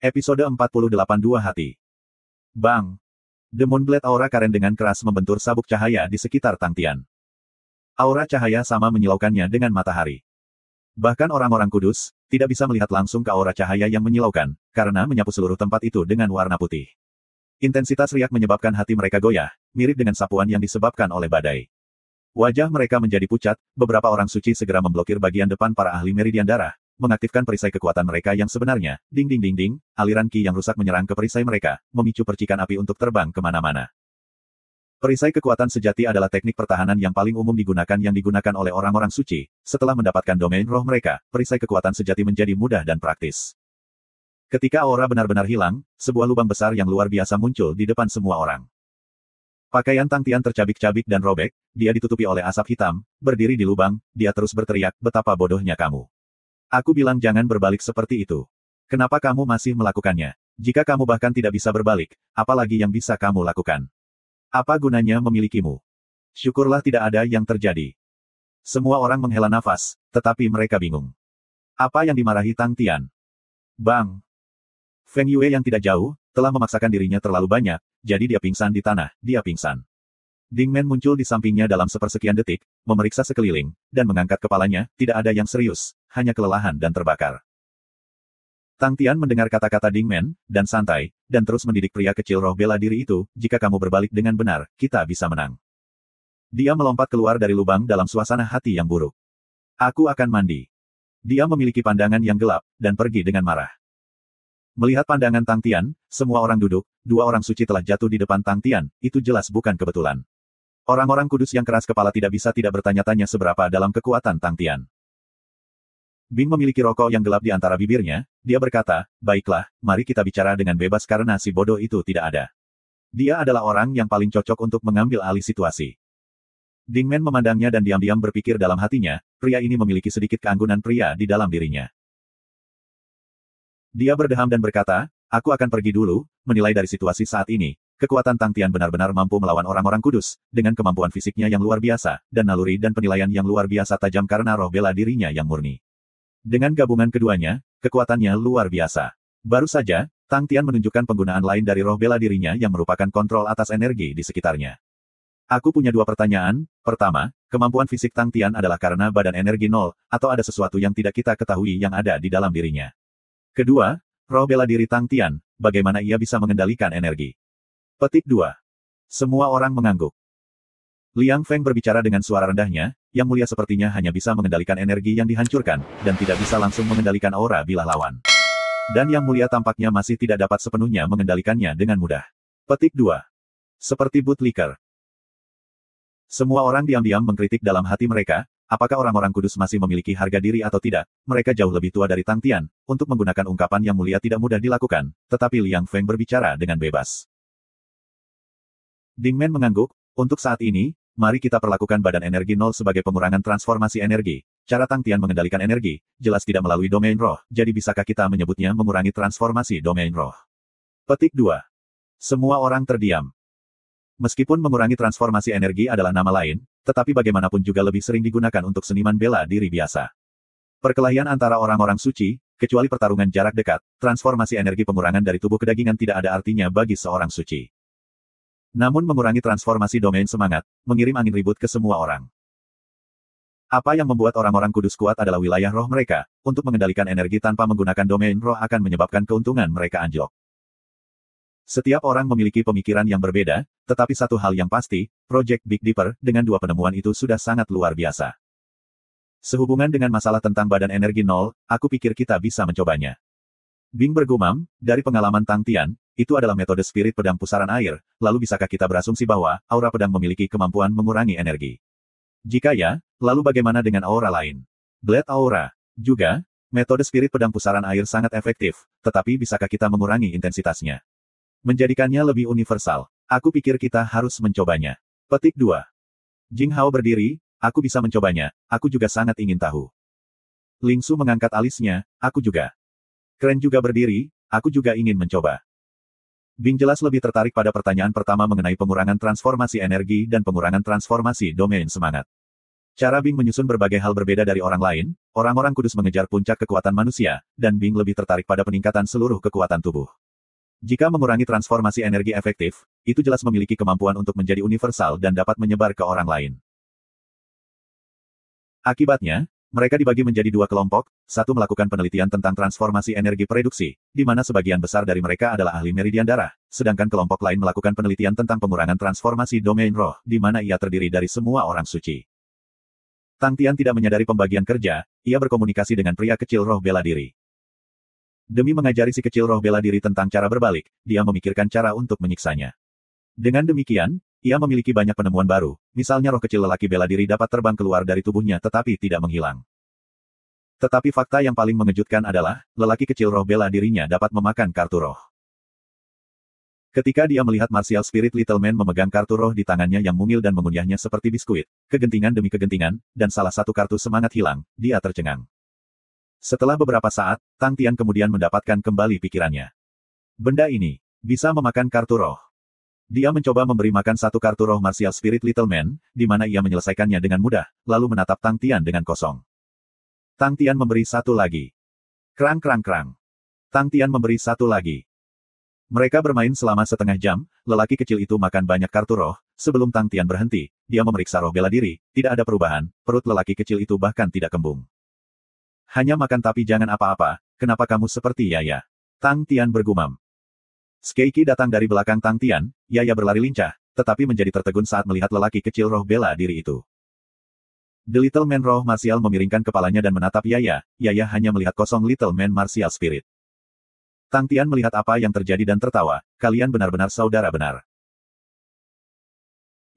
Episode 48 Dua Hati. Bang! The Moonblade aura karen dengan keras membentur sabuk cahaya di sekitar Tang Tian. Aura cahaya sama menyilaukannya dengan matahari. Bahkan orang-orang kudus, tidak bisa melihat langsung ke aura cahaya yang menyilaukan, karena menyapu seluruh tempat itu dengan warna putih. Intensitas riak menyebabkan hati mereka goyah, mirip dengan sapuan yang disebabkan oleh badai. Wajah mereka menjadi pucat, beberapa orang suci segera memblokir bagian depan para ahli meridian darah, mengaktifkan perisai kekuatan mereka yang sebenarnya. Ding ding ding ding, aliran ki yang rusak menyerang ke perisai mereka, memicu percikan api untuk terbang kemana-mana. Perisai kekuatan sejati adalah teknik pertahanan yang paling umum yang digunakan oleh orang-orang suci. Setelah mendapatkan domain roh mereka, perisai kekuatan sejati menjadi mudah dan praktis. Ketika aura benar-benar hilang, sebuah lubang besar yang luar biasa muncul di depan semua orang. Pakaian Tang Tian tercabik-cabik dan robek, dia ditutupi oleh asap hitam, berdiri di lubang, dia terus berteriak, betapa bodohnya kamu. Aku bilang jangan berbalik seperti itu. Kenapa kamu masih melakukannya? Jika kamu bahkan tidak bisa berbalik, apalagi yang bisa kamu lakukan? Apa gunanya memilikimu? Syukurlah tidak ada yang terjadi. Semua orang menghela nafas, tetapi mereka bingung. Apa yang dimarahi Tang Tian? Bang! Feng Yue yang tidak jauh, telah memaksakan dirinya terlalu banyak, jadi dia pingsan di tanah, dia pingsan. Ding Men muncul di sampingnya dalam sepersekian detik, memeriksa sekeliling, dan mengangkat kepalanya, tidak ada yang serius, hanya kelelahan dan terbakar. Tang Tian mendengar kata-kata Ding Men, dan santai, dan terus mendidik pria kecil roh bela diri itu, jika kamu berbalik dengan benar, kita bisa menang. Dia melompat keluar dari lubang dalam suasana hati yang buruk. Aku akan mandi. Dia memiliki pandangan yang gelap, dan pergi dengan marah. Melihat pandangan Tang Tian, semua orang duduk, dua orang suci telah jatuh di depan Tang Tian, itu jelas bukan kebetulan. Orang-orang kudus yang keras kepala tidak bisa tidak bertanya-tanya seberapa dalam kekuatan Tang Tian. Bing memiliki rokok yang gelap di antara bibirnya, dia berkata, baiklah, mari kita bicara dengan bebas karena si bodoh itu tidak ada. Dia adalah orang yang paling cocok untuk mengambil alih situasi. Ding Men memandangnya dan diam-diam berpikir dalam hatinya, pria ini memiliki sedikit keanggunan pria di dalam dirinya. Dia berdeham dan berkata, aku akan pergi dulu, menilai dari situasi saat ini. Kekuatan Tang Tian benar-benar mampu melawan orang-orang kudus, dengan kemampuan fisiknya yang luar biasa, dan naluri dan penilaian yang luar biasa tajam karena roh bela dirinya yang murni. Dengan gabungan keduanya, kekuatannya luar biasa. Baru saja, Tang Tian menunjukkan penggunaan lain dari roh bela dirinya yang merupakan kontrol atas energi di sekitarnya. Aku punya dua pertanyaan. Pertama, kemampuan fisik Tang Tian adalah karena badan energi nol, atau ada sesuatu yang tidak kita ketahui yang ada di dalam dirinya. Kedua, roh bela diri Tang Tian, bagaimana ia bisa mengendalikan energi? Petik 2. Semua orang mengangguk. Liang Feng berbicara dengan suara rendahnya, yang mulia sepertinya hanya bisa mengendalikan energi yang dihancurkan, dan tidak bisa langsung mengendalikan aura bilah lawan. Dan yang mulia tampaknya masih tidak dapat sepenuhnya mengendalikannya dengan mudah. Petik 2. Seperti bootlicker. Semua orang diam-diam mengkritik dalam hati mereka, apakah orang-orang kudus masih memiliki harga diri atau tidak. Mereka jauh lebih tua dari Tang Tian, untuk menggunakan ungkapan yang mulia tidak mudah dilakukan, tetapi Liang Feng berbicara dengan bebas. Ding Men mengangguk, untuk saat ini, mari kita perlakukan badan energi nol sebagai pengurangan transformasi energi. Cara Tang Tian mengendalikan energi, jelas tidak melalui domain roh, jadi bisakah kita menyebutnya mengurangi transformasi domain roh? Petik 2. Semua orang terdiam. Meskipun mengurangi transformasi energi adalah nama lain, tetapi bagaimanapun juga lebih sering digunakan untuk seniman bela diri biasa. Perkelahian antara orang-orang suci, kecuali pertarungan jarak dekat, transformasi energi pengurangan dari tubuh kedagingan tidak ada artinya bagi seorang suci. Namun mengurangi transformasi domain semangat, mengirim angin ribut ke semua orang. Apa yang membuat orang-orang kudus kuat adalah wilayah roh mereka, untuk mengendalikan energi tanpa menggunakan domain roh akan menyebabkan keuntungan mereka anjlok. Setiap orang memiliki pemikiran yang berbeda, tetapi satu hal yang pasti, Project Big Dipper, dengan dua penemuan itu sudah sangat luar biasa. Sehubungan dengan masalah tentang badan energi nol, aku pikir kita bisa mencobanya. Bing bergumam, dari pengalaman Tang Tian, itu adalah metode spirit pedang pusaran air, lalu bisakah kita berasumsi bahwa, aura pedang memiliki kemampuan mengurangi energi? Jika ya, lalu bagaimana dengan aura lain? Blade aura. Juga, metode spirit pedang pusaran air sangat efektif, tetapi bisakah kita mengurangi intensitasnya? Menjadikannya lebih universal. Aku pikir kita harus mencobanya. Petik 2. Jing Hao berdiri, aku bisa mencobanya, aku juga sangat ingin tahu. Ling Su mengangkat alisnya, aku juga. Kren juga berdiri, aku juga ingin mencoba. Bing jelas lebih tertarik pada pertanyaan pertama mengenai pengurangan transformasi energi dan pengurangan transformasi domain semangat. Cara Bing menyusun berbagai hal berbeda dari orang lain, orang-orang kudus mengejar puncak kekuatan manusia, dan Bing lebih tertarik pada peningkatan seluruh kekuatan tubuh. Jika mengurangi transformasi energi efektif, itu jelas memiliki kemampuan untuk menjadi universal dan dapat menyebar ke orang lain. Akibatnya, mereka dibagi menjadi dua kelompok, satu melakukan penelitian tentang transformasi energi produksi, di mana sebagian besar dari mereka adalah ahli meridian darah, sedangkan kelompok lain melakukan penelitian tentang pengurangan transformasi domain roh, di mana ia terdiri dari semua orang suci. Tang Tian tidak menyadari pembagian kerja, ia berkomunikasi dengan pria kecil roh bela diri. Demi mengajari si kecil roh bela diri tentang cara berbalik, dia memikirkan cara untuk menyiksanya. Dengan demikian, ia memiliki banyak penemuan baru, misalnya roh kecil lelaki bela diri dapat terbang keluar dari tubuhnya tetapi tidak menghilang. Tetapi fakta yang paling mengejutkan adalah, lelaki kecil roh bela dirinya dapat memakan kartu roh. Ketika dia melihat Martial Spirit Little Man memegang kartu roh di tangannya yang mungil dan mengunyahnya seperti biskuit, kegentingan demi kegentingan, dan salah satu kartu semangat hilang, dia tercengang. Setelah beberapa saat, Tang Tian kemudian mendapatkan kembali pikirannya. Benda ini bisa memakan kartu roh. Dia mencoba memberi makan satu kartu roh Martial Spirit Little Man, di mana ia menyelesaikannya dengan mudah, lalu menatap Tang Tian dengan kosong. Tang Tian memberi satu lagi. Krang krang krang. Tang Tian memberi satu lagi. Mereka bermain selama setengah jam, lelaki kecil itu makan banyak kartu roh, sebelum Tang Tian berhenti, dia memeriksa roh bela diri, tidak ada perubahan, perut lelaki kecil itu bahkan tidak kembung. Hanya makan tapi jangan apa-apa, kenapa kamu seperti Yaya? Tang Tian bergumam. Skeiki datang dari belakang Tang Tian, Yaya berlari lincah, tetapi menjadi tertegun saat melihat lelaki kecil roh bela diri itu. The Little Man roh marsial memiringkan kepalanya dan menatap Yaya, Yaya hanya melihat kosong Little Man martial spirit. Tang Tian melihat apa yang terjadi dan tertawa, kalian benar-benar saudara benar.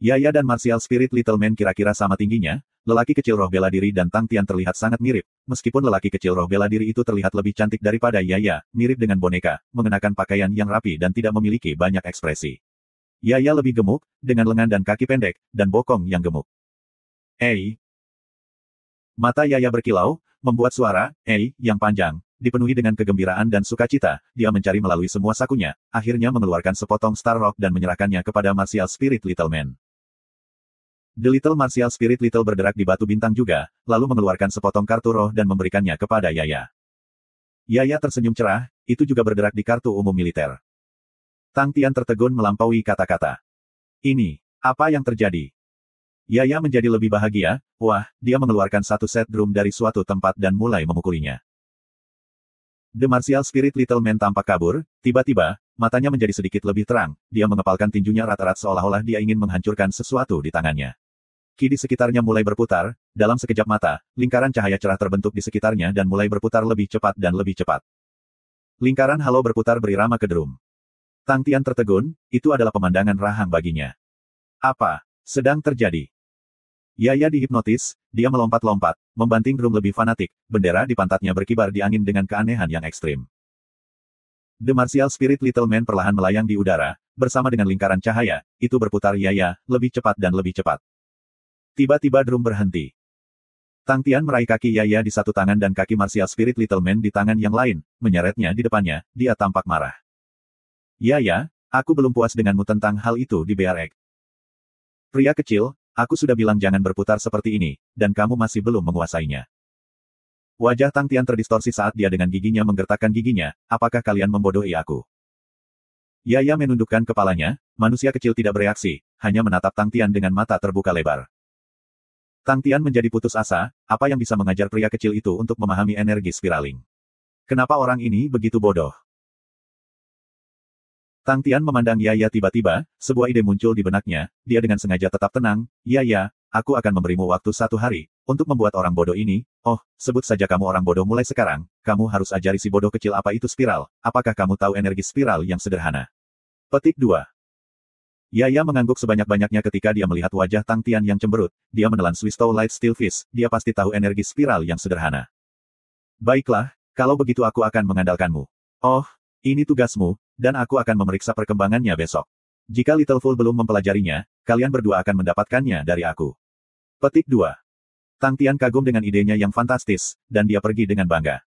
Yaya dan martial spirit Little Man kira-kira sama tingginya, lelaki kecil roh bela diri dan Tang Tian terlihat sangat mirip, meskipun lelaki kecil roh bela diri itu terlihat lebih cantik daripada Yaya, mirip dengan boneka, mengenakan pakaian yang rapi dan tidak memiliki banyak ekspresi. Yaya lebih gemuk, dengan lengan dan kaki pendek, dan bokong yang gemuk. Mata Yaya berkilau, membuat suara, yang panjang, dipenuhi dengan kegembiraan dan sukacita, dia mencari melalui semua sakunya, akhirnya mengeluarkan sepotong Star Rock dan menyerahkannya kepada martial spirit Little Man. The Little Martial Spirit Little bergerak di batu bintang juga, lalu mengeluarkan sepotong kartu roh dan memberikannya kepada Yaya. Yaya tersenyum cerah, itu juga bergerak di kartu umum militer. Tang Tian tertegun melampaui kata-kata. Ini, apa yang terjadi? Yaya menjadi lebih bahagia, wah, dia mengeluarkan satu set drum dari suatu tempat dan mulai memukulinya. The Martial Spirit Little Man tampak kabur, tiba-tiba, matanya menjadi sedikit lebih terang, dia mengepalkan tinjunya erat-erat seolah-olah dia ingin menghancurkan sesuatu di tangannya. Ki di sekitarnya mulai berputar, dalam sekejap mata, lingkaran cahaya cerah terbentuk di sekitarnya dan mulai berputar lebih cepat dan lebih cepat. Lingkaran halo berputar berirama ke drum. Tang Tian tertegun, itu adalah pemandangan rahang baginya. Apa sedang terjadi? Yaya dihipnotis, dia melompat-lompat, membanting drum lebih fanatik, bendera di pantatnya berkibar di angin dengan keanehan yang ekstrim. The Martial Spirit Little Man perlahan melayang di udara, bersama dengan lingkaran cahaya, itu berputar Yaya, lebih cepat dan lebih cepat. Tiba-tiba drum berhenti. Tang Tian meraih kaki Yaya di satu tangan dan kaki Martial Spirit Little Man di tangan yang lain, menyeretnya di depannya, dia tampak marah. Yaya, aku belum puas denganmu tentang hal itu di BRX. Pria kecil, aku sudah bilang jangan berputar seperti ini, dan kamu masih belum menguasainya. Wajah Tang Tian terdistorsi saat dia dengan giginya menggertakkan giginya, apakah kalian membodohi aku? Yaya menundukkan kepalanya, manusia kecil tidak bereaksi, hanya menatap Tang Tian dengan mata terbuka lebar. Tang Tian menjadi putus asa, apa yang bisa mengajar pria kecil itu untuk memahami energi spiraling? Kenapa orang ini begitu bodoh? Tang Tian memandang Yaya tiba-tiba, sebuah ide muncul di benaknya, dia dengan sengaja tetap tenang, Yaya, aku akan memberimu waktu 1 hari, untuk membuat orang bodoh ini, sebut saja kamu orang bodoh mulai sekarang, kamu harus ajari si bodoh kecil apa itu spiral, apakah kamu tahu energi spiral yang sederhana? Petik 2. Yaya mengangguk sebanyak-banyaknya ketika dia melihat wajah Tang Tian yang cemberut, dia menelan Swiss Light Steel Fist, dia pasti tahu energi spiral yang sederhana. Baiklah, kalau begitu aku akan mengandalkanmu. Ini tugasmu, dan aku akan memeriksa perkembangannya besok. Jika Little Fool belum mempelajarinya, kalian berdua akan mendapatkannya dari aku. Petik 2. Tang Tian kagum dengan idenya yang fantastis, dan dia pergi dengan bangga.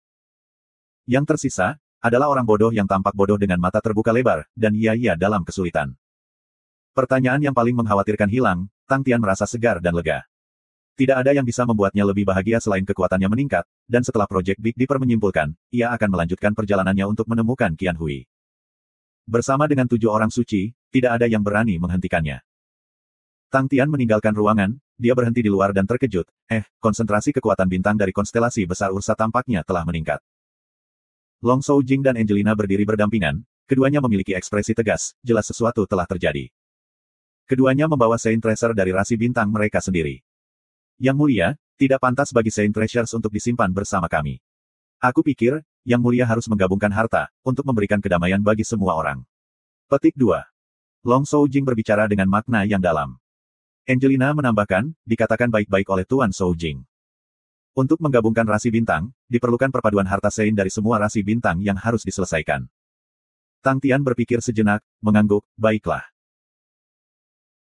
Yang tersisa, adalah orang bodoh yang tampak bodoh dengan mata terbuka lebar, dan Yaya dalam kesulitan. Pertanyaan yang paling mengkhawatirkan hilang, Tang Tian merasa segar dan lega. Tidak ada yang bisa membuatnya lebih bahagia selain kekuatannya meningkat, dan setelah Project Big Dipper menyimpulkan, ia akan melanjutkan perjalanannya untuk menemukan Qian Hui. Bersama dengan 7 orang suci, tidak ada yang berani menghentikannya. Tang Tian meninggalkan ruangan, dia berhenti di luar dan terkejut, konsentrasi kekuatan bintang dari konstelasi besar Ursa tampaknya telah meningkat. Long Shou Jing dan Angelina berdiri berdampingan, keduanya memiliki ekspresi tegas, jelas sesuatu telah terjadi. Keduanya membawa Saint Treasure dari rasi bintang mereka sendiri. Yang mulia, tidak pantas bagi Saint Treasures untuk disimpan bersama kami. Aku pikir, Yang mulia harus menggabungkan harta, untuk memberikan kedamaian bagi semua orang. Petik 2. Long Shou Jing berbicara dengan makna yang dalam. Angelina menambahkan, dikatakan baik-baik oleh Tuan Shou Jing. Untuk menggabungkan rasi bintang, diperlukan perpaduan harta Saint dari semua rasi bintang yang harus diselesaikan. Tang Tian berpikir sejenak, mengangguk, baiklah.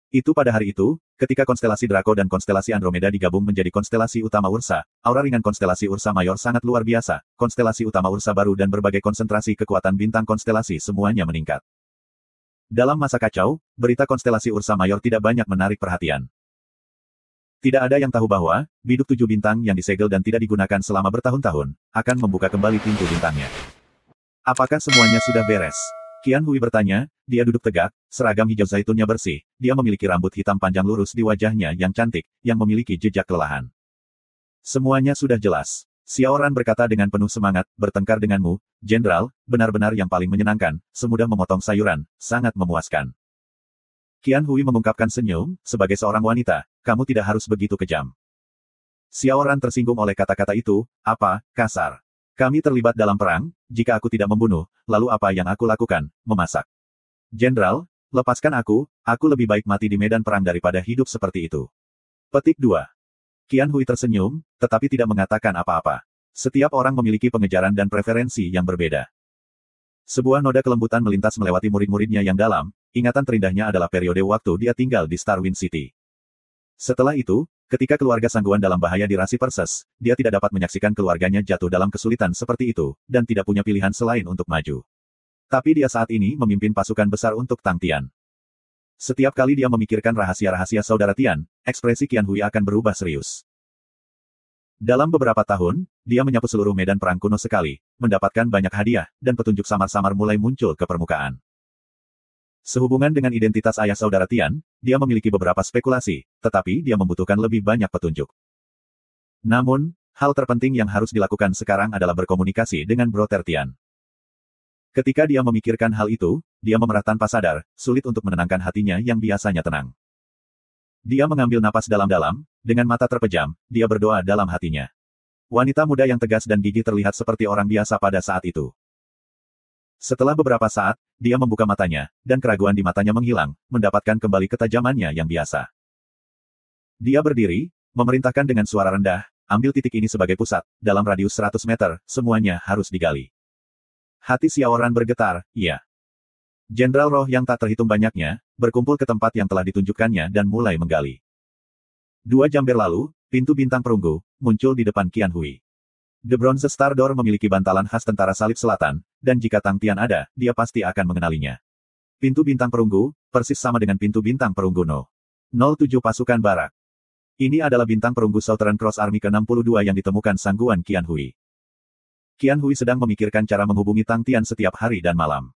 Itu pada hari itu, ketika konstelasi Draco dan konstelasi Andromeda digabung menjadi konstelasi utama Ursa, aura ringan konstelasi Ursa Mayor sangat luar biasa, konstelasi utama Ursa baru dan berbagai konsentrasi kekuatan bintang konstelasi semuanya meningkat. Dalam masa kacau, berita konstelasi Ursa Mayor tidak banyak menarik perhatian. Tidak ada yang tahu bahwa, biduk 7 bintang yang disegel dan tidak digunakan selama bertahun-tahun, akan membuka kembali pintu bintangnya. Apakah semuanya sudah beres? Qian Hui bertanya, dia duduk tegak, seragam hijau zaitunnya bersih, dia memiliki rambut hitam panjang lurus di wajahnya yang cantik, yang memiliki jejak kelelahan. Semuanya sudah jelas. Xiaoran berkata dengan penuh semangat, bertengkar denganmu, Jenderal, benar-benar yang paling menyenangkan, semudah memotong sayuran, sangat memuaskan. Qian Hui mengungkapkan senyum, sebagai seorang wanita, kamu tidak harus begitu kejam. Xiaoran tersinggung oleh kata-kata itu, apa, kasar. Kami terlibat dalam perang, jika aku tidak membunuh, lalu apa yang aku lakukan, memasak. Jenderal, lepaskan aku lebih baik mati di medan perang daripada hidup seperti itu. Petik 2. Qian Hui tersenyum, tetapi tidak mengatakan apa-apa. Setiap orang memiliki pengejaran dan preferensi yang berbeda. Sebuah noda kelembutan melintas melewati murid-muridnya yang dalam, ingatan terindahnya adalah periode waktu dia tinggal di Starwind City. Setelah itu, ketika keluarga Sangguan dalam bahaya di rasi Perses, dia tidak dapat menyaksikan keluarganya jatuh dalam kesulitan seperti itu, dan tidak punya pilihan selain untuk maju. Tapi dia saat ini memimpin pasukan besar untuk Tang Tian. Setiap kali dia memikirkan rahasia-rahasia saudara Tian, ekspresi Qian Hui akan berubah serius. Dalam beberapa tahun, dia menyapu seluruh medan perang kuno sekali, mendapatkan banyak hadiah, dan petunjuk samar-samar mulai muncul ke permukaan. Sehubungan dengan identitas ayah saudara Tian, dia memiliki beberapa spekulasi, tetapi dia membutuhkan lebih banyak petunjuk. Namun, hal terpenting yang harus dilakukan sekarang adalah berkomunikasi dengan Brother Tian. Ketika dia memikirkan hal itu, dia memerah tanpa sadar, sulit untuk menenangkan hatinya yang biasanya tenang. Dia mengambil napas dalam-dalam, dengan mata terpejam, dia berdoa dalam hatinya. Wanita muda yang tegas dan gigih terlihat seperti orang biasa pada saat itu. Setelah beberapa saat, dia membuka matanya, dan keraguan di matanya menghilang, mendapatkan kembali ketajamannya yang biasa. Dia berdiri, memerintahkan dengan suara rendah, ambil titik ini sebagai pusat, dalam radius 100 meter, semuanya harus digali. Hati Xiaoran bergetar, iya. Jenderal roh yang tak terhitung banyaknya, berkumpul ke tempat yang telah ditunjukkannya dan mulai menggali. 2 jam berlalu, pintu bintang perunggu, muncul di depan Qian Hui. The Bronze Star Door memiliki bantalan khas tentara salib selatan, dan jika Tang Tian ada, dia pasti akan mengenalinya. Pintu bintang perunggu, persis sama dengan pintu bintang perunggu No. 07 pasukan barak. Ini adalah bintang perunggu Southern Cross Army ke-62 yang ditemukan Sangguan Qian Hui. Qian Hui sedang memikirkan cara menghubungi Tang Tian setiap hari dan malam.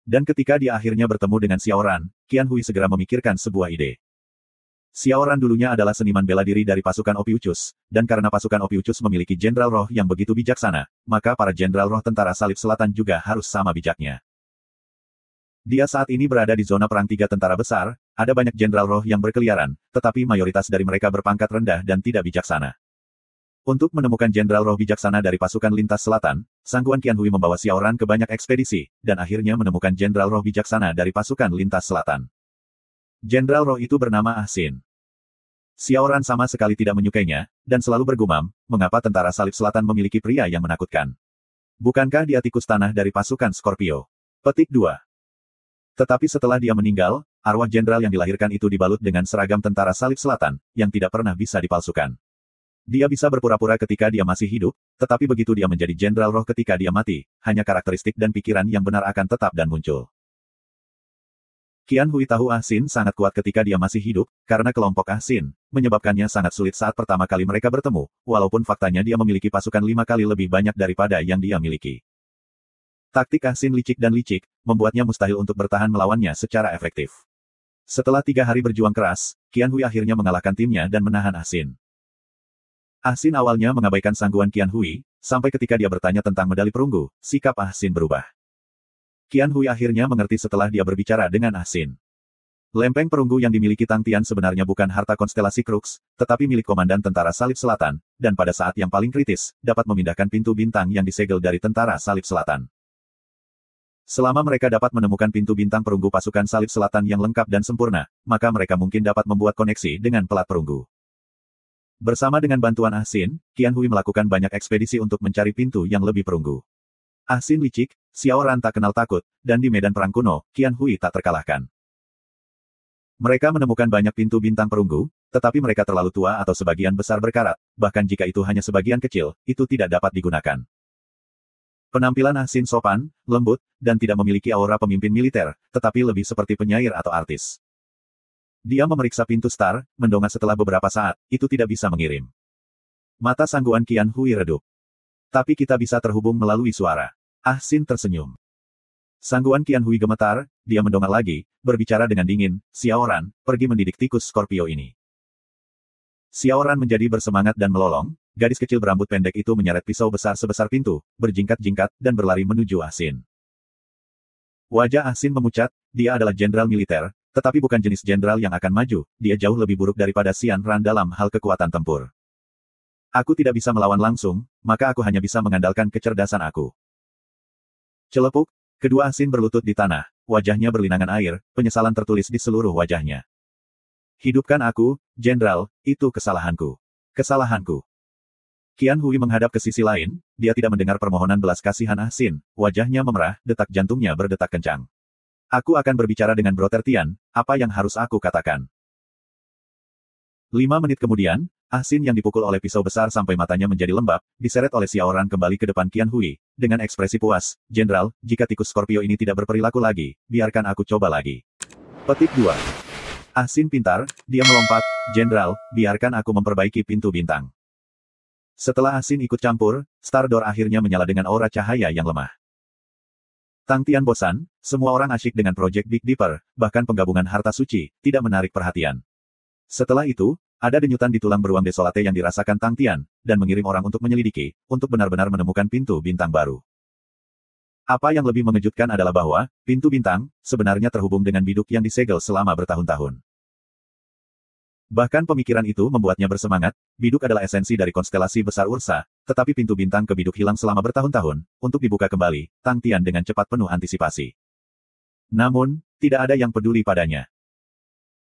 Dan ketika dia akhirnya bertemu dengan Xiaoran, Qian Hui segera memikirkan sebuah ide. Xiaoran dulunya adalah seniman bela diri dari pasukan Opiucus, dan karena pasukan Opiucus memiliki jenderal roh yang begitu bijaksana, maka para jenderal roh tentara salib selatan juga harus sama bijaknya. Dia saat ini berada di zona perang 3 tentara besar, ada banyak jenderal roh yang berkeliaran, tetapi mayoritas dari mereka berpangkat rendah dan tidak bijaksana. Untuk menemukan jenderal roh bijaksana dari pasukan lintas selatan, Sangguan Qian Hui membawa Xiaoran ke banyak ekspedisi, dan akhirnya menemukan jenderal roh bijaksana dari pasukan lintas selatan. Jenderal roh itu bernama Ah Sin. Xiaoran sama sekali tidak menyukainya, dan selalu bergumam, mengapa tentara salib selatan memiliki pria yang menakutkan. Bukankah dia tikus tanah dari pasukan Scorpio? Petik 2. Tetapi setelah dia meninggal, arwah jenderal yang dilahirkan itu dibalut dengan seragam tentara salib selatan, yang tidak pernah bisa dipalsukan. Dia bisa berpura-pura ketika dia masih hidup, tetapi begitu dia menjadi jenderal roh ketika dia mati, hanya karakteristik dan pikiran yang benar akan tetap dan muncul. Qian Hui tahu Ah Xin sangat kuat ketika dia masih hidup, karena kelompok Ah Xin menyebabkannya sangat sulit saat pertama kali mereka bertemu, walaupun faktanya dia memiliki pasukan 5 kali lebih banyak daripada yang dia miliki. Taktik Ah Xin licik dan licik, membuatnya mustahil untuk bertahan melawannya secara efektif. Setelah 3 hari berjuang keras, Qian Hui akhirnya mengalahkan timnya dan menahan Ah Xin. Ah Xin awalnya mengabaikan sangguan Qian Hui, sampai ketika dia bertanya tentang medali perunggu, sikap Ah Xin berubah. Qian Hui akhirnya mengerti setelah dia berbicara dengan Ah Xin. Lempeng perunggu yang dimiliki Tang Tian sebenarnya bukan harta konstelasi Crux, tetapi milik Komandan Tentara Salib Selatan, dan pada saat yang paling kritis, dapat memindahkan pintu bintang yang disegel dari Tentara Salib Selatan. Selama mereka dapat menemukan pintu bintang perunggu pasukan Salib Selatan yang lengkap dan sempurna, maka mereka mungkin dapat membuat koneksi dengan pelat perunggu. Bersama dengan bantuan Ah Xin, Qian Hui melakukan banyak ekspedisi untuk mencari pintu yang lebih perunggu. Ah Xin licik, Xiao Ran tak kenal takut, dan di medan perang kuno, Qian Hui tak terkalahkan. Mereka menemukan banyak pintu bintang perunggu, tetapi mereka terlalu tua atau sebagian besar berkarat, bahkan jika itu hanya sebagian kecil, itu tidak dapat digunakan. Penampilan Ah Xin sopan, lembut, dan tidak memiliki aura pemimpin militer, tetapi lebih seperti penyair atau artis. Dia memeriksa pintu star, mendongak setelah beberapa saat, itu tidak bisa mengirim. Mata sangguan Qian Hui redup. Tapi kita bisa terhubung melalui suara. Ah Xin tersenyum. Sangguan Qian Hui gemetar, dia mendongak lagi, berbicara dengan dingin, Xiao Ran, pergi mendidik tikus Scorpio ini. Xiao Ran menjadi bersemangat dan melolong, gadis kecil berambut pendek itu menyeret pisau besar sebesar pintu, berjingkat-jingkat, dan berlari menuju Ah Xin. Wajah Ah Xin memucat, dia adalah jenderal militer, tetapi bukan jenis jenderal yang akan maju, dia jauh lebih buruk daripada Xian Ran dalam hal kekuatan tempur. Aku tidak bisa melawan langsung, maka aku hanya bisa mengandalkan kecerdasan aku. Celepuk, kedua Ah Xin berlutut di tanah, wajahnya berlinangan air, penyesalan tertulis di seluruh wajahnya. Hidupkan aku, Jenderal, itu kesalahanku. Kesalahanku. Qian Hui menghadap ke sisi lain, dia tidak mendengar permohonan belas kasihan Ah Xin, wajahnya memerah, detak jantungnya berdetak kencang. Aku akan berbicara dengan Brother Tian, apa yang harus aku katakan? 5 menit kemudian, Ah Xin yang dipukul oleh pisau besar sampai matanya menjadi lembab, diseret oleh Xiao Ran kembali ke depan Qian Hui, dengan ekspresi puas, Jenderal, jika tikus Scorpio ini tidak berperilaku lagi, biarkan aku coba lagi. Petik 2. Ah Xin pintar, dia melompat, Jenderal, biarkan aku memperbaiki pintu bintang. Setelah Ah Xin ikut campur, Star Door akhirnya menyala dengan aura cahaya yang lemah. Tang Tian bosan, semua orang asyik dengan proyek Big Dipper, bahkan penggabungan harta suci, tidak menarik perhatian. Setelah itu, ada denyutan di tulang beruang desolate yang dirasakan Tang Tian, dan mengirim orang untuk menyelidiki, untuk benar-benar menemukan pintu bintang baru. Apa yang lebih mengejutkan adalah bahwa, pintu bintang, sebenarnya terhubung dengan biduk yang disegel selama bertahun-tahun. Bahkan pemikiran itu membuatnya bersemangat, biduk adalah esensi dari konstelasi besar Ursa, tetapi pintu bintang ke biduk hilang selama bertahun-tahun, untuk dibuka kembali, Tang Tian dengan cepat penuh antisipasi. Namun, tidak ada yang peduli padanya.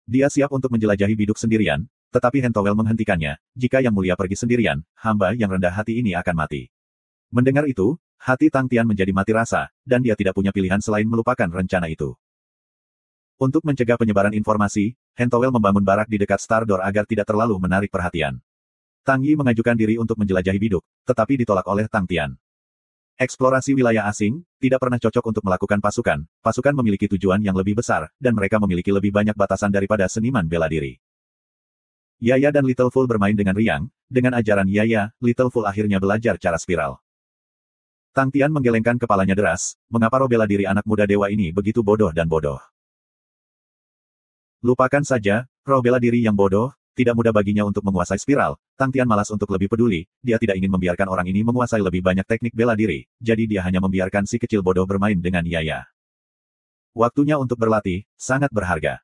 Dia siap untuk menjelajahi biduk sendirian, tetapi Hentowel menghentikannya, jika Yang Mulia pergi sendirian, hamba yang rendah hati ini akan mati. Mendengar itu, hati Tang Tian menjadi mati rasa, dan dia tidak punya pilihan selain melupakan rencana itu. Untuk mencegah penyebaran informasi, Hentowel membangun barak di dekat Star Door agar tidak terlalu menarik perhatian. Tang Yi mengajukan diri untuk menjelajahi biduk, tetapi ditolak oleh Tang Tian. Eksplorasi wilayah asing, tidak pernah cocok untuk melakukan pasukan, pasukan memiliki tujuan yang lebih besar, dan mereka memiliki lebih banyak batasan daripada seniman bela diri. Yaya dan Little Fool bermain dengan riang, dengan ajaran Yaya, Little Fool akhirnya belajar cara spiral. Tang Tian menggelengkan kepalanya deras, mengapa roh bela diri anak muda dewa ini begitu bodoh dan bodoh? Lupakan saja, roh bela diri yang bodoh, tidak mudah baginya untuk menguasai spiral, Tang Tian malas untuk lebih peduli, dia tidak ingin membiarkan orang ini menguasai lebih banyak teknik bela diri, jadi dia hanya membiarkan si kecil bodoh bermain dengan Yaya. Waktunya untuk berlatih, sangat berharga.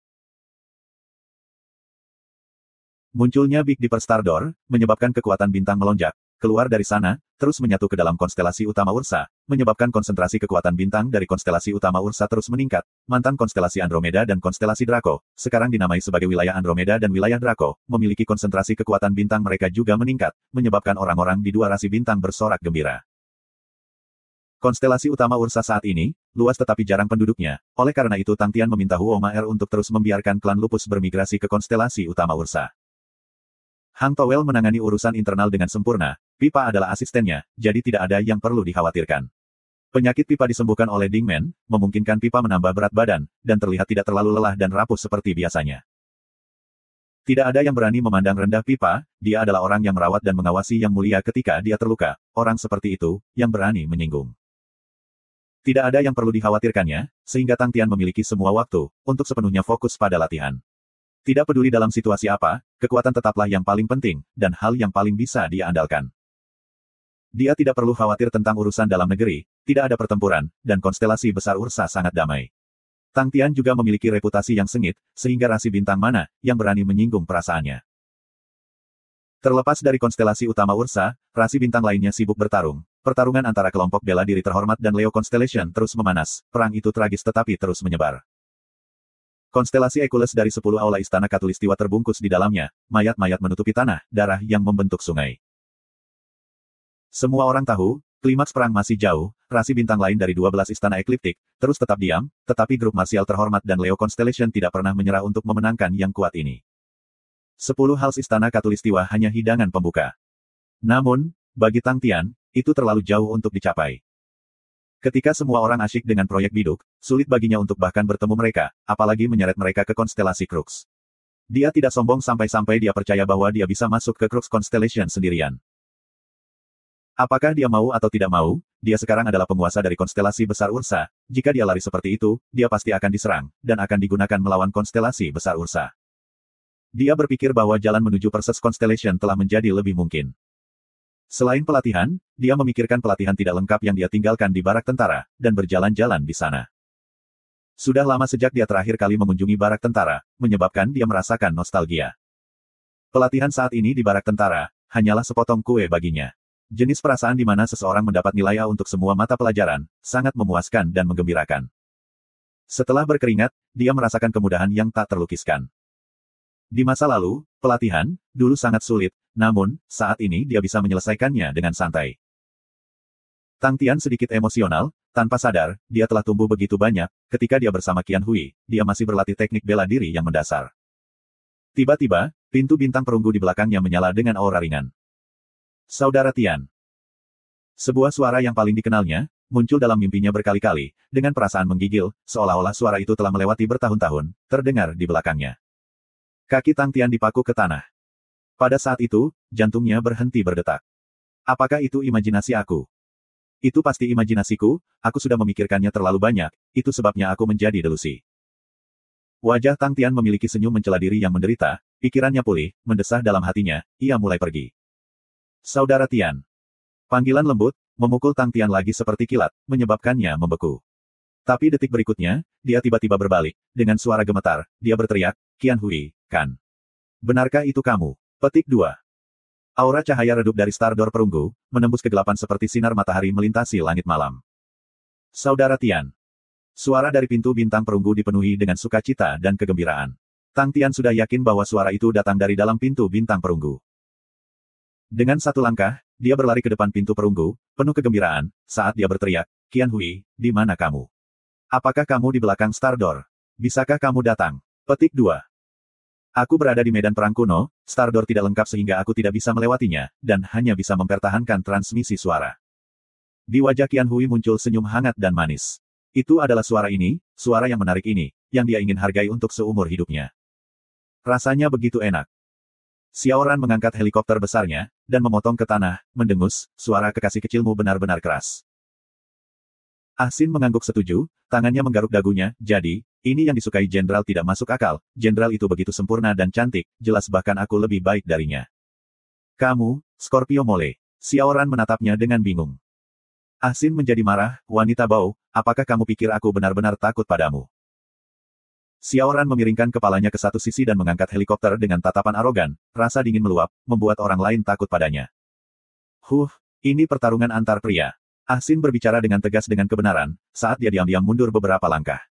Munculnya Big Dipper Star Door, menyebabkan kekuatan bintang melonjak, keluar dari sana, terus menyatu ke dalam konstelasi utama Ursa, menyebabkan konsentrasi kekuatan bintang dari konstelasi utama Ursa terus meningkat, mantan konstelasi Andromeda dan konstelasi Draco, sekarang dinamai sebagai wilayah Andromeda dan wilayah Draco, memiliki konsentrasi kekuatan bintang mereka juga meningkat, menyebabkan orang-orang di dua rasi bintang bersorak gembira. Konstelasi utama Ursa saat ini, luas tetapi jarang penduduknya, oleh karena itu Tang Tian meminta Huo Maer untuk terus membiarkan klan Lupus bermigrasi ke konstelasi utama Ursa. Hang Towel menangani urusan internal dengan sempurna, Pipa adalah asistennya, jadi tidak ada yang perlu dikhawatirkan. Penyakit pipa disembuhkan oleh Dingmen, memungkinkan pipa menambah berat badan, dan terlihat tidak terlalu lelah dan rapuh seperti biasanya. Tidak ada yang berani memandang rendah pipa, dia adalah orang yang merawat dan mengawasi yang mulia ketika dia terluka, orang seperti itu, yang berani menyinggung. Tidak ada yang perlu dikhawatirkannya, sehingga Tang Tian memiliki semua waktu, untuk sepenuhnya fokus pada latihan. Tidak peduli dalam situasi apa, kekuatan tetaplah yang paling penting, dan hal yang paling bisa dia andalkan. Dia tidak perlu khawatir tentang urusan dalam negeri, tidak ada pertempuran, dan konstelasi besar Ursa sangat damai. Tang Tian juga memiliki reputasi yang sengit, sehingga rasi bintang mana yang berani menyinggung perasaannya. Terlepas dari konstelasi utama Ursa, rasi bintang lainnya sibuk bertarung. Pertarungan antara kelompok bela diri terhormat dan Leo Constellation terus memanas, perang itu tragis tetapi terus menyebar. Konstelasi Equus dari 10 aula istana Katulistiwa terbungkus di dalamnya, mayat-mayat menutupi tanah, darah yang membentuk sungai. Semua orang tahu, klimaks perang masih jauh, rasi bintang lain dari 12 istana ekliptik, terus tetap diam, tetapi grup marsial terhormat dan Leo Constellation tidak pernah menyerah untuk memenangkan yang kuat ini. 10 hals istana Katulistiwa hanya hidangan pembuka. Namun, bagi Tang Tian, itu terlalu jauh untuk dicapai. Ketika semua orang asyik dengan proyek biduk, sulit baginya untuk bahkan bertemu mereka, apalagi menyeret mereka ke konstelasi Crux. Dia tidak sombong sampai-sampai dia percaya bahwa dia bisa masuk ke Crux Constellation sendirian. Apakah dia mau atau tidak mau, dia sekarang adalah penguasa dari konstelasi besar Ursa, jika dia lari seperti itu, dia pasti akan diserang, dan akan digunakan melawan konstelasi besar Ursa. Dia berpikir bahwa jalan menuju Perseus Constellation telah menjadi lebih mungkin. Selain pelatihan, dia memikirkan pelatihan tidak lengkap yang dia tinggalkan di barak tentara, dan berjalan-jalan di sana. Sudah lama sejak dia terakhir kali mengunjungi barak tentara, menyebabkan dia merasakan nostalgia. Pelatihan saat ini di barak tentara, hanyalah sepotong kue baginya. Jenis perasaan di mana seseorang mendapat nilai A untuk semua mata pelajaran, sangat memuaskan dan menggembirakan. Setelah berkeringat, dia merasakan kemudahan yang tak terlukiskan. Di masa lalu, pelatihan, dulu sangat sulit, namun, saat ini dia bisa menyelesaikannya dengan santai. Tang Tian sedikit emosional, tanpa sadar, dia telah tumbuh begitu banyak, ketika dia bersama Qian Hui, dia masih berlatih teknik bela diri yang mendasar. Tiba-tiba, pintu bintang perunggu di belakangnya menyala dengan aura ringan. Saudara Tian. Sebuah suara yang paling dikenalnya, muncul dalam mimpinya berkali-kali, dengan perasaan menggigil, seolah-olah suara itu telah melewati bertahun-tahun, terdengar di belakangnya. Kaki Tang Tian dipaku ke tanah. Pada saat itu, jantungnya berhenti berdetak. Apakah itu imajinasi aku? Itu pasti imajinasiku, aku sudah memikirkannya terlalu banyak, itu sebabnya aku menjadi delusi. Wajah Tang Tian memiliki senyum mencela diri yang menderita, pikirannya pulih, mendesah dalam hatinya, ia mulai pergi. Saudara Tian. Panggilan lembut, memukul Tang Tian lagi seperti kilat, menyebabkannya membeku. Tapi detik berikutnya, dia tiba-tiba berbalik, dengan suara gemetar, dia berteriak, Qian Hui, kan? Benarkah itu kamu? Petik 2. Aura cahaya redup dari Stardor perunggu, menembus kegelapan seperti sinar matahari melintasi langit malam. Saudara Tian. Suara dari pintu bintang perunggu dipenuhi dengan sukacita dan kegembiraan. Tang Tian sudah yakin bahwa suara itu datang dari dalam pintu bintang perunggu. Dengan satu langkah, dia berlari ke depan pintu perunggu, penuh kegembiraan, saat dia berteriak, Qian Hui, di mana kamu? Apakah kamu di belakang Stardor? Bisakah kamu datang? Petik 2. Aku berada di medan perang kuno, Stardor tidak lengkap sehingga aku tidak bisa melewatinya, dan hanya bisa mempertahankan transmisi suara. Di wajah Qian Hui muncul senyum hangat dan manis. Itu adalah suara ini, suara yang menarik ini, yang dia ingin hargai untuk seumur hidupnya. Rasanya begitu enak. Xiaoran mengangkat helikopter besarnya, dan memotong ke tanah, mendengus, suara kekasih kecilmu benar-benar keras. Ah Sin mengangguk setuju, tangannya menggaruk dagunya, jadi, ini yang disukai jenderal tidak masuk akal, jenderal itu begitu sempurna dan cantik, jelas bahkan aku lebih baik darinya. Kamu, Scorpio Mole. Xiaoran menatapnya dengan bingung. Ah Sin menjadi marah, wanita bau, apakah kamu pikir aku benar-benar takut padamu? Xiaoran memiringkan kepalanya ke satu sisi dan mengangkat helikopter dengan tatapan arogan, rasa dingin meluap, membuat orang lain takut padanya. Ini pertarungan antar pria. Ah Sin berbicara dengan tegas dengan kebenaran, saat dia diam-diam mundur beberapa langkah.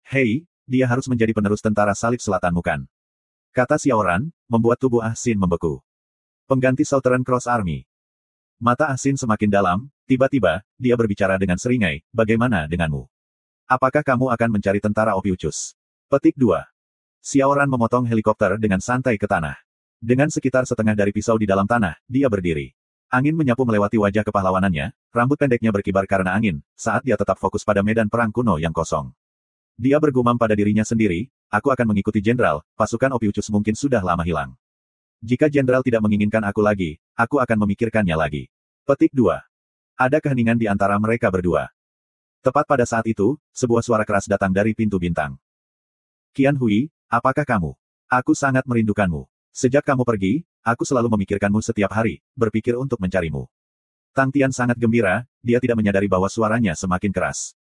Hei, dia harus menjadi penerus tentara salib selatan bukan? Kata Xiaoran, membuat tubuh Ah Sin membeku. Pengganti Southern Cross Army. Mata Ah Sin semakin dalam, tiba-tiba, dia berbicara dengan seringai, bagaimana denganmu? Apakah kamu akan mencari tentara Ophiuchus? Petik 2. Xiaoran memotong helikopter dengan santai ke tanah. Dengan sekitar setengah dari pisau di dalam tanah, dia berdiri. Angin menyapu melewati wajah kepahlawanannya, rambut pendeknya berkibar karena angin, saat dia tetap fokus pada medan perang kuno yang kosong. Dia bergumam pada dirinya sendiri, aku akan mengikuti jenderal, pasukan Opiucus mungkin sudah lama hilang. Jika jenderal tidak menginginkan aku lagi, aku akan memikirkannya lagi. Petik 2. Ada keheningan di antara mereka berdua. Tepat pada saat itu, sebuah suara keras datang dari pintu bintang. Qian Hui, apakah kamu? Aku sangat merindukanmu. Sejak kamu pergi, aku selalu memikirkanmu setiap hari, berpikir untuk mencarimu. Tang Tian sangat gembira, dia tidak menyadari bahwa suaranya semakin keras.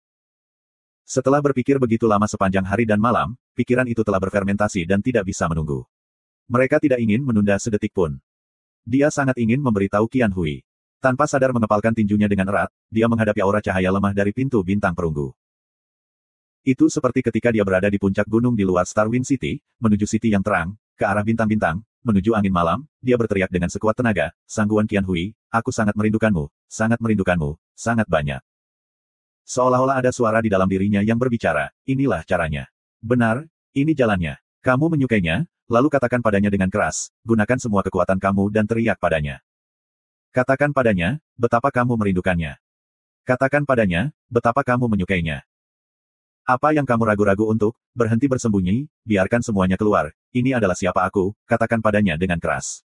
Setelah berpikir begitu lama sepanjang hari dan malam, pikiran itu telah berfermentasi dan tidak bisa menunggu. Mereka tidak ingin menunda sedetik pun. Dia sangat ingin memberitahu Qian Hui. Tanpa sadar mengepalkan tinjunya dengan erat, dia menghadapi aura cahaya lemah dari pintu bintang perunggu. Itu seperti ketika dia berada di puncak gunung di luar Starwind City, menuju city yang terang, ke arah bintang-bintang, menuju angin malam, dia berteriak dengan sekuat tenaga, sangguan Qian Hui, aku sangat merindukanmu, sangat banyak. Seolah-olah ada suara di dalam dirinya yang berbicara, inilah caranya. Benar, ini jalannya. Kamu menyukainya, lalu katakan padanya dengan keras, gunakan semua kekuatan kamu dan teriak padanya. Katakan padanya, betapa kamu merindukannya. Katakan padanya, betapa kamu menyukainya. Apa yang kamu ragu-ragu untuk berhenti bersembunyi, biarkan semuanya keluar, ini adalah siapa aku, katakan padanya dengan keras.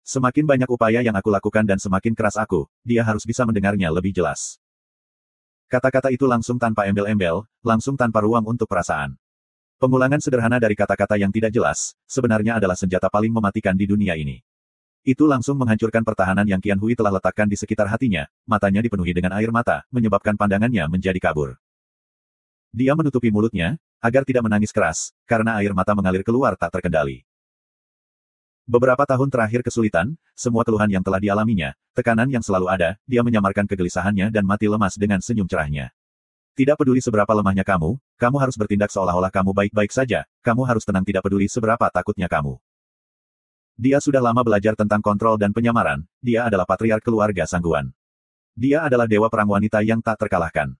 Semakin banyak upaya yang aku lakukan dan semakin keras aku, dia harus bisa mendengarnya lebih jelas. Kata-kata itu langsung tanpa embel-embel, langsung tanpa ruang untuk perasaan. Pengulangan sederhana dari kata-kata yang tidak jelas, sebenarnya adalah senjata paling mematikan di dunia ini. Itu langsung menghancurkan pertahanan yang Qian Hui telah letakkan di sekitar hatinya, matanya dipenuhi dengan air mata, menyebabkan pandangannya menjadi kabur. Dia menutupi mulutnya, agar tidak menangis keras, karena air mata mengalir keluar tak terkendali. Beberapa tahun terakhir kesulitan, semua keluhan yang telah dialaminya, tekanan yang selalu ada, dia menyamarkan kegelisahannya dan mati lemas dengan senyum cerahnya. Tidak peduli seberapa lemahnya kamu harus bertindak seolah-olah kamu baik-baik saja, kamu harus tenang tidak peduli seberapa takutnya kamu. Dia sudah lama belajar tentang kontrol dan penyamaran, dia adalah patriark keluarga Sangguan. Dia adalah dewa perang wanita yang tak terkalahkan.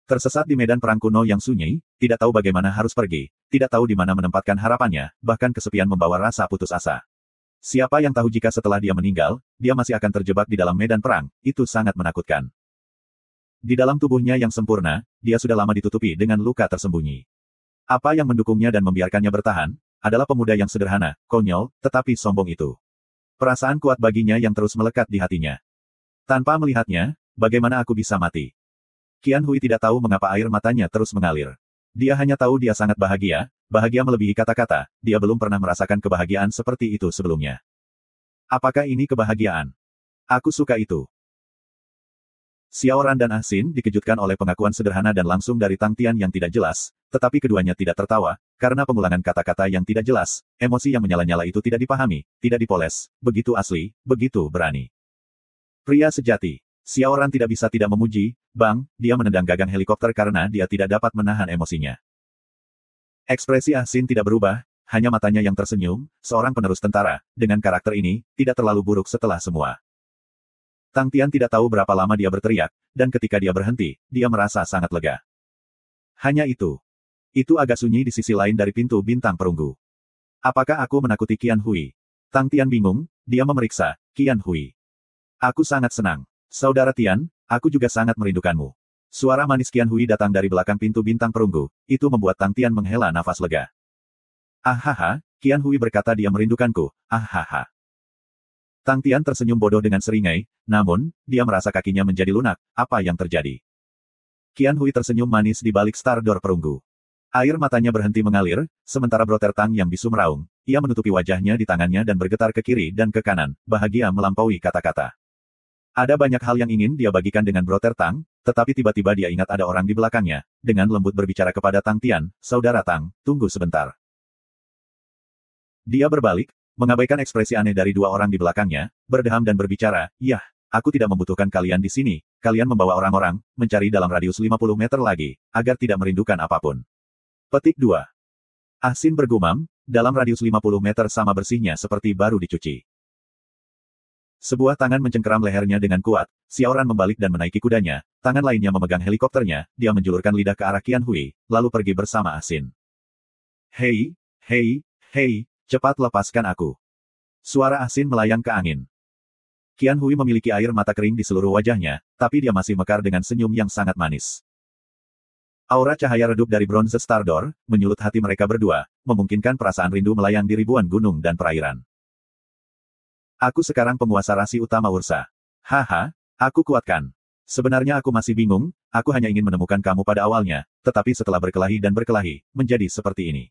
Tersesat di medan perang kuno yang sunyi, tidak tahu bagaimana harus pergi, tidak tahu di mana menempatkan harapannya, bahkan kesepian membawa rasa putus asa. Siapa yang tahu jika setelah dia meninggal, dia masih akan terjebak di dalam medan perang, itu sangat menakutkan. Di dalam tubuhnya yang sempurna, dia sudah lama ditutupi dengan luka tersembunyi. Apa yang mendukungnya dan membiarkannya bertahan, adalah pemuda yang sederhana, konyol, tetapi sombong itu. Perasaan kuat baginya yang terus melekat di hatinya. Tanpa melihatnya, bagaimana aku bisa mati? Qian Hui tidak tahu mengapa air matanya terus mengalir. Dia hanya tahu dia sangat bahagia, bahagia melebihi kata-kata, dia belum pernah merasakan kebahagiaan seperti itu sebelumnya. Apakah ini kebahagiaan? Aku suka itu. Xiaoran dan Ah Xin dikejutkan oleh pengakuan sederhana dan langsung dari Tang Tian yang tidak jelas, tetapi keduanya tidak tertawa, karena pengulangan kata-kata yang tidak jelas, emosi yang menyala-nyala itu tidak dipahami, tidak dipoles, begitu asli, begitu berani. Pria sejati. Xiaoran tidak bisa tidak memuji, Bang, dia menendang gagang helikopter karena dia tidak dapat menahan emosinya. Ekspresi Ah Xin tidak berubah, hanya matanya yang tersenyum, seorang penerus tentara, dengan karakter ini, tidak terlalu buruk setelah semua. Tang Tian tidak tahu berapa lama dia berteriak, dan ketika dia berhenti, dia merasa sangat lega. Hanya itu. Itu agak sunyi di sisi lain dari pintu bintang perunggu. Apakah aku menakuti Qian Hui? Tang Tian bingung, dia memeriksa, Qian Hui. Aku sangat senang. Saudara Tian, aku juga sangat merindukanmu. Suara manis Qian Hui datang dari belakang pintu bintang perunggu, itu membuat Tang Tian menghela nafas lega. Ahaha, Qian Hui berkata dia merindukanku, ahaha. Tang Tian tersenyum bodoh dengan seringai, namun, dia merasa kakinya menjadi lunak, apa yang terjadi? Qian Hui tersenyum manis di balik Star Door perunggu. Air matanya berhenti mengalir, sementara Brother Tang yang bisu meraung, ia menutupi wajahnya di tangannya dan bergetar ke kiri dan ke kanan, bahagia melampaui kata-kata. Ada banyak hal yang ingin dia bagikan dengan Brother Tang, tetapi tiba-tiba dia ingat ada orang di belakangnya, dengan lembut berbicara kepada Tang Tian, Saudara Tang, tunggu sebentar. Dia berbalik, mengabaikan ekspresi aneh dari dua orang di belakangnya, berdeham dan berbicara, yah, aku tidak membutuhkan kalian di sini, kalian membawa orang-orang, mencari dalam radius 50 meter lagi, agar tidak merindukan apapun. Petik 2. Ah Xin bergumam, dalam radius 50 meter sama bersihnya seperti baru dicuci. Sebuah tangan mencengkeram lehernya dengan kuat, Xiaoran membalik dan menaiki kudanya, tangan lainnya memegang helikopternya, dia menjulurkan lidah ke arah Qian Hui, lalu pergi bersama Ah Xin. Hei, hei, hei, cepat lepaskan aku. Suara Ah Xin melayang ke angin. Qian Hui memiliki air mata kering di seluruh wajahnya, tapi dia masih mekar dengan senyum yang sangat manis. Aura cahaya redup dari Bronze Star Door menyulut hati mereka berdua, memungkinkan perasaan rindu melayang di ribuan gunung dan perairan. Aku sekarang penguasa rasi utama Ursa. Haha, aku kuatkan. Sebenarnya aku masih bingung, aku hanya ingin menemukan kamu pada awalnya, tetapi setelah berkelahi dan berkelahi, menjadi seperti ini.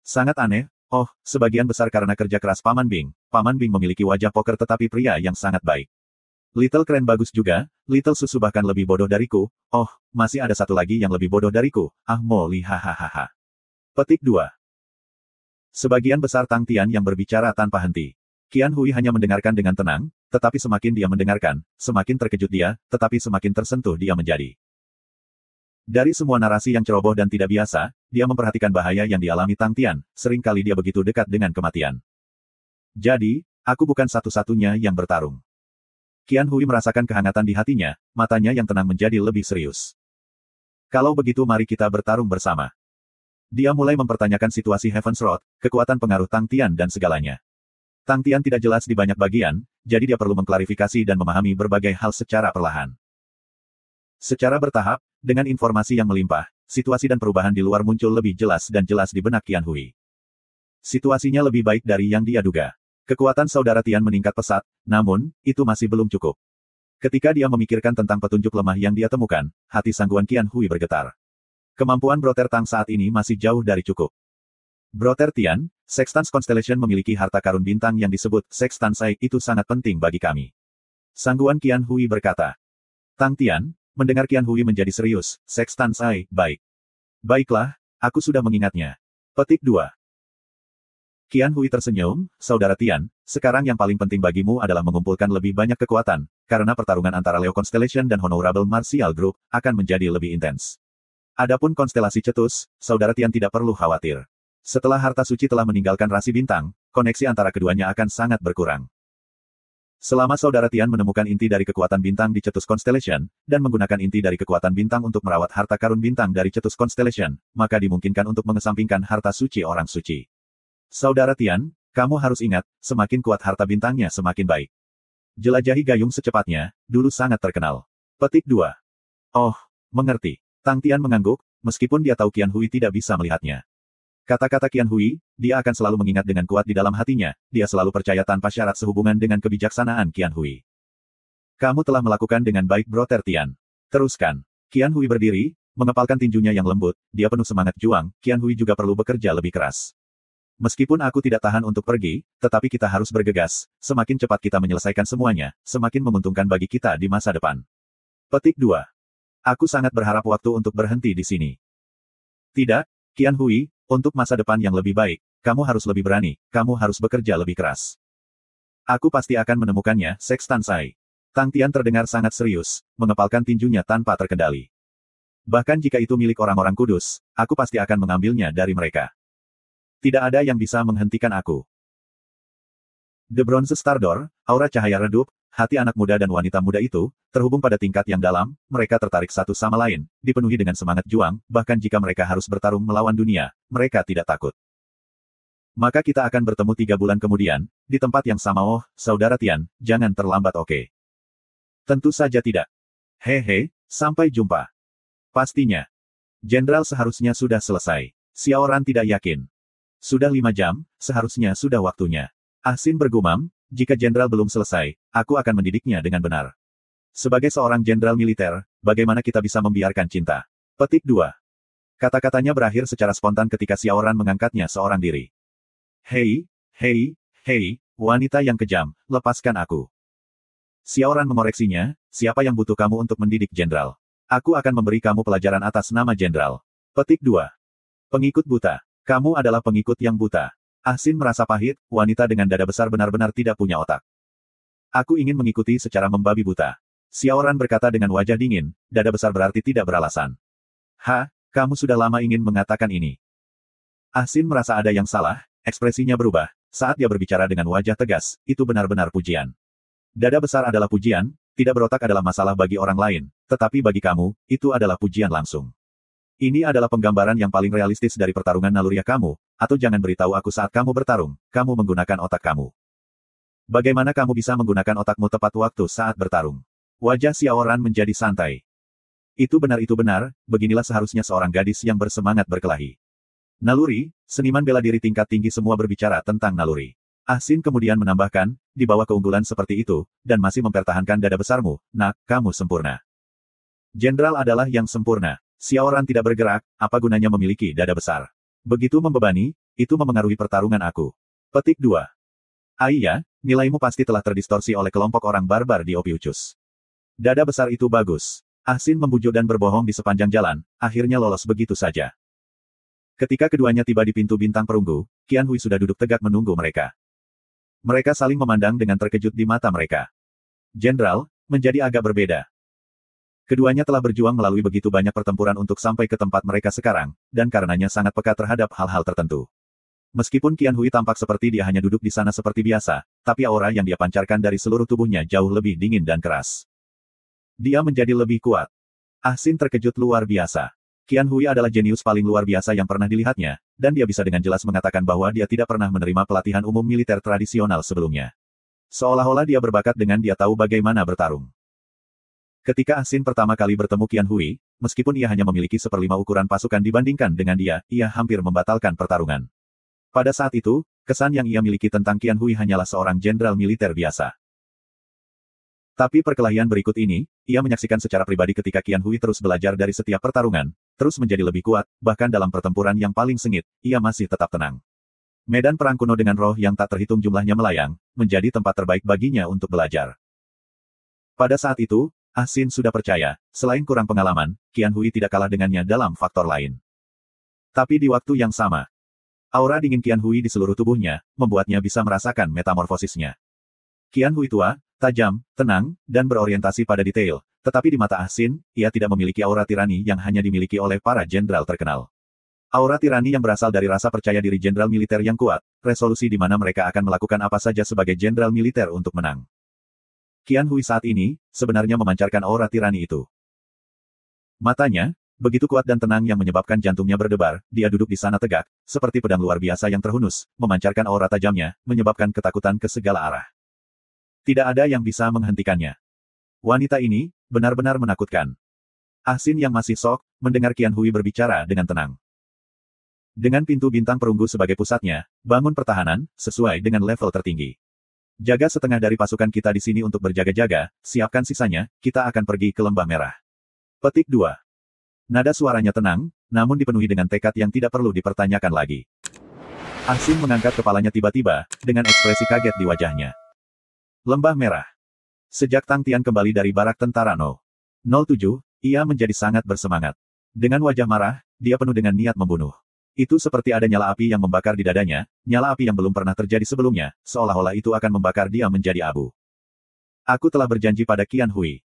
Sangat aneh, oh, sebagian besar karena kerja keras Paman Bing. Paman Bing memiliki wajah poker tetapi pria yang sangat baik. Little Kren bagus juga, Little Susu bahkan lebih bodoh dariku, oh, masih ada satu lagi yang lebih bodoh dariku, Molly hahaha. Petik 2. Sebagian besar Tang Tian yang berbicara tanpa henti. Qian Hui hanya mendengarkan dengan tenang, tetapi semakin dia mendengarkan, semakin terkejut dia, tetapi semakin tersentuh dia menjadi. Dari semua narasi yang ceroboh dan tidak biasa, dia memperhatikan bahaya yang dialami Tang Tian, seringkali dia begitu dekat dengan kematian. Jadi, aku bukan satu-satunya yang bertarung. Qian Hui merasakan kehangatan di hatinya, matanya yang tenang menjadi lebih serius. Kalau begitu mari kita bertarung bersama. Dia mulai mempertanyakan situasi Heaven's Road, kekuatan pengaruh Tang Tian dan segalanya. Tang Tian tidak jelas di banyak bagian, jadi dia perlu mengklarifikasi dan memahami berbagai hal secara perlahan. Secara bertahap, dengan informasi yang melimpah, situasi dan perubahan di luar muncul lebih jelas dan jelas di benak Qian Hui. Situasinya lebih baik dari yang dia duga. Kekuatan saudara Tian meningkat pesat, namun, itu masih belum cukup. Ketika dia memikirkan tentang petunjuk lemah yang dia temukan, hati sangguan Qian Hui bergetar. Kemampuan Brother Tang saat ini masih jauh dari cukup. Brother Tian, Sextans Constellation memiliki harta karun bintang yang disebut Sextans Eye, itu sangat penting bagi kami. Sangguan Qian Hui berkata. Tang Tian, mendengar Qian Hui menjadi serius, Sextans Eye, baik. Baiklah, aku sudah mengingatnya. Petik 2. Qian Hui tersenyum, saudara Tian, sekarang yang paling penting bagimu adalah mengumpulkan lebih banyak kekuatan, karena pertarungan antara Leo Constellation dan Honorable Martial Group akan menjadi lebih intens. Adapun konstelasi cetus, saudara Tian tidak perlu khawatir. Setelah harta suci telah meninggalkan rasi bintang, koneksi antara keduanya akan sangat berkurang. Selama saudara Tian menemukan inti dari kekuatan bintang di Cetus Constellation, dan menggunakan inti dari kekuatan bintang untuk merawat harta karun bintang dari Cetus Constellation, maka dimungkinkan untuk mengesampingkan harta suci orang suci. Saudara Tian, kamu harus ingat, semakin kuat harta bintangnya semakin baik. Jelajahi Gayung secepatnya, dulu sangat terkenal. Petik 2. Oh, mengerti. Tang Tian mengangguk, meskipun dia tahu Qian Hui tidak bisa melihatnya. Kata-kata Qian Hui, dia akan selalu mengingat dengan kuat di dalam hatinya, dia selalu percaya tanpa syarat sehubungan dengan kebijaksanaan Qian Hui. Kamu telah melakukan dengan baik Brother Tian. Teruskan. Qian Hui berdiri, mengepalkan tinjunya yang lembut, dia penuh semangat juang, Qian Hui juga perlu bekerja lebih keras. Meskipun aku tidak tahan untuk pergi, tetapi kita harus bergegas, semakin cepat kita menyelesaikan semuanya, semakin menguntungkan bagi kita di masa depan. Petik 2. Aku sangat berharap waktu untuk berhenti di sini. Tidak, Qian Hui, untuk masa depan yang lebih baik, kamu harus lebih berani, kamu harus bekerja lebih keras. Aku pasti akan menemukannya, Sextans Eye. Tang Tian terdengar sangat serius, mengepalkan tinjunya tanpa terkendali. Bahkan jika itu milik orang-orang kudus, aku pasti akan mengambilnya dari mereka. Tidak ada yang bisa menghentikan aku. The Bronze Star Door, aura cahaya redup, hati anak muda dan wanita muda itu, terhubung pada tingkat yang dalam, mereka tertarik satu sama lain, dipenuhi dengan semangat juang, bahkan jika mereka harus bertarung melawan dunia, mereka tidak takut. Maka kita akan bertemu 3 bulan kemudian, di tempat yang sama. Oh, saudara Tian, jangan terlambat oke? Tentu saja tidak. Hehe, sampai jumpa. Pastinya. Jenderal seharusnya sudah selesai. Xiaoran tidak yakin. Sudah 5 jam, seharusnya sudah waktunya. Ahsin bergumam, jika jenderal belum selesai, aku akan mendidiknya dengan benar. Sebagai seorang jenderal militer, bagaimana kita bisa membiarkan cinta? Petik 2. Kata-katanya berakhir secara spontan ketika Xiaoran mengangkatnya seorang diri. Hei, hei, hei, wanita yang kejam, lepaskan aku. Xiaoran mengoreksinya, siapa yang butuh kamu untuk mendidik jenderal? Aku akan memberi kamu pelajaran atas nama jenderal. Petik 2. Pengikut buta. Kamu adalah pengikut yang buta. Ahsin merasa pahit, wanita dengan dada besar benar-benar tidak punya otak. Aku ingin mengikuti secara membabi buta. Xiaoran berkata dengan wajah dingin, dada besar berarti tidak beralasan. Kamu sudah lama ingin mengatakan ini. Ahsin merasa ada yang salah, ekspresinya berubah, saat dia berbicara dengan wajah tegas, itu benar-benar pujian. Dada besar adalah pujian, tidak berotak adalah masalah bagi orang lain, tetapi bagi kamu, itu adalah pujian langsung. Ini adalah penggambaran yang paling realistis dari pertarungan naluriah kamu, atau jangan beritahu aku saat kamu bertarung, kamu menggunakan otak kamu. Bagaimana kamu bisa menggunakan otakmu tepat waktu saat bertarung? Wajah Xiao Ran menjadi santai. Itu benar, beginilah seharusnya seorang gadis yang bersemangat berkelahi. Naluri, seniman bela diri tingkat tinggi semua berbicara tentang naluri. Ah Sin kemudian menambahkan, di bawah keunggulan seperti itu, dan masih mempertahankan dada besarmu, nak, kamu sempurna. Jenderal adalah yang sempurna. Xiao Ran tidak bergerak, apa gunanya memiliki dada besar? Begitu membebani, itu memengaruhi pertarungan aku. Petik 2. Iya, nilaimu pasti telah terdistorsi oleh kelompok orang barbar di Opiucus. Dada besar itu bagus. Ah Sin membujuk dan berbohong di sepanjang jalan, akhirnya lolos begitu saja. Ketika keduanya tiba di pintu bintang perunggu, Qian Hui sudah duduk tegak menunggu mereka. Mereka saling memandang dengan terkejut di mata mereka. Jenderal, menjadi agak berbeda. Keduanya telah berjuang melalui begitu banyak pertempuran untuk sampai ke tempat mereka sekarang, dan karenanya sangat peka terhadap hal-hal tertentu. Meskipun Qian Hui tampak seperti dia hanya duduk di sana seperti biasa, tapi aura yang dia pancarkan dari seluruh tubuhnya jauh lebih dingin dan keras. Dia menjadi lebih kuat. Ah Sin terkejut luar biasa. Qian Hui adalah jenius paling luar biasa yang pernah dilihatnya, dan dia bisa dengan jelas mengatakan bahwa dia tidak pernah menerima pelatihan umum militer tradisional sebelumnya. Seolah-olah dia berbakat dengan dia tahu bagaimana bertarung. Ketika Ah Sin pertama kali bertemu Qian Hui, meskipun ia hanya memiliki 1/5 ukuran pasukan dibandingkan dengan dia, ia hampir membatalkan pertarungan. Pada saat itu, kesan yang ia miliki tentang Qian Hui hanyalah seorang jenderal militer biasa. Tapi perkelahian berikut ini, ia menyaksikan secara pribadi ketika Qian Hui terus belajar dari setiap pertarungan, terus menjadi lebih kuat, bahkan dalam pertempuran yang paling sengit, ia masih tetap tenang. Medan perang kuno dengan roh yang tak terhitung jumlahnya melayang, menjadi tempat terbaik baginya untuk belajar. Pada saat itu, Ah Sin sudah percaya, selain kurang pengalaman, Qian Hui tidak kalah dengannya dalam faktor lain. Tapi di waktu yang sama, aura dingin Qian Hui di seluruh tubuhnya, membuatnya bisa merasakan metamorfosisnya. Qian Hui tua, tajam, tenang, dan berorientasi pada detail, tetapi di mata Ah Sin, ia tidak memiliki aura tirani yang hanya dimiliki oleh para jenderal terkenal. Aura tirani yang berasal dari rasa percaya diri jenderal militer yang kuat, resolusi di mana mereka akan melakukan apa saja sebagai jenderal militer untuk menang. Qian Hui saat ini, sebenarnya memancarkan aura tirani itu. Matanya, begitu kuat dan tenang yang menyebabkan jantungnya berdebar, dia duduk di sana tegak, seperti pedang luar biasa yang terhunus, memancarkan aura tajamnya, menyebabkan ketakutan ke segala arah. Tidak ada yang bisa menghentikannya. Wanita ini, benar-benar menakutkan. Ah Sin yang masih shock, mendengar Qian Hui berbicara dengan tenang. Dengan pintu bintang perunggu sebagai pusatnya, bangun pertahanan, sesuai dengan level tertinggi. Jaga setengah dari pasukan kita di sini untuk berjaga-jaga, siapkan sisanya, kita akan pergi ke Lembah Merah. Petik 2. Nada suaranya tenang, namun dipenuhi dengan tekad yang tidak perlu dipertanyakan lagi. Ah Sin mengangkat kepalanya tiba-tiba, dengan ekspresi kaget di wajahnya. Lembah Merah. Sejak Tang Tian kembali dari barak tentara No. 07, ia menjadi sangat bersemangat. Dengan wajah marah, dia penuh dengan niat membunuh. Itu seperti ada nyala api yang membakar di dadanya, nyala api yang belum pernah terjadi sebelumnya, seolah-olah itu akan membakar dia menjadi abu. Aku telah berjanji pada Qian Hui.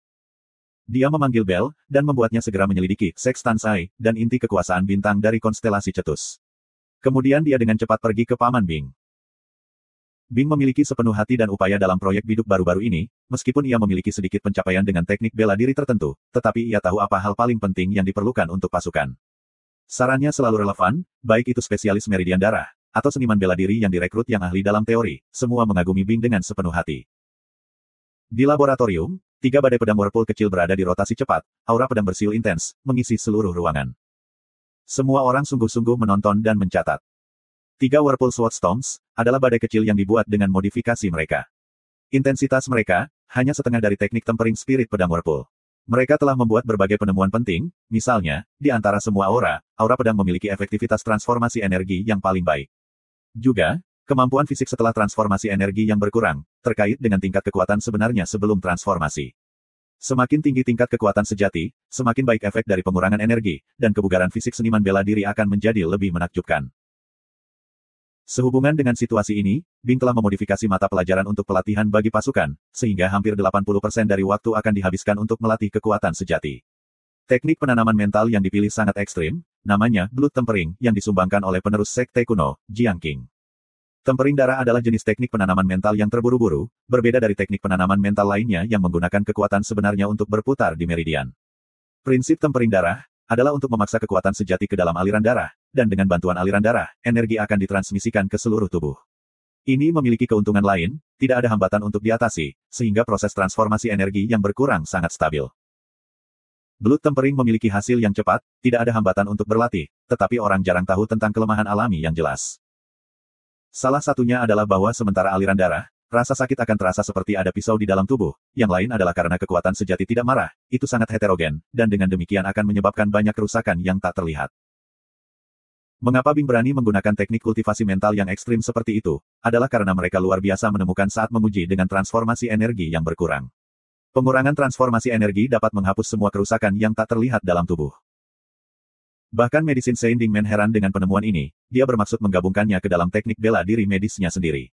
Dia memanggil Bel, dan membuatnya segera menyelidiki Sextan Sai, dan inti kekuasaan bintang dari konstelasi Cetus. Kemudian dia dengan cepat pergi ke Paman Bing. Bing memiliki sepenuh hati dan upaya dalam proyek biduk baru-baru ini, meskipun ia memiliki sedikit pencapaian dengan teknik bela diri tertentu, tetapi ia tahu apa hal paling penting yang diperlukan untuk pasukan. Sarannya selalu relevan, baik itu spesialis meridian darah, atau seniman bela diri yang direkrut yang ahli dalam teori, semua mengagumi Bing dengan sepenuh hati. Di laboratorium, 3 badai pedang whirlpool kecil berada di rotasi cepat, aura pedang bersiul intens, mengisi seluruh ruangan. Semua orang sungguh-sungguh menonton dan mencatat. 3 whirlpool sword storms, adalah badai kecil yang dibuat dengan modifikasi mereka. Intensitas mereka, hanya setengah dari teknik tempering spirit pedang whirlpool. Mereka telah membuat berbagai penemuan penting, misalnya, di antara semua aura pedang memiliki efektivitas transformasi energi yang paling baik. Juga, kemampuan fisik setelah transformasi energi yang berkurang, terkait dengan tingkat kekuatan sebenarnya sebelum transformasi. Semakin tinggi tingkat kekuatan sejati, semakin baik efek dari pengurangan energi, dan kebugaran fisik seniman bela diri akan menjadi lebih menakjubkan. Sehubungan dengan situasi ini, Bing telah memodifikasi mata pelajaran untuk pelatihan bagi pasukan, sehingga hampir 80% dari waktu akan dihabiskan untuk melatih kekuatan sejati. Teknik penanaman mental yang dipilih sangat ekstrim, namanya Blood Tempering, yang disumbangkan oleh penerus sekte kuno, Jiang Qing. Tempering darah adalah jenis teknik penanaman mental yang terburu-buru, berbeda dari teknik penanaman mental lainnya yang menggunakan kekuatan sebenarnya untuk berputar di meridian. Prinsip tempering darah adalah untuk memaksa kekuatan sejati ke dalam aliran darah, dan dengan bantuan aliran darah, energi akan ditransmisikan ke seluruh tubuh. Ini memiliki keuntungan lain, tidak ada hambatan untuk diatasi, sehingga proses transformasi energi yang berkurang sangat stabil. Blood Tempering memiliki hasil yang cepat, tidak ada hambatan untuk berlatih, tetapi orang jarang tahu tentang kelemahan alami yang jelas. Salah satunya adalah bahwa sementara aliran darah, rasa sakit akan terasa seperti ada pisau di dalam tubuh, yang lain adalah karena kekuatan sejati tidak marah, itu sangat heterogen, dan dengan demikian akan menyebabkan banyak kerusakan yang tak terlihat. Mengapa Bing berani menggunakan teknik kultivasi mental yang ekstrim seperti itu, adalah karena mereka luar biasa menemukan saat menguji dengan transformasi energi yang berkurang. Pengurangan transformasi energi dapat menghapus semua kerusakan yang tak terlihat dalam tubuh. Bahkan Medicine Saint Dingman heran dengan penemuan ini, dia bermaksud menggabungkannya ke dalam teknik bela diri medisnya sendiri.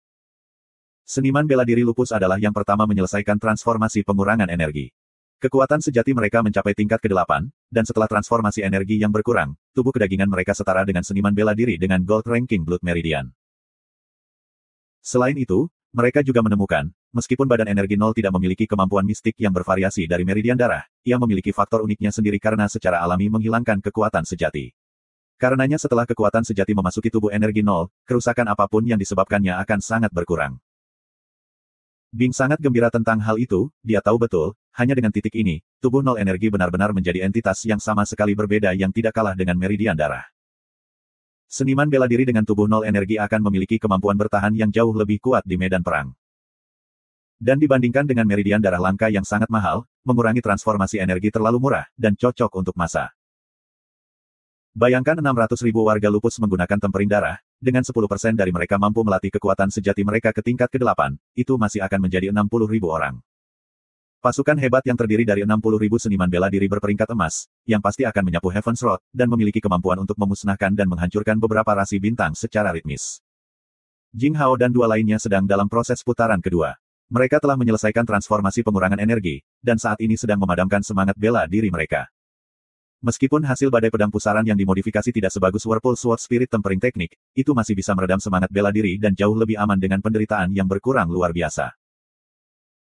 Seniman bela diri lupus adalah yang pertama menyelesaikan transformasi pengurangan energi. Kekuatan sejati mereka mencapai tingkat ke-8, dan setelah transformasi energi yang berkurang, tubuh kedagingan mereka setara dengan seniman bela diri dengan Gold Ranking Blood Meridian. Selain itu, mereka juga menemukan, meskipun badan energi nol tidak memiliki kemampuan mistik yang bervariasi dari meridian darah, ia memiliki faktor uniknya sendiri karena secara alami menghilangkan kekuatan sejati. Karenanya setelah kekuatan sejati memasuki tubuh energi nol, kerusakan apapun yang disebabkannya akan sangat berkurang. Bing sangat gembira tentang hal itu, dia tahu betul, hanya dengan titik ini, tubuh nol energi benar-benar menjadi entitas yang sama sekali berbeda yang tidak kalah dengan meridian darah. Seniman bela diri dengan tubuh nol energi akan memiliki kemampuan bertahan yang jauh lebih kuat di medan perang. Dan dibandingkan dengan meridian darah langka yang sangat mahal, mengurangi transformasi energi terlalu murah, dan cocok untuk massa. Bayangkan 600.000 warga lupus menggunakan tempering darah, dengan 10% dari mereka mampu melatih kekuatan sejati mereka ke tingkat ke-8, itu masih akan menjadi 60.000 orang. Pasukan hebat yang terdiri dari 60.000 seniman bela diri berperingkat emas, yang pasti akan menyapu Heaven's Road, dan memiliki kemampuan untuk memusnahkan dan menghancurkan beberapa rasi bintang secara ritmis. Jing Hao dan dua lainnya sedang dalam proses putaran kedua. Mereka telah menyelesaikan transformasi pengurangan energi, dan saat ini sedang memadamkan semangat bela diri mereka. Meskipun hasil badai pedang pusaran yang dimodifikasi tidak sebagus Whirlpool Sword Spirit Tempering Teknik, itu masih bisa meredam semangat bela diri dan jauh lebih aman dengan penderitaan yang berkurang luar biasa.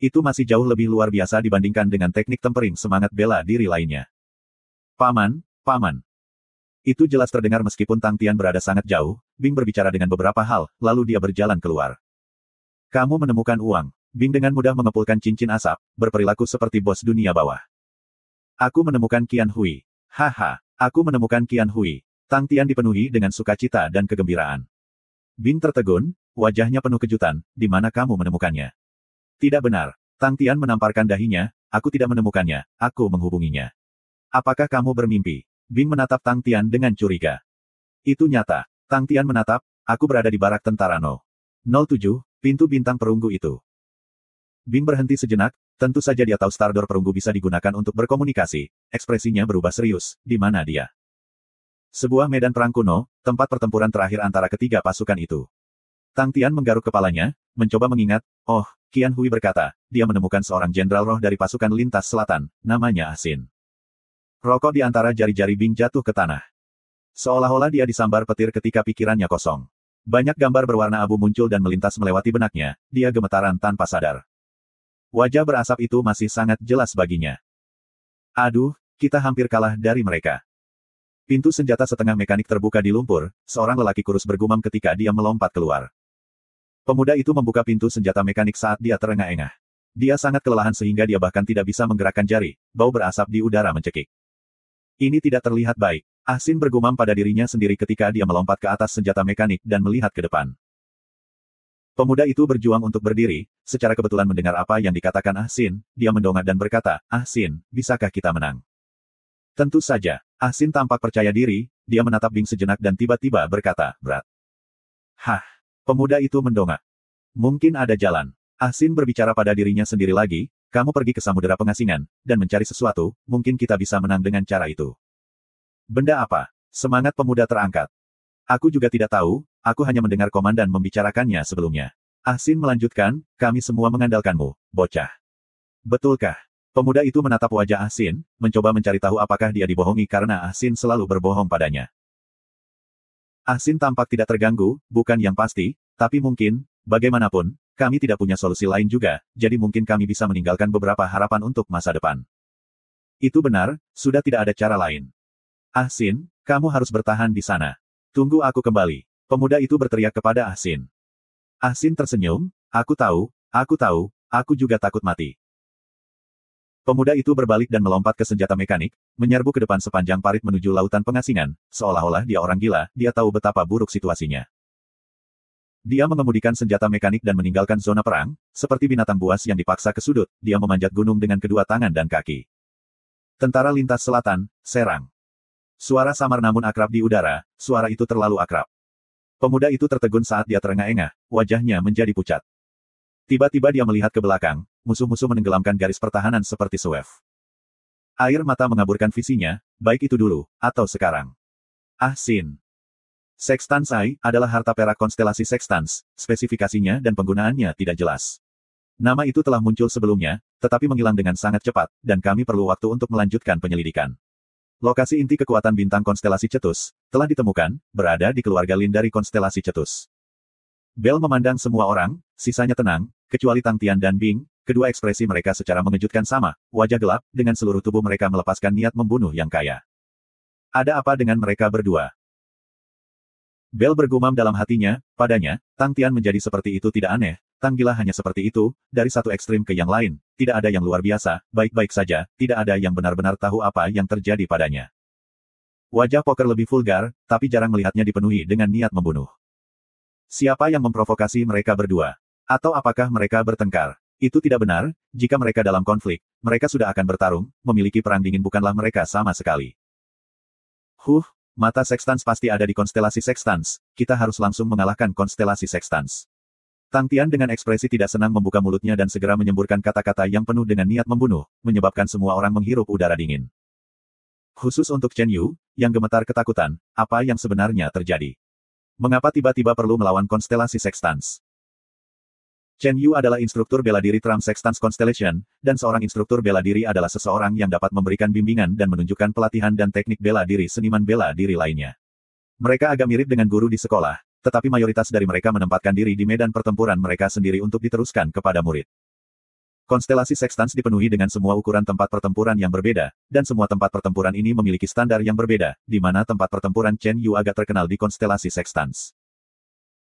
Itu masih jauh lebih luar biasa dibandingkan dengan teknik tempering semangat bela diri lainnya. Paman, Paman. Itu jelas terdengar meskipun Tang Tian berada sangat jauh, Bing berbicara dengan beberapa hal, lalu dia berjalan keluar. Kamu menemukan uang. Bing dengan mudah mengepulkan cincin asap, berperilaku seperti bos dunia bawah. Aku menemukan Qian Hui. Haha, aku menemukan Qian Hui. Tang Tian dipenuhi dengan sukacita dan kegembiraan. Bing tertegun, wajahnya penuh kejutan, di mana kamu menemukannya? Tidak benar. Tang Tian menamparkan dahinya, aku tidak menemukannya, aku menghubunginya. Apakah kamu bermimpi? Bing menatap Tang Tian dengan curiga. Itu nyata. Tang Tian menatap, aku berada di barak tentara No. 07, pintu bintang perunggu itu. Bing berhenti sejenak, tentu saja dia tahu Stardor perunggu bisa digunakan untuk berkomunikasi, ekspresinya berubah serius, di mana dia? Sebuah medan perang kuno, tempat pertempuran terakhir antara ketiga pasukan itu. Tang Tian menggaruk kepalanya, mencoba mengingat, oh, Qian Hui berkata, dia menemukan seorang jenderal roh dari pasukan lintas selatan, namanya Ah Sin. Rokok di antara jari-jari Bing jatuh ke tanah. Seolah-olah dia disambar petir ketika pikirannya kosong. Banyak gambar berwarna abu muncul dan melintas melewati benaknya, dia gemetaran tanpa sadar. Wajah berasap itu masih sangat jelas baginya. Aduh, kita hampir kalah dari mereka. Pintu senjata setengah mekanik terbuka di lumpur, seorang lelaki kurus bergumam ketika dia melompat keluar. Pemuda itu membuka pintu senjata mekanik saat dia terengah-engah. Dia sangat kelelahan sehingga dia bahkan tidak bisa menggerakkan jari, bau berasap di udara mencekik. Ini tidak terlihat baik. Ah Sin bergumam pada dirinya sendiri ketika dia melompat ke atas senjata mekanik dan melihat ke depan. Pemuda itu berjuang untuk berdiri, secara kebetulan mendengar apa yang dikatakan Ah Sin, dia mendongak dan berkata, Ah Sin, bisakah kita menang? Tentu saja. Ah Sin tampak percaya diri, dia menatap Bing sejenak dan tiba-tiba berkata, berat. Hah. Pemuda itu mendongak. Mungkin ada jalan. Ah Sin berbicara pada dirinya sendiri lagi, kamu pergi ke samudera pengasingan, dan mencari sesuatu, mungkin kita bisa menang dengan cara itu. Benda apa? Semangat pemuda terangkat. Aku juga tidak tahu, aku hanya mendengar komandan membicarakannya sebelumnya. Ah Sin melanjutkan, kami semua mengandalkanmu, bocah. Betulkah? Pemuda itu menatap wajah Ah Sin, mencoba mencari tahu apakah dia dibohongi karena Ah Sin selalu berbohong padanya. Ah Sin tampak tidak terganggu, bukan yang pasti, tapi mungkin, bagaimanapun, kami tidak punya solusi lain juga, jadi mungkin kami bisa meninggalkan beberapa harapan untuk masa depan. Itu benar, sudah tidak ada cara lain. Ah Sin, kamu harus bertahan di sana. Tunggu aku kembali. Pemuda itu berteriak kepada Ah Sin. Ah Sin tersenyum, aku tahu, aku juga takut mati. Pemuda itu berbalik dan melompat ke senjata mekanik, menyerbu ke depan sepanjang parit menuju lautan pengasingan, seolah-olah dia orang gila, dia tahu betapa buruk situasinya. Dia mengemudikan senjata mekanik dan meninggalkan zona perang, seperti binatang buas yang dipaksa ke sudut, dia memanjat gunung dengan kedua tangan dan kaki. Tentara Lintas Selatan, serang. Suara samar namun akrab di udara, suara itu terlalu akrab. Pemuda itu tertegun saat dia terengah-engah, wajahnya menjadi pucat. Tiba-tiba dia melihat ke belakang, musuh-musuh menenggelamkan garis pertahanan seperti sewave. Air mata mengaburkan visinya, baik itu dulu, atau sekarang. Ah Sin. Sextans Eye adalah harta perak konstelasi Sextans, spesifikasinya dan penggunaannya tidak jelas. Nama itu telah muncul sebelumnya, tetapi menghilang dengan sangat cepat, dan kami perlu waktu untuk melanjutkan penyelidikan. Lokasi inti kekuatan bintang konstelasi Cetus telah ditemukan, berada di keluarga Lin dari konstelasi Cetus. Bell memandang semua orang, sisanya tenang, kecuali Tang Tian dan Bing, kedua ekspresi mereka secara mengejutkan sama, wajah gelap, dengan seluruh tubuh mereka melepaskan niat membunuh yang kaya. Ada apa dengan mereka berdua? Bell bergumam dalam hatinya, padanya, Tang Tian menjadi seperti itu tidak aneh, Tang Gila hanya seperti itu, dari satu ekstrim ke yang lain, tidak ada yang luar biasa, baik-baik saja, tidak ada yang benar-benar tahu apa yang terjadi padanya. Wajah poker lebih vulgar, tapi jarang melihatnya dipenuhi dengan niat membunuh. Siapa yang memprovokasi mereka berdua? Atau apakah mereka bertengkar? Itu tidak benar, jika mereka dalam konflik, mereka sudah akan bertarung, memiliki perang dingin bukanlah mereka sama sekali. Mata Sextans pasti ada di konstelasi Sextans, kita harus langsung mengalahkan konstelasi Sextans. Tang Tian dengan ekspresi tidak senang membuka mulutnya dan segera menyemburkan kata-kata yang penuh dengan niat membunuh, menyebabkan semua orang menghirup udara dingin. Khusus untuk Chen Yu, yang gemetar ketakutan, apa yang sebenarnya terjadi? Mengapa tiba-tiba perlu melawan konstelasi Sextans? Chen Yu adalah instruktur bela diri Tram Sextans Constellation, dan seorang instruktur bela diri adalah seseorang yang dapat memberikan bimbingan dan menunjukkan pelatihan dan teknik bela diri seniman bela diri lainnya. Mereka agak mirip dengan guru di sekolah, tetapi mayoritas dari mereka menempatkan diri di medan pertempuran mereka sendiri untuk diteruskan kepada murid. Konstelasi Sextans dipenuhi dengan semua ukuran tempat pertempuran yang berbeda, dan semua tempat pertempuran ini memiliki standar yang berbeda, di mana tempat pertempuran Chen Yu agak terkenal di konstelasi Sextans.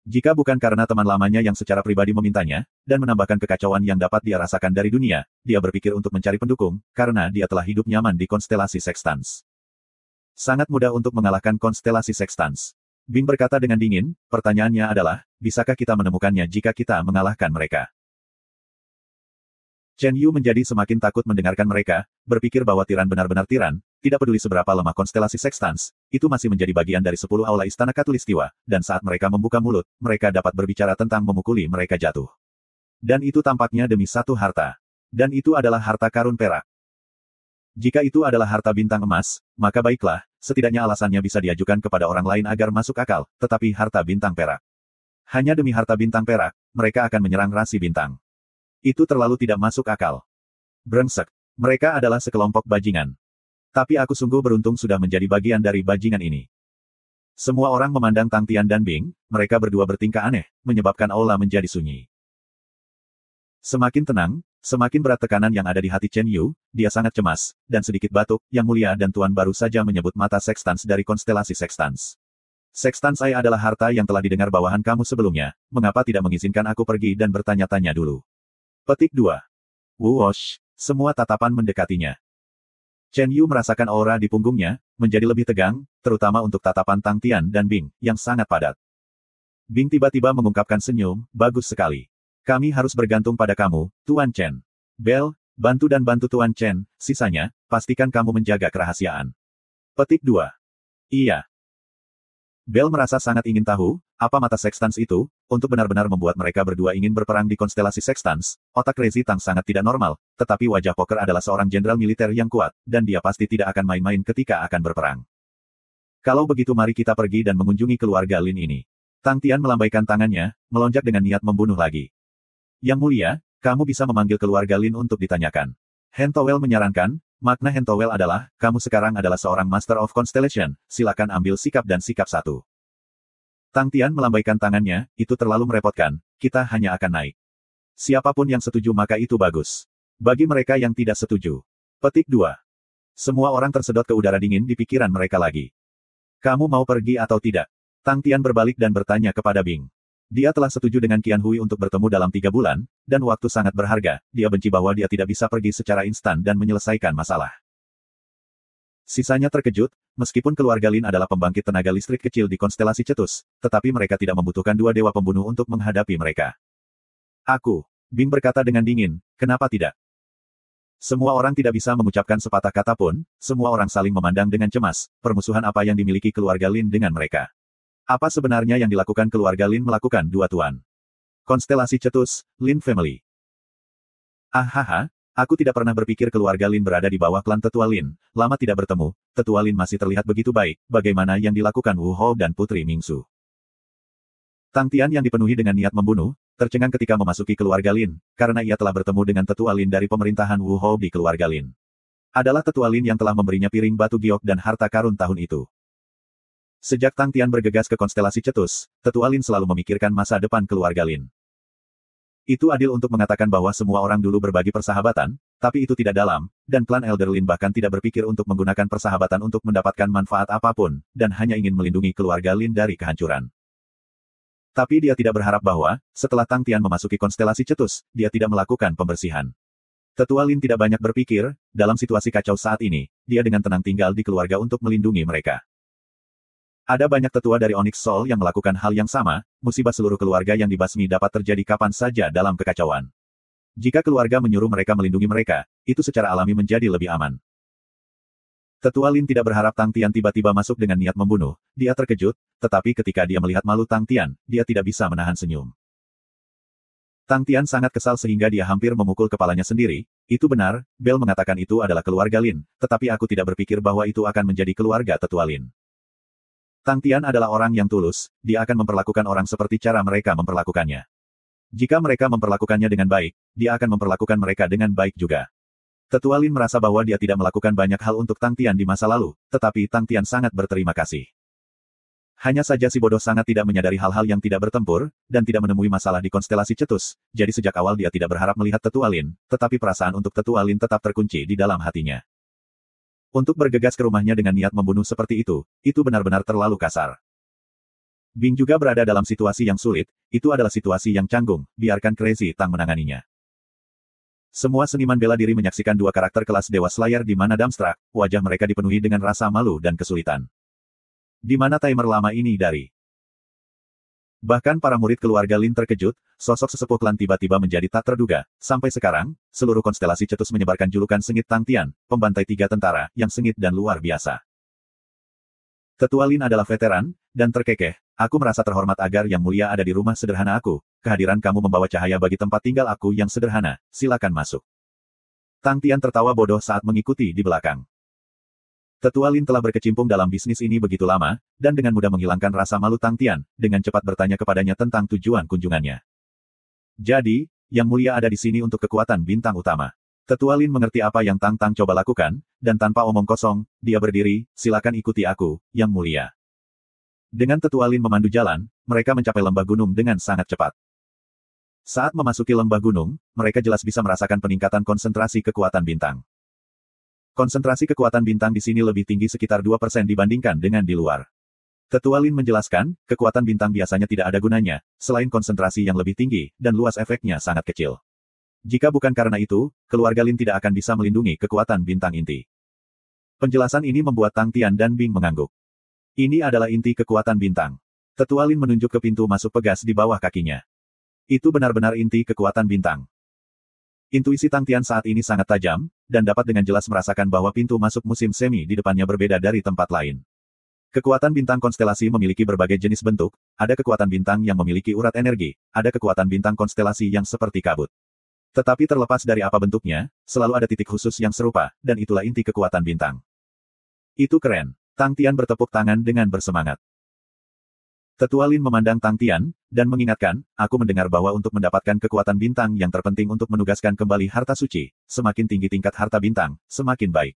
Jika bukan karena teman lamanya yang secara pribadi memintanya, dan menambahkan kekacauan yang dapat dia rasakan dari dunia, dia berpikir untuk mencari pendukung, karena dia telah hidup nyaman di konstelasi Sextans. Sangat mudah untuk mengalahkan konstelasi Sextans. Bing berkata dengan dingin, pertanyaannya adalah, bisakah kita menemukannya jika kita mengalahkan mereka? Chen Yu menjadi semakin takut mendengarkan mereka, berpikir bahwa tiran benar-benar tiran, tidak peduli seberapa lemah konstelasi Sextans, itu masih menjadi bagian dari 10 aula istana Katulistiwa, dan saat mereka membuka mulut, mereka dapat berbicara tentang memukuli mereka jatuh. Dan itu tampaknya demi satu harta. Dan itu adalah harta karun perak. Jika itu adalah harta bintang emas, maka baiklah, setidaknya alasannya bisa diajukan kepada orang lain agar masuk akal, tetapi harta bintang perak. Hanya demi harta bintang perak, mereka akan menyerang rasi bintang. Itu terlalu tidak masuk akal. Brengsek. Mereka adalah sekelompok bajingan. Tapi aku sungguh beruntung sudah menjadi bagian dari bajingan ini. Semua orang memandang Tang Tian dan Bing, mereka berdua bertingkah aneh, menyebabkan aula menjadi sunyi. Semakin tenang, semakin berat tekanan yang ada di hati Chen Yu, dia sangat cemas, dan sedikit batuk, Yang Mulia dan Tuan baru saja menyebut mata Sextans dari konstelasi Sextans. Sextans Eye adalah harta yang telah didengar bawahan kamu sebelumnya, mengapa tidak mengizinkan aku pergi dan bertanya-tanya dulu? Petik 2. Whoosh, semua tatapan mendekatinya. Chen Yu merasakan aura di punggungnya, menjadi lebih tegang, terutama untuk tatapan Tang Tian dan Bing, yang sangat padat. Bing tiba-tiba mengungkapkan senyum, bagus sekali. Kami harus bergantung pada kamu, Tuan Chen. Bell, bantu dan bantu Tuan Chen, sisanya, pastikan kamu menjaga kerahasiaan. Petik 2. Iya. Bell merasa sangat ingin tahu, apa mata Sextans itu, untuk benar-benar membuat mereka berdua ingin berperang di konstelasi Sextans. Otak Crazy Tang sangat tidak normal, tetapi wajah poker adalah seorang jenderal militer yang kuat, dan dia pasti tidak akan main-main ketika akan berperang. Kalau begitu mari kita pergi dan mengunjungi keluarga Lin ini. Tang Tian melambaikan tangannya, melonjak dengan niat membunuh lagi. Yang Mulia, kamu bisa memanggil keluarga Lin untuk ditanyakan. Han Towel menyarankan, makna Han Towel adalah, kamu sekarang adalah seorang Master of Constellation, silakan ambil sikap dan sikap satu. Tang Tian melambaikan tangannya, itu terlalu merepotkan, kita hanya akan naik. Siapapun yang setuju maka itu bagus. Bagi mereka yang tidak setuju. Petik 2. Semua orang tersedot ke udara dingin di pikiran mereka lagi. Kamu mau pergi atau tidak? Tang Tian berbalik dan bertanya kepada Bing. Dia telah setuju dengan Qian Hui untuk bertemu dalam 3 bulan, dan waktu sangat berharga. Dia benci bahwa dia tidak bisa pergi secara instan dan menyelesaikan masalah. Sisanya terkejut, meskipun keluarga Lin adalah pembangkit tenaga listrik kecil di konstelasi Cetus, tetapi mereka tidak membutuhkan 2 dewa pembunuh untuk menghadapi mereka. Bing berkata dengan dingin, kenapa tidak? Semua orang tidak bisa mengucapkan sepatah kata pun, semua orang saling memandang dengan cemas, permusuhan apa yang dimiliki keluarga Lin dengan mereka. Apa sebenarnya yang dilakukan keluarga Lin melakukan dua tuan? Konstelasi Cetus, Lin Family. Aku tidak pernah berpikir keluarga Lin berada di bawah klan Tetua Lin. Lama tidak bertemu, Tetua Lin masih terlihat begitu baik, bagaimana yang dilakukan Wu Hou dan Putri Mingsu. Tang Tian yang dipenuhi dengan niat membunuh, tercengang ketika memasuki keluarga Lin, karena ia telah bertemu dengan Tetua Lin dari pemerintahan Wu Hou di keluarga Lin. Adalah Tetua Lin yang telah memberinya piring batu giok dan harta karun tahun itu. Sejak Tang Tian bergegas ke konstelasi Cetus, Tetua Lin selalu memikirkan masa depan keluarga Lin. Itu adil untuk mengatakan bahwa semua orang dulu berbagi persahabatan, tapi itu tidak dalam, dan klan Elder Lin bahkan tidak berpikir untuk menggunakan persahabatan untuk mendapatkan manfaat apapun, dan hanya ingin melindungi keluarga Lin dari kehancuran. Tapi dia tidak berharap bahwa, setelah Tang Tian memasuki konstelasi Cetus, dia tidak melakukan pembersihan. Tetua Lin tidak banyak berpikir, dalam situasi kacau saat ini, dia dengan tenang tinggal di keluarga untuk melindungi mereka. Ada banyak tetua dari Onyx Soul yang melakukan hal yang sama, musibah seluruh keluarga yang dibasmi dapat terjadi kapan saja dalam kekacauan. Jika keluarga menyuruh mereka melindungi mereka, itu secara alami menjadi lebih aman. Tetua Lin tidak berharap Tang Tian tiba-tiba masuk dengan niat membunuh, dia terkejut, tetapi ketika dia melihat malu Tang Tian, dia tidak bisa menahan senyum. Tang Tian sangat kesal sehingga dia hampir memukul kepalanya sendiri. Itu benar, Bel mengatakan itu adalah keluarga Lin, tetapi aku tidak berpikir bahwa itu akan menjadi keluarga Tetua Lin. Tang Tian adalah orang yang tulus, dia akan memperlakukan orang seperti cara mereka memperlakukannya. Jika mereka memperlakukannya dengan baik, dia akan memperlakukan mereka dengan baik juga. Tetua Lin merasa bahwa dia tidak melakukan banyak hal untuk Tang Tian di masa lalu, tetapi Tang Tian sangat berterima kasih. Hanya saja si bodoh sangat tidak menyadari hal-hal yang tidak bertempur, dan tidak menemui masalah di konstelasi Cetus, jadi sejak awal dia tidak berharap melihat Tetua Lin, tetapi perasaan untuk Tetua Lin tetap terkunci di dalam hatinya. Untuk bergegas ke rumahnya dengan niat membunuh seperti itu benar-benar terlalu kasar. Bing juga berada dalam situasi yang sulit, itu adalah situasi yang canggung, biarkan Crazy Tang menanganinya. Semua seniman bela diri menyaksikan dua karakter kelas Dewa Slayer di mana Dumbstruck, wajah mereka dipenuhi dengan rasa malu dan kesulitan. Di mana timer lama ini dari? Bahkan para murid keluarga Lin terkejut, sosok sesepuh klan tiba-tiba menjadi tak terduga. Sampai sekarang, seluruh konstelasi Cetus menyebarkan julukan Sengit Tang Tian, pembantai 3 tentara, yang sengit dan luar biasa. Tetua Lin adalah veteran, dan terkekeh. Aku merasa terhormat agar Yang Mulia ada di rumah sederhana aku. Kehadiran kamu membawa cahaya bagi tempat tinggal aku yang sederhana. Silakan masuk. Tang Tian tertawa bodoh saat mengikuti di belakang. Tetua Lin telah berkecimpung dalam bisnis ini begitu lama, dan dengan mudah menghilangkan rasa malu Tang Tian, dengan cepat bertanya kepadanya tentang tujuan kunjungannya. Jadi, Yang Mulia ada di sini untuk kekuatan bintang utama. Tetua Lin mengerti apa yang Tang Tang coba lakukan, dan tanpa omong kosong, dia berdiri, silakan ikuti aku, Yang Mulia. Dengan Tetua Lin memandu jalan, mereka mencapai lembah gunung dengan sangat cepat. Saat memasuki lembah gunung, mereka jelas bisa merasakan peningkatan konsentrasi kekuatan bintang. Konsentrasi kekuatan bintang di sini lebih tinggi sekitar 2% dibandingkan dengan di luar. Tetua Lin menjelaskan, kekuatan bintang biasanya tidak ada gunanya, selain konsentrasi yang lebih tinggi, dan luas efeknya sangat kecil. Jika bukan karena itu, keluarga Lin tidak akan bisa melindungi kekuatan bintang inti. Penjelasan ini membuat Tang Tian dan Bing mengangguk. Ini adalah inti kekuatan bintang. Tetua Lin menunjuk ke pintu masuk pegas di bawah kakinya. Itu benar-benar inti kekuatan bintang. Intuisi Tang Tian saat ini sangat tajam, dan dapat dengan jelas merasakan bahwa pintu masuk musim semi di depannya berbeda dari tempat lain. Kekuatan bintang konstelasi memiliki berbagai jenis bentuk, ada kekuatan bintang yang memiliki urat energi, ada kekuatan bintang konstelasi yang seperti kabut. Tetapi terlepas dari apa bentuknya, selalu ada titik khusus yang serupa, dan itulah inti kekuatan bintang. Itu keren. Tang Tian bertepuk tangan dengan bersemangat. Tetua Lin memandang Tang Tian, dan mengingatkan, aku mendengar bahwa untuk mendapatkan kekuatan bintang yang terpenting untuk menugaskan kembali harta suci, semakin tinggi tingkat harta bintang, semakin baik.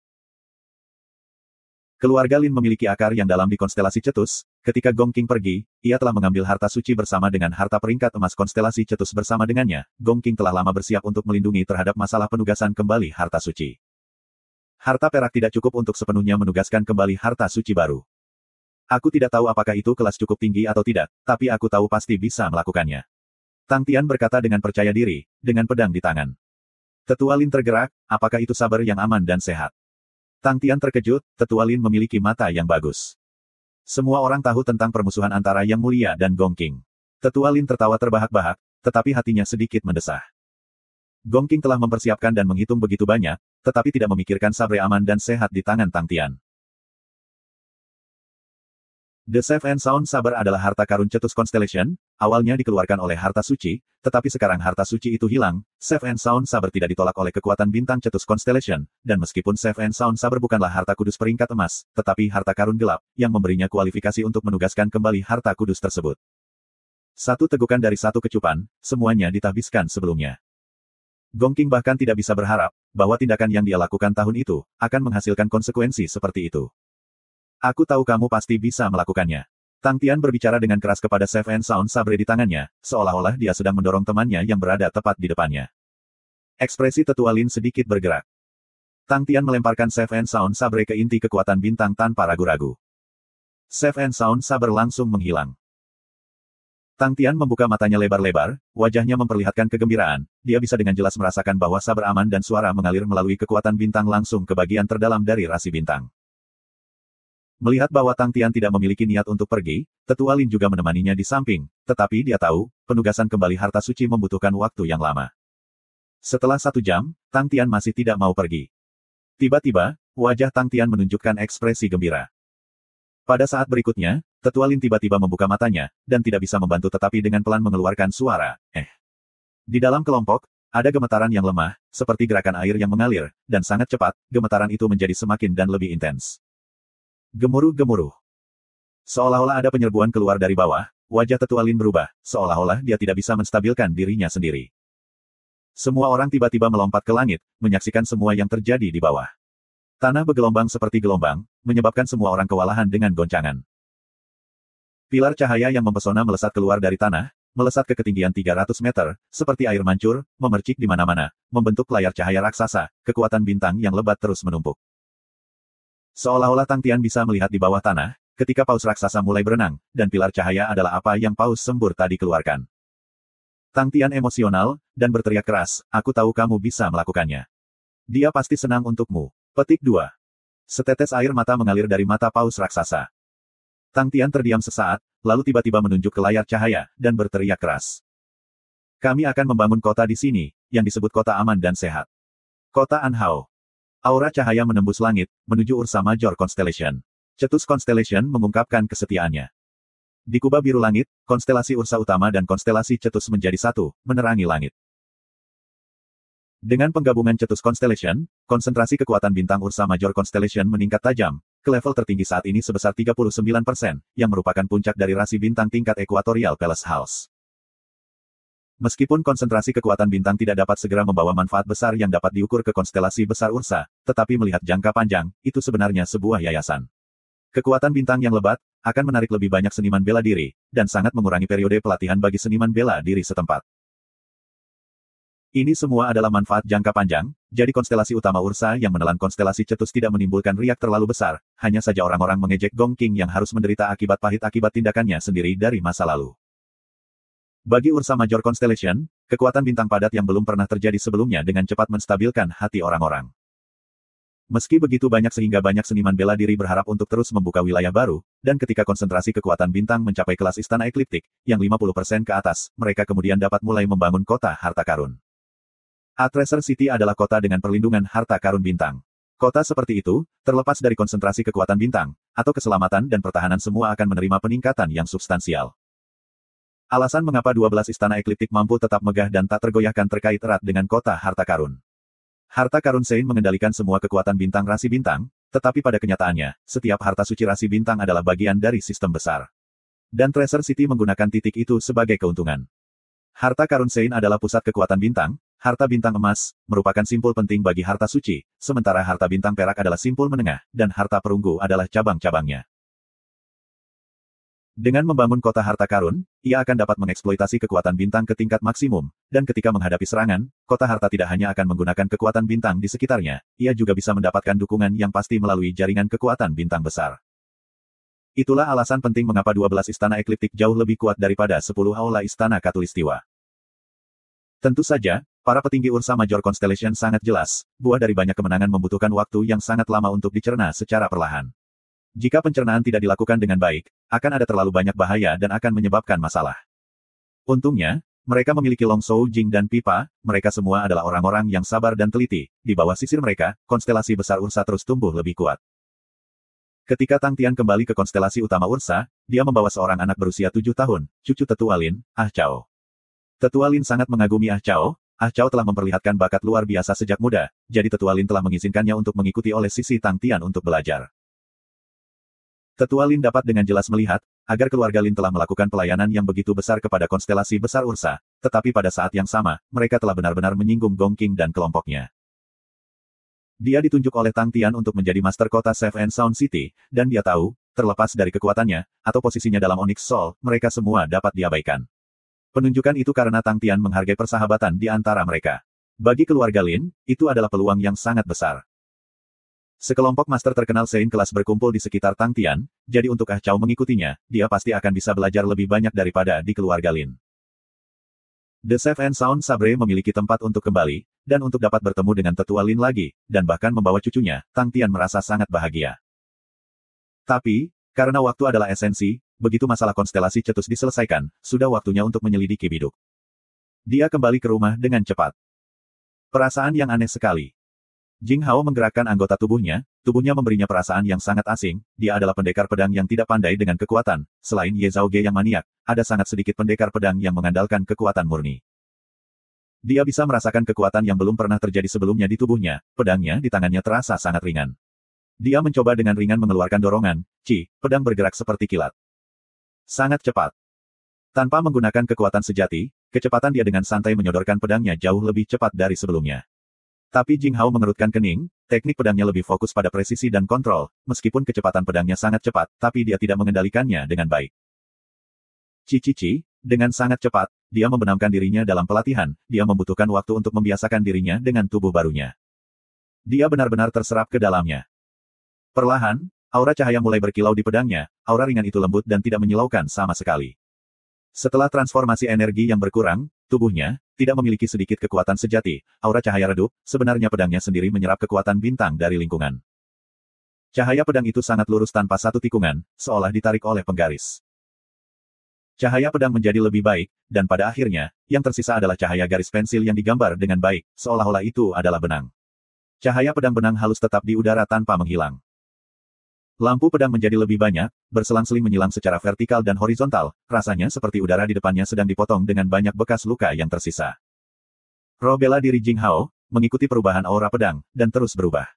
Keluarga Lin memiliki akar yang dalam di konstelasi Cetus, ketika Gong King pergi, ia telah mengambil harta suci bersama dengan harta peringkat emas konstelasi Cetus bersama dengannya, Gong King telah lama bersiap untuk melindungi terhadap masalah penugasan kembali harta suci. Harta perak tidak cukup untuk sepenuhnya menugaskan kembali harta suci baru. Aku tidak tahu apakah itu kelas cukup tinggi atau tidak, tapi aku tahu pasti bisa melakukannya. Tang Tian berkata dengan percaya diri, dengan pedang di tangan. Tetua Lin tergerak, apakah itu saber yang aman dan sehat? Tang Tian terkejut, Tetua Lin memiliki mata yang bagus. Semua orang tahu tentang permusuhan antara Yang Mulia dan Gong Qing. Tetua Lin tertawa terbahak-bahak, tetapi hatinya sedikit mendesah. Gong Qing telah mempersiapkan dan menghitung begitu banyak, tetapi tidak memikirkan sabre aman dan sehat di tangan Tang Tian. The Safe and Sound Saber adalah harta karun Cetus Constellation, awalnya dikeluarkan oleh harta suci, tetapi sekarang harta suci itu hilang, Safe and Sound Saber tidak ditolak oleh kekuatan bintang Cetus Constellation, dan meskipun Safe and Sound Saber bukanlah harta kudus peringkat emas, tetapi harta karun gelap, yang memberinya kualifikasi untuk menugaskan kembali harta kudus tersebut. Satu tegukan dari satu kecupan, semuanya ditahbiskan sebelumnya. Gong Qing bahkan tidak bisa berharap, bahwa tindakan yang dia lakukan tahun itu, akan menghasilkan konsekuensi seperti itu. Aku tahu kamu pasti bisa melakukannya. Tang Tian berbicara dengan keras kepada Safe and Sound Sabre di tangannya, seolah-olah dia sedang mendorong temannya yang berada tepat di depannya. Ekspresi Tetua Lin sedikit bergerak. Tang Tian melemparkan Safe and Sound Sabre ke inti kekuatan bintang tanpa ragu-ragu. Safe and Sound Sabre langsung menghilang. Tang Tian membuka matanya lebar-lebar, wajahnya memperlihatkan kegembiraan, dia bisa dengan jelas merasakan bahwa saber aman dan suara mengalir melalui kekuatan bintang langsung ke bagian terdalam dari rasi bintang. Melihat bahwa Tang Tian tidak memiliki niat untuk pergi, Tetua Lin juga menemaninya di samping, tetapi dia tahu, penugasan kembali harta suci membutuhkan waktu yang lama. Setelah 1 jam, Tang Tian masih tidak mau pergi. Tiba-tiba, wajah Tang Tian menunjukkan ekspresi gembira. Pada saat berikutnya, Tetua Lin tiba-tiba membuka matanya, dan tidak bisa membantu tetapi dengan pelan mengeluarkan suara, Di dalam kelompok, ada gemetaran yang lemah, seperti gerakan air yang mengalir, dan sangat cepat, gemetaran itu menjadi semakin dan lebih intens. Gemuruh-gemuruh. Seolah-olah ada penyerbuan keluar dari bawah, wajah Tetua Lin berubah, seolah-olah dia tidak bisa menstabilkan dirinya sendiri. Semua orang tiba-tiba melompat ke langit, menyaksikan semua yang terjadi di bawah. Tanah bergelombang seperti gelombang, menyebabkan semua orang kewalahan dengan goncangan. Pilar cahaya yang mempesona melesat keluar dari tanah, melesat ke ketinggian 300 meter, seperti air mancur, memercik di mana-mana, membentuk layar cahaya raksasa, kekuatan bintang yang lebat terus menumpuk. Seolah-olah Tang Tian bisa melihat di bawah tanah, ketika paus raksasa mulai berenang, dan pilar cahaya adalah apa yang paus sembur tadi keluarkan. Tang Tian emosional, dan berteriak keras, aku tahu kamu bisa melakukannya. Dia pasti senang untukmu. Petik 2. Setetes air mata mengalir dari mata paus raksasa. Tang Tian terdiam sesaat, lalu tiba-tiba menunjuk ke layar cahaya, dan berteriak keras. Kami akan membangun kota di sini, yang disebut kota aman dan sehat. Kota Anhao. Aura cahaya menembus langit, menuju Ursa Major Constellation. Cetus Constellation mengungkapkan kesetiaannya. Di kubah biru langit, konstelasi Ursa utama dan konstelasi Cetus menjadi satu, menerangi langit. Dengan penggabungan Cetus Constellation, konsentrasi kekuatan bintang Ursa Major Constellation meningkat tajam, ke level tertinggi saat ini sebesar 39%, yang merupakan puncak dari rasi bintang tingkat Equatorial Palace House. Meskipun konsentrasi kekuatan bintang tidak dapat segera membawa manfaat besar yang dapat diukur ke konstelasi besar Ursa, tetapi melihat jangka panjang, itu sebenarnya sebuah yayasan. Kekuatan bintang yang lebat, akan menarik lebih banyak seniman bela diri, dan sangat mengurangi periode pelatihan bagi seniman bela diri setempat. Ini semua adalah manfaat jangka panjang, jadi konstelasi utama Ursa yang menelan konstelasi Cetus tidak menimbulkan riak terlalu besar, hanya saja orang-orang mengejek Gong Qing yang harus menderita akibat pahit akibat tindakannya sendiri dari masa lalu. Bagi Ursa Major Constellation, kekuatan bintang padat yang belum pernah terjadi sebelumnya dengan cepat menstabilkan hati orang-orang. Meski begitu banyak sehingga banyak seniman bela diri berharap untuk terus membuka wilayah baru, dan ketika konsentrasi kekuatan bintang mencapai kelas istana ekliptik, yang 50% ke atas, mereka kemudian dapat mulai membangun kota harta karun. Treasure City adalah kota dengan perlindungan harta karun bintang. Kota seperti itu, terlepas dari konsentrasi kekuatan bintang, atau keselamatan dan pertahanan semua akan menerima peningkatan yang substansial. Alasan mengapa 12 istana ekliptik mampu tetap megah dan tak tergoyahkan terkait erat dengan kota harta karun. Harta karun Sein mengendalikan semua kekuatan bintang rasi bintang, tetapi pada kenyataannya, setiap harta suci rasi bintang adalah bagian dari sistem besar. Dan Treasure City menggunakan titik itu sebagai keuntungan. Harta karun Sein adalah pusat kekuatan bintang, harta bintang emas, merupakan simpul penting bagi harta suci, sementara harta bintang perak adalah simpul menengah, dan harta perunggu adalah cabang-cabangnya. Dengan membangun kota harta karun, ia akan dapat mengeksploitasi kekuatan bintang ke tingkat maksimum, dan ketika menghadapi serangan, kota harta tidak hanya akan menggunakan kekuatan bintang di sekitarnya, ia juga bisa mendapatkan dukungan yang pasti melalui jaringan kekuatan bintang besar. Itulah alasan penting mengapa 12 istana ekliptik jauh lebih kuat daripada 10 aula istana Katulistiwa. Tentu saja, para petinggi Ursa Major Constellation sangat jelas, buah dari banyak kemenangan membutuhkan waktu yang sangat lama untuk dicerna secara perlahan. Jika pencernaan tidak dilakukan dengan baik, akan ada terlalu banyak bahaya dan akan menyebabkan masalah. Untungnya, mereka memiliki Long Shou Jing dan Pipa, mereka semua adalah orang-orang yang sabar dan teliti, di bawah sisir mereka, konstelasi besar Ursa terus tumbuh lebih kuat. Ketika Tang Tian kembali ke konstelasi utama Ursa, dia membawa seorang anak berusia 7 tahun, cucu Tetua Lin, Ah Chao. Tetua Lin sangat mengagumi Ah Chao. Ah Chao telah memperlihatkan bakat luar biasa sejak muda, jadi Tetua Lin telah mengizinkannya untuk mengikuti oleh sisi Tang Tian untuk belajar. Tetua Lin dapat dengan jelas melihat, agar keluarga Lin telah melakukan pelayanan yang begitu besar kepada konstelasi besar Ursa, tetapi pada saat yang sama, mereka telah benar-benar menyinggung Gong Qing dan kelompoknya. Dia ditunjuk oleh Tang Tian untuk menjadi master kota Safe and Sound City, dan dia tahu, terlepas dari kekuatannya, atau posisinya dalam Onyx Soul, mereka semua dapat diabaikan. Penunjukan itu karena Tang Tian menghargai persahabatan di antara mereka. Bagi keluarga Lin, itu adalah peluang yang sangat besar. Sekelompok master terkenal Sein kelas berkumpul di sekitar Tang Tian, jadi untuk Ah Chao mengikutinya, dia pasti akan bisa belajar lebih banyak daripada di keluarga Lin. The Safe and Sound Sabre memiliki tempat untuk kembali, dan untuk dapat bertemu dengan Tetua Lin lagi, dan bahkan membawa cucunya, Tang Tian merasa sangat bahagia. Tapi, karena waktu adalah esensi, begitu masalah konstelasi cetus diselesaikan, sudah waktunya untuk menyelidiki biduk. Dia kembali ke rumah dengan cepat. Perasaan yang aneh sekali. Jing Hao menggerakkan anggota tubuhnya memberinya perasaan yang sangat asing, dia adalah pendekar pedang yang tidak pandai dengan kekuatan, selain Ye Zhaoge yang maniak, ada sangat sedikit pendekar pedang yang mengandalkan kekuatan murni. Dia bisa merasakan kekuatan yang belum pernah terjadi sebelumnya di tubuhnya, pedangnya di tangannya terasa sangat ringan. Dia mencoba dengan ringan mengeluarkan dorongan, pedang bergerak seperti kilat. Sangat cepat. Tanpa menggunakan kekuatan sejati, kecepatan dia dengan santai menyodorkan pedangnya jauh lebih cepat dari sebelumnya. Tapi Jing Hao mengerutkan kening, teknik pedangnya lebih fokus pada presisi dan kontrol, meskipun kecepatan pedangnya sangat cepat, tapi dia tidak mengendalikannya dengan baik. Dengan sangat cepat, dia membenamkan dirinya dalam pelatihan, dia membutuhkan waktu untuk membiasakan dirinya dengan tubuh barunya. Dia benar-benar terserap ke dalamnya. Perlahan, aura cahaya mulai berkilau di pedangnya, aura ringan itu lembut dan tidak menyilaukan sama sekali. Setelah transformasi energi yang berkurang, tubuhnya tidak memiliki sedikit kekuatan sejati, aura cahaya redup, sebenarnya pedangnya sendiri menyerap kekuatan bintang dari lingkungan. Cahaya pedang itu sangat lurus tanpa satu tikungan, seolah ditarik oleh penggaris. Cahaya pedang menjadi lebih baik, dan pada akhirnya, yang tersisa adalah cahaya garis pensil yang digambar dengan baik, seolah-olah itu adalah benang. Cahaya pedang benang halus tetap di udara tanpa menghilang. Lampu pedang menjadi lebih banyak, berselang-seling menyilang secara vertikal dan horizontal, rasanya seperti udara di depannya sedang dipotong dengan banyak bekas luka yang tersisa. Roh bela diri Jing Hao, mengikuti perubahan aura pedang, dan terus berubah.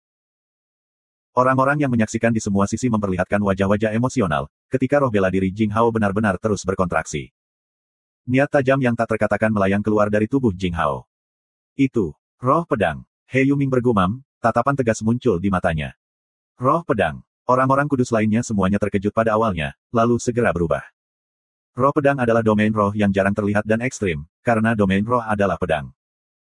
Orang-orang yang menyaksikan di semua sisi memperlihatkan wajah-wajah emosional, ketika roh bela diri Jing Hao benar-benar terus berkontraksi. Niat tajam yang tak terkatakan melayang keluar dari tubuh Jing Hao. Itu, roh pedang. He Yuming bergumam, tatapan tegas muncul di matanya. Roh pedang. Orang-orang kudus lainnya semuanya terkejut pada awalnya, lalu segera berubah. Roh pedang adalah domain roh yang jarang terlihat dan ekstrim, karena domain roh adalah pedang.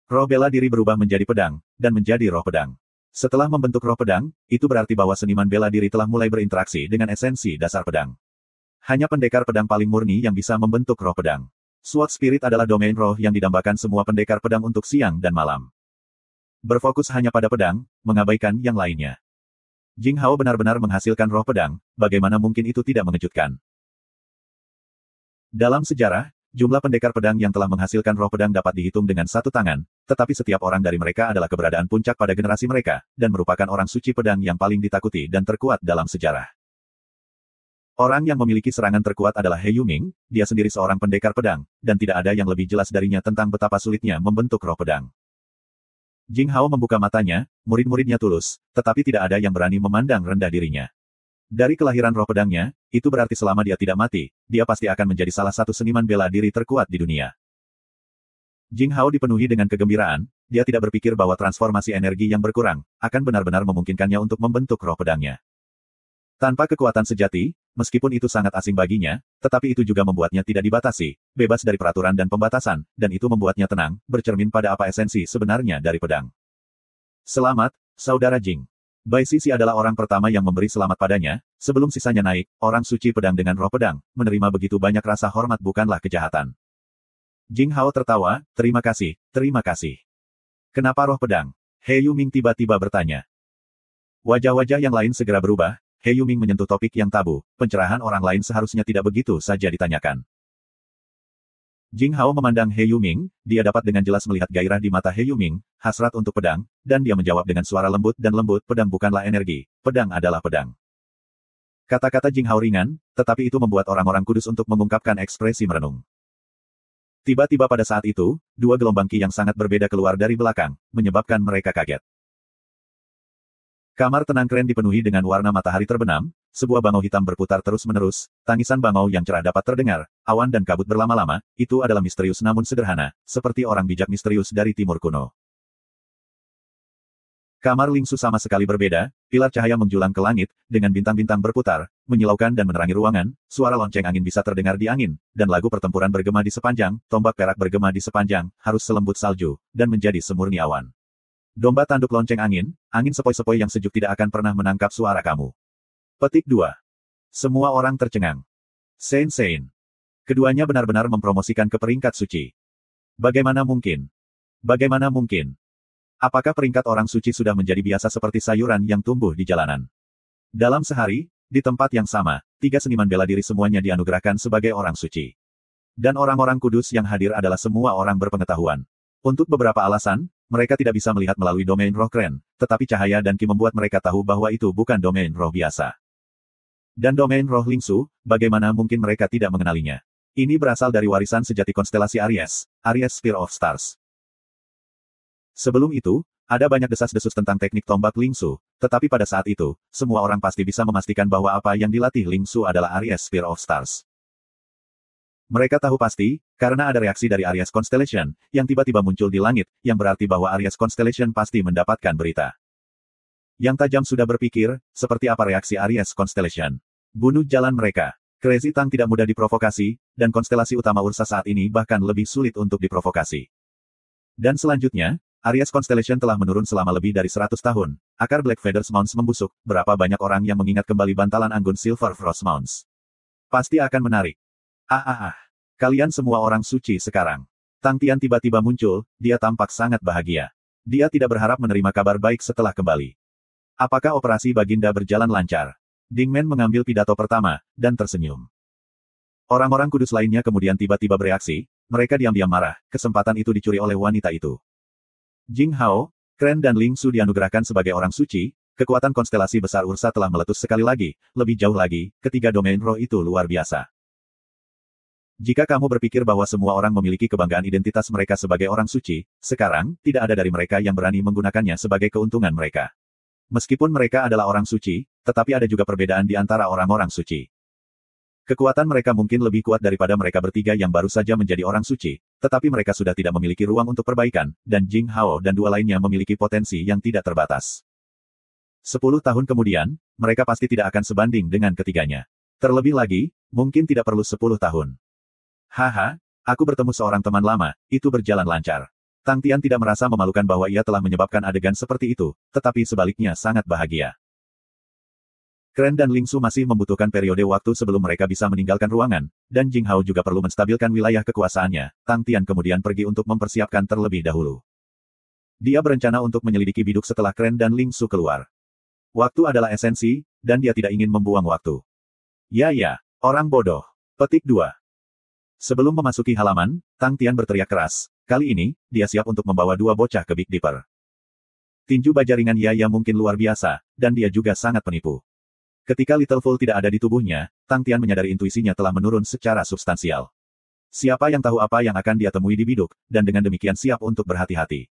Roh bela diri berubah menjadi pedang, dan menjadi roh pedang. Setelah membentuk roh pedang, itu berarti bahwa seniman bela diri telah mulai berinteraksi dengan esensi dasar pedang. Hanya pendekar pedang paling murni yang bisa membentuk roh pedang. Sword Spirit adalah domain roh yang didambakan semua pendekar pedang untuk siang dan malam. Berfokus hanya pada pedang, mengabaikan yang lainnya. Jing Hao benar-benar menghasilkan roh pedang, bagaimana mungkin itu tidak mengejutkan. Dalam sejarah, jumlah pendekar pedang yang telah menghasilkan roh pedang dapat dihitung dengan satu tangan, tetapi setiap orang dari mereka adalah keberadaan puncak pada generasi mereka, dan merupakan orang suci pedang yang paling ditakuti dan terkuat dalam sejarah. Orang yang memiliki serangan terkuat adalah He Yuming, dia sendiri seorang pendekar pedang, dan tidak ada yang lebih jelas darinya tentang betapa sulitnya membentuk roh pedang. Jing Hao membuka matanya, murid-muridnya tulus, tetapi tidak ada yang berani memandang rendah dirinya. Dari kelahiran roh pedangnya, itu berarti selama dia tidak mati, dia pasti akan menjadi salah satu seniman bela diri terkuat di dunia. Jing Hao dipenuhi dengan kegembiraan, dia tidak berpikir bahwa transformasi energi yang berkurang, akan benar-benar memungkinkannya untuk membentuk roh pedangnya. Tanpa kekuatan sejati, meskipun itu sangat asing baginya, tetapi itu juga membuatnya tidak dibatasi, bebas dari peraturan dan pembatasan, dan itu membuatnya tenang, bercermin pada apa esensi sebenarnya dari pedang. Selamat, Saudara Jing. Bai Sisi adalah orang pertama yang memberi selamat padanya, sebelum sisanya naik, orang suci pedang dengan roh pedang, menerima begitu banyak rasa hormat bukanlah kejahatan. Jing Hao tertawa, terima kasih, terima kasih. Kenapa roh pedang? He Yuming tiba-tiba bertanya. Wajah-wajah yang lain segera berubah, He Yuming menyentuh topik yang tabu, pencerahan orang lain seharusnya tidak begitu saja ditanyakan. Jing Hao memandang He Yuming, dia dapat dengan jelas melihat gairah di mata He Yuming, hasrat untuk pedang, dan dia menjawab dengan suara lembut dan lembut, pedang bukanlah energi, pedang adalah pedang. Kata-kata Jing Hao ringan, tetapi itu membuat orang-orang kudus untuk mengungkapkan ekspresi merenung. Tiba-tiba pada saat itu, dua gelombang ki yang sangat berbeda keluar dari belakang, menyebabkan mereka kaget. Kamar tenang keren dipenuhi dengan warna matahari terbenam, sebuah bangau hitam berputar terus-menerus, tangisan bangau yang cerah dapat terdengar, awan dan kabut berlama-lama, itu adalah misterius namun sederhana, seperti orang bijak misterius dari timur kuno. Kamar Lingsu sama sekali berbeda, pilar cahaya menjulang ke langit, dengan bintang-bintang berputar, menyilaukan dan menerangi ruangan, suara lonceng angin bisa terdengar di angin, dan lagu pertempuran bergema di sepanjang, tombak perak bergema di sepanjang, harus selembut salju, dan menjadi semurni awan. Domba tanduk lonceng angin sepoi-sepoi yang sejuk tidak akan pernah menangkap suara kamu. Petik 2. Semua orang tercengang. Sein. Keduanya benar-benar mempromosikan ke peringkat suci. Bagaimana mungkin? Bagaimana mungkin? Apakah peringkat orang suci sudah menjadi biasa seperti sayuran yang tumbuh di jalanan? Dalam sehari, di tempat yang sama, 3 seniman bela diri semuanya dianugerahkan sebagai orang suci. Dan orang-orang kudus yang hadir adalah semua orang berpengetahuan. Untuk beberapa alasan, mereka tidak bisa melihat melalui domain roh keren, tetapi cahaya dan ki membuat mereka tahu bahwa itu bukan domain roh biasa. Dan domain roh Lingsu, bagaimana mungkin mereka tidak mengenalinya? Ini berasal dari warisan sejati konstelasi Aries, Aries Spear of Stars. Sebelum itu, ada banyak desas-desus tentang teknik tombak Lingsu, tetapi pada saat itu, semua orang pasti bisa memastikan bahwa apa yang dilatih Lingsu adalah Aries Spear of Stars. Mereka tahu pasti, karena ada reaksi dari Aries Constellation, yang tiba-tiba muncul di langit, yang berarti bahwa Aries Constellation pasti mendapatkan berita. Yang tajam sudah berpikir, seperti apa reaksi Aries Constellation. Bunuh jalan mereka. Crazy Tang tidak mudah diprovokasi, dan konstelasi utama Ursa saat ini bahkan lebih sulit untuk diprovokasi. Dan selanjutnya, Aries Constellation telah menurun selama lebih dari 100 tahun, akar Black Feathers Mounts membusuk, berapa banyak orang yang mengingat kembali bantalan anggun Silver Frost Mounts. Pasti akan menarik. Kalian semua orang suci sekarang. Tang Tian tiba-tiba muncul, dia tampak sangat bahagia. Dia tidak berharap menerima kabar baik setelah kembali. Apakah operasi Baginda berjalan lancar? Ding Men mengambil pidato pertama, dan tersenyum. Orang-orang kudus lainnya kemudian tiba-tiba bereaksi, mereka diam-diam marah, kesempatan itu dicuri oleh wanita itu. Jing Hao, Kren dan Ling Su dianugerahkan sebagai orang suci, kekuatan konstelasi besar Ursa telah meletus sekali lagi, lebih jauh lagi, ketiga domain roh itu luar biasa. Jika kamu berpikir bahwa semua orang memiliki kebanggaan identitas mereka sebagai orang suci, sekarang, tidak ada dari mereka yang berani menggunakannya sebagai keuntungan mereka. Meskipun mereka adalah orang suci, tetapi ada juga perbedaan di antara orang-orang suci. Kekuatan mereka mungkin lebih kuat daripada mereka bertiga yang baru saja menjadi orang suci, tetapi mereka sudah tidak memiliki ruang untuk perbaikan, dan Jing Hao dan dua lainnya memiliki potensi yang tidak terbatas. 10 tahun kemudian, mereka pasti tidak akan sebanding dengan ketiganya. Terlebih lagi, mungkin tidak perlu 10 tahun. Haha, aku bertemu seorang teman lama, itu berjalan lancar. Tang Tian tidak merasa memalukan bahwa ia telah menyebabkan adegan seperti itu, tetapi sebaliknya sangat bahagia. Kren dan Ling Su masih membutuhkan periode waktu sebelum mereka bisa meninggalkan ruangan, dan Jing Hao juga perlu menstabilkan wilayah kekuasaannya. Tang Tian kemudian pergi untuk mempersiapkan terlebih dahulu. Dia berencana untuk menyelidiki biduk setelah Kren dan Ling Su keluar. Waktu adalah esensi, dan dia tidak ingin membuang waktu. Ya, orang bodoh. Petik 2. Sebelum memasuki halaman, Tang Tian berteriak keras. Kali ini, dia siap untuk membawa dua bocah ke Big Dipper. Tinju baja ringan Yaya mungkin luar biasa, dan dia juga sangat penipu. Ketika Little Fool tidak ada di tubuhnya, Tang Tian menyadari intuisinya telah menurun secara substansial. Siapa yang tahu apa yang akan dia temui di biduk, dan dengan demikian siap untuk berhati-hati.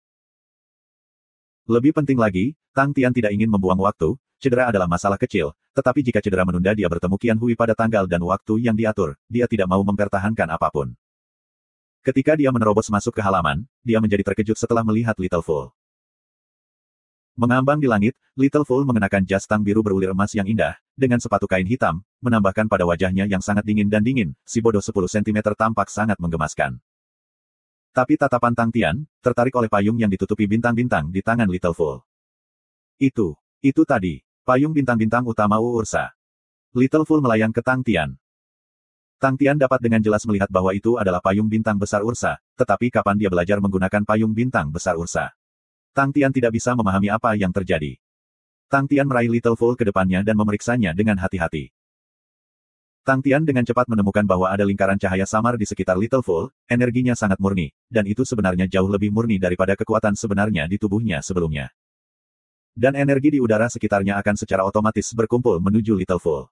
Lebih penting lagi, Tang Tian tidak ingin membuang waktu, cedera adalah masalah kecil, tetapi jika cedera menunda dia bertemu Qian Hui pada tanggal dan waktu yang diatur, dia tidak mau mempertahankan apapun. Ketika dia menerobos masuk ke halaman, dia menjadi terkejut setelah melihat Little Fool. Mengambang di langit, Little Fool mengenakan jas tang biru berulir emas yang indah, dengan sepatu kain hitam, menambahkan pada wajahnya yang sangat dingin dan dingin, si bodoh 10 cm tampak sangat menggemaskan. Tapi tatapan Tang Tian, tertarik oleh payung yang ditutupi bintang-bintang di tangan Little Fool. Itu Itu tadi, payung bintang-bintang utama Ursa. Little Fool melayang ke Tang Tian. Tang Tian dapat dengan jelas melihat bahwa itu adalah payung bintang besar Ursa, tetapi kapan dia belajar menggunakan payung bintang besar Ursa? Tang Tian tidak bisa memahami apa yang terjadi. Tang Tian meraih Little Fool ke depannya dan memeriksanya dengan hati-hati. Tang Tian dengan cepat menemukan bahwa ada lingkaran cahaya samar di sekitar Little Fool, energinya sangat murni, dan itu sebenarnya jauh lebih murni daripada kekuatan sebenarnya di tubuhnya sebelumnya. Dan energi di udara sekitarnya akan secara otomatis berkumpul menuju Little Fool.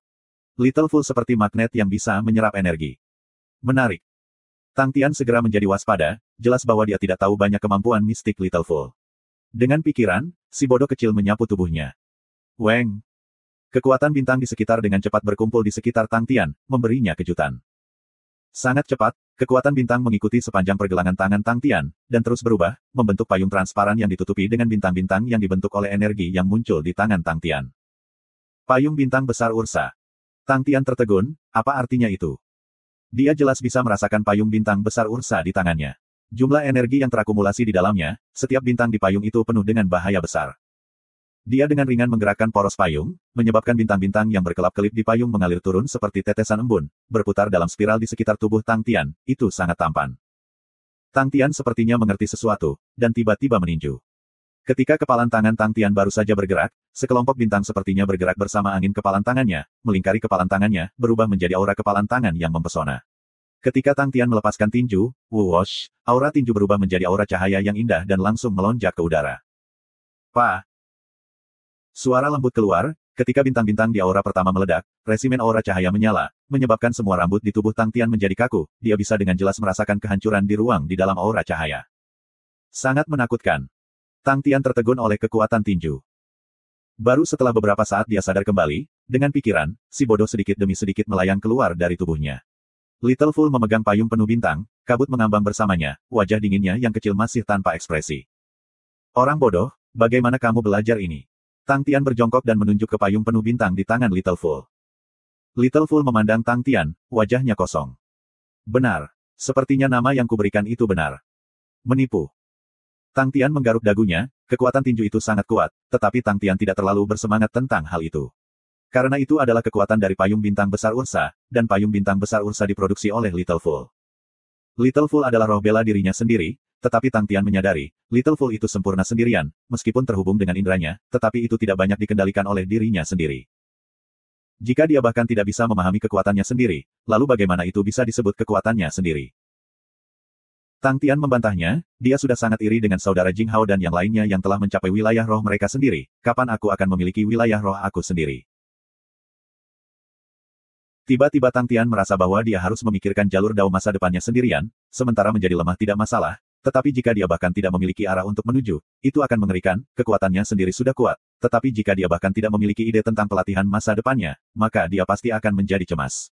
Little Fool seperti magnet yang bisa menyerap energi. Menarik. Tang Tian segera menjadi waspada, jelas bahwa dia tidak tahu banyak kemampuan mistik Little Fool. Dengan pikiran, si bodoh kecil menyapu tubuhnya. Weng. Kekuatan bintang di sekitar dengan cepat berkumpul di sekitar Tang Tian, memberinya kejutan. Sangat cepat, kekuatan bintang mengikuti sepanjang pergelangan tangan Tang Tian, dan terus berubah, membentuk payung transparan yang ditutupi dengan bintang-bintang yang dibentuk oleh energi yang muncul di tangan Tang Tian. Payung bintang besar Ursa. Tang Tian tertegun, apa artinya itu? Dia jelas bisa merasakan payung bintang besar Ursa di tangannya. Jumlah energi yang terakumulasi di dalamnya, setiap bintang di payung itu penuh dengan bahaya besar. Dia dengan ringan menggerakkan poros payung, menyebabkan bintang-bintang yang berkelap-kelip di payung mengalir turun seperti tetesan embun, berputar dalam spiral di sekitar tubuh Tang Tian, itu sangat tampan. Tang Tian sepertinya mengerti sesuatu, dan tiba-tiba meninju. Ketika kepalan tangan Tang Tian baru saja bergerak, sekelompok bintang sepertinya bergerak bersama angin kepalan tangannya, melingkari kepalan tangannya, berubah menjadi aura kepalan tangan yang mempesona. Ketika Tang Tian melepaskan tinju, whoosh, aura tinju berubah menjadi aura cahaya yang indah dan langsung melonjak ke udara. Pa! Suara lembut keluar, ketika bintang-bintang di aura pertama meledak, resimen aura cahaya menyala, menyebabkan semua rambut di tubuh Tang Tian menjadi kaku, dia bisa dengan jelas merasakan kehancuran di ruang di dalam aura cahaya. Sangat menakutkan. Tang Tian tertegun oleh kekuatan tinju. Baru setelah beberapa saat dia sadar kembali, dengan pikiran, si bodoh sedikit demi sedikit melayang keluar dari tubuhnya. Little Fool memegang payung penuh bintang, kabut mengambang bersamanya, wajah dinginnya yang kecil masih tanpa ekspresi. Orang bodoh, bagaimana kamu belajar ini? Tang Tian berjongkok dan menunjuk ke payung penuh bintang di tangan Little Fool. Little Fool memandang Tang Tian, wajahnya kosong. Benar. Sepertinya nama yang kuberikan itu benar. Menipu. Tang Tian menggaruk dagunya, kekuatan tinju itu sangat kuat, tetapi Tang Tian tidak terlalu bersemangat tentang hal itu. Karena itu adalah kekuatan dari payung bintang besar Ursa, dan payung bintang besar Ursa diproduksi oleh Little Fool. Little Fool adalah roh bela dirinya sendiri, tetapi Tang Tian menyadari, Little Fool itu sempurna sendirian, meskipun terhubung dengan indranya, tetapi itu tidak banyak dikendalikan oleh dirinya sendiri. Jika dia bahkan tidak bisa memahami kekuatannya sendiri, lalu bagaimana itu bisa disebut kekuatannya sendiri? Tang Tian membantahnya, dia sudah sangat iri dengan saudara Jing Hao dan yang lainnya yang telah mencapai wilayah roh mereka sendiri, kapan aku akan memiliki wilayah roh aku sendiri? Tiba-tiba Tang Tian merasa bahwa dia harus memikirkan jalur dao masa depannya sendirian, sementara menjadi lemah tidak masalah, tetapi jika dia bahkan tidak memiliki arah untuk menuju, itu akan mengerikan, kekuatannya sendiri sudah kuat, tetapi jika dia bahkan tidak memiliki ide tentang pelatihan masa depannya, maka dia pasti akan menjadi cemas.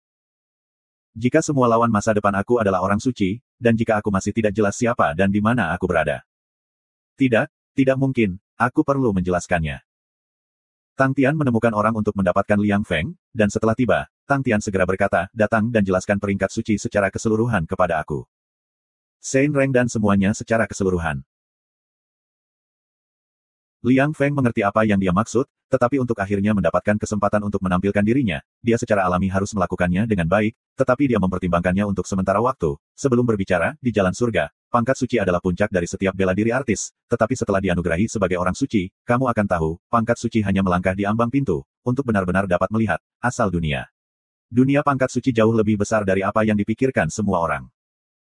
Jika semua lawan masa depan aku adalah orang suci, dan jika aku masih tidak jelas siapa dan di mana aku berada. Tidak, tidak mungkin, aku perlu menjelaskannya. Tang Tian menemukan orang untuk mendapatkan Liang Feng, dan setelah tiba, Tang Tian segera berkata, datang dan jelaskan peringkat suci secara keseluruhan kepada aku. Saint Reng dan semuanya secara keseluruhan. Liang Feng mengerti apa yang dia maksud, tetapi untuk akhirnya mendapatkan kesempatan untuk menampilkan dirinya, dia secara alami harus melakukannya dengan baik, tetapi dia mempertimbangkannya untuk sementara waktu. Sebelum berbicara, di jalan surga, pangkat suci adalah puncak dari setiap bela diri artis, tetapi setelah dianugerahi sebagai orang suci, kamu akan tahu, pangkat suci hanya melangkah di ambang pintu, untuk benar-benar dapat melihat asal dunia. Dunia pangkat suci jauh lebih besar dari apa yang dipikirkan semua orang.